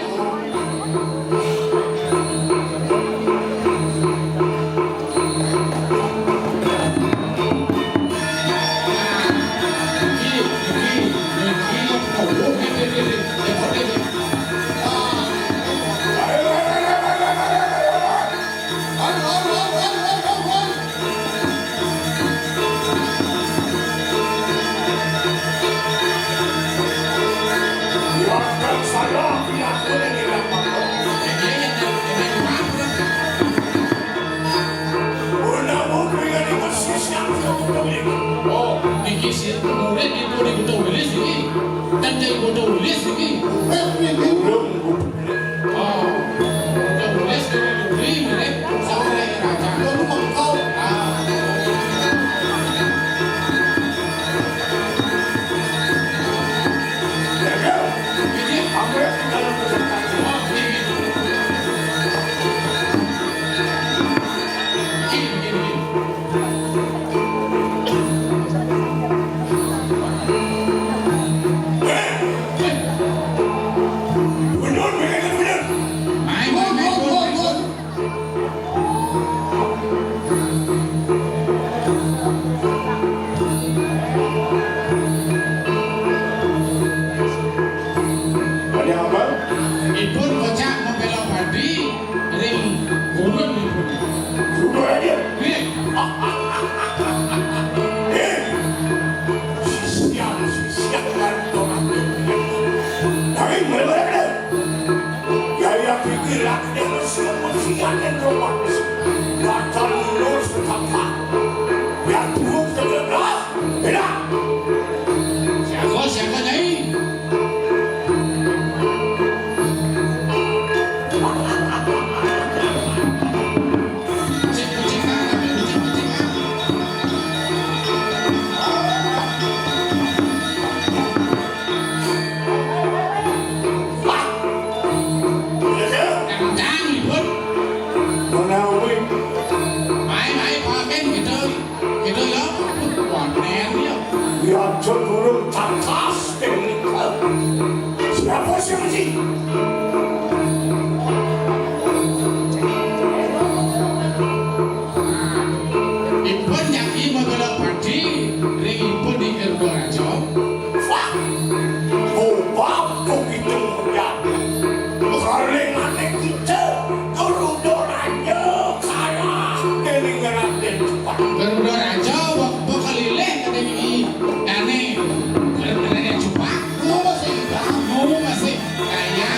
biarkan saya tidak boleh dilakukan. Bunda dengan ini siap Oh, niki sih, kemudian itu di tulis ini, dan jadi tulis ini. belum Oh, tulis dibeli, mirip sama raja. Lalu mengkau. Ini sampai dalam kesempatan. oh ini. Benar, benar. Main. Ada apa? Ibu bocah membela padi, ring gurun ibu. Sudah aja. Nih, Siap dan orang tapi mereka ya pikir ada manusia dan romantis kata lulus kata ya tuh terbelah beda siapa nyai? Cang ibu. menawi Main pakai gitu ya. Wanen ya. ya cenderung tantas teknikal siapa sih Ibu nyai membela padi, ring ibu di Erdorajo. Wah, bobak kok itu ya. Karena kita turunannya kaya kelingaran dan cepat. Garuda Raja waktu keliling ada ini. Aneh. Garuda Raja cuma. Mau masih kaya.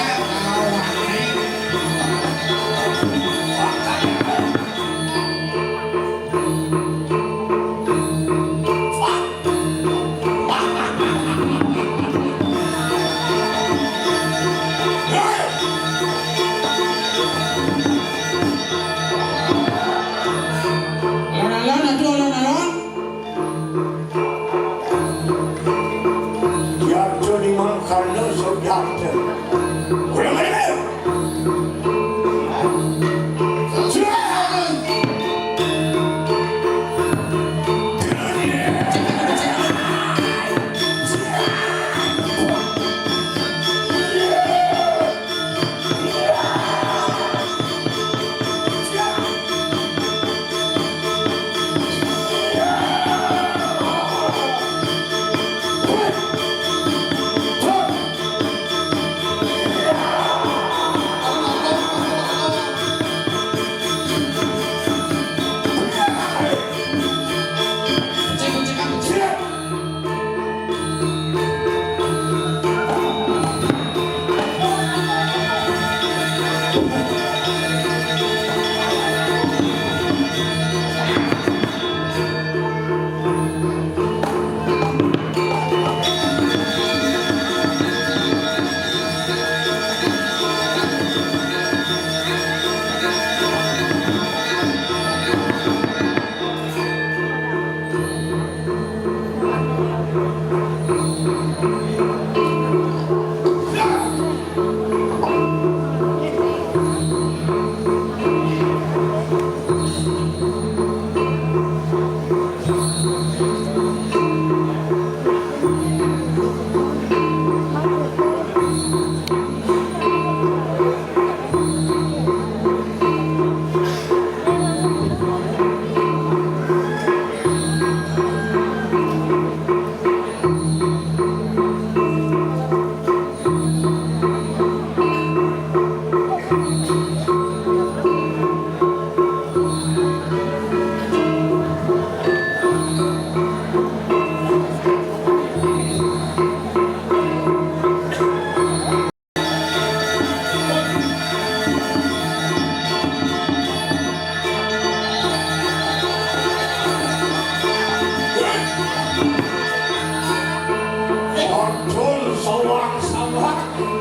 Muncul sawang-sawang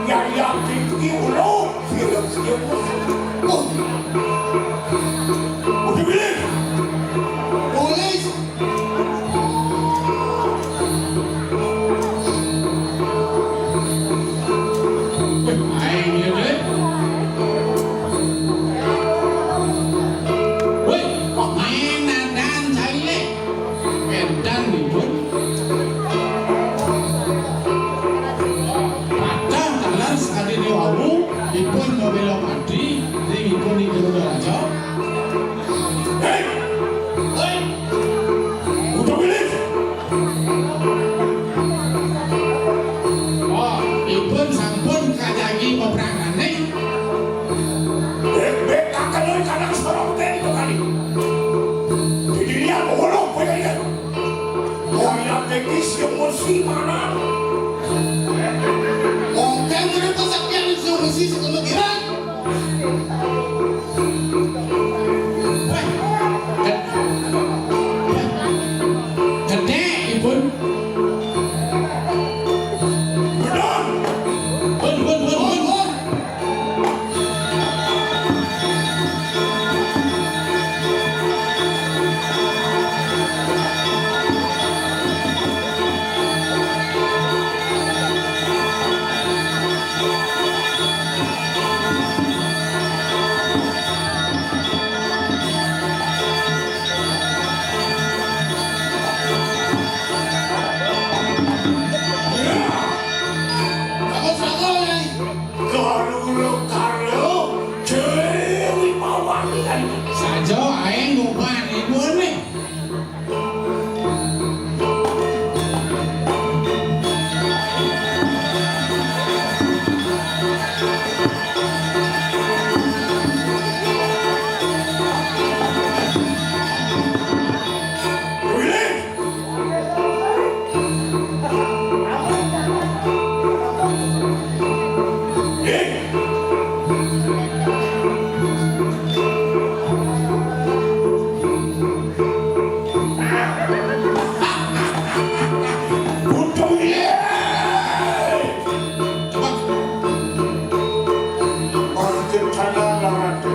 yang tinggi ulo film-film. Udah bilik. Tulis. Aing ya deh. Woi, kok main dan saya edan nih pun. Pada dalam sekali di wawu, ipun membela mati, dan ipun itu udah aja. Hei, hei, udah bilik. Oh, ipun sampun kajangi peperangan nih. Bek akan dari kanan sorong teh itu kali. Di dunia bolong pengen. Yang teknis yang mesti mana? Mungkin mereka sakit di solusi sekelebihan. Wah, gede ipun. Benar. Bun. Kamu sakau ya. Kalau Dewi Mawangi kan. Saja aing ngubah ipun nih. Bilik. Udah bilik. Organ tanah larat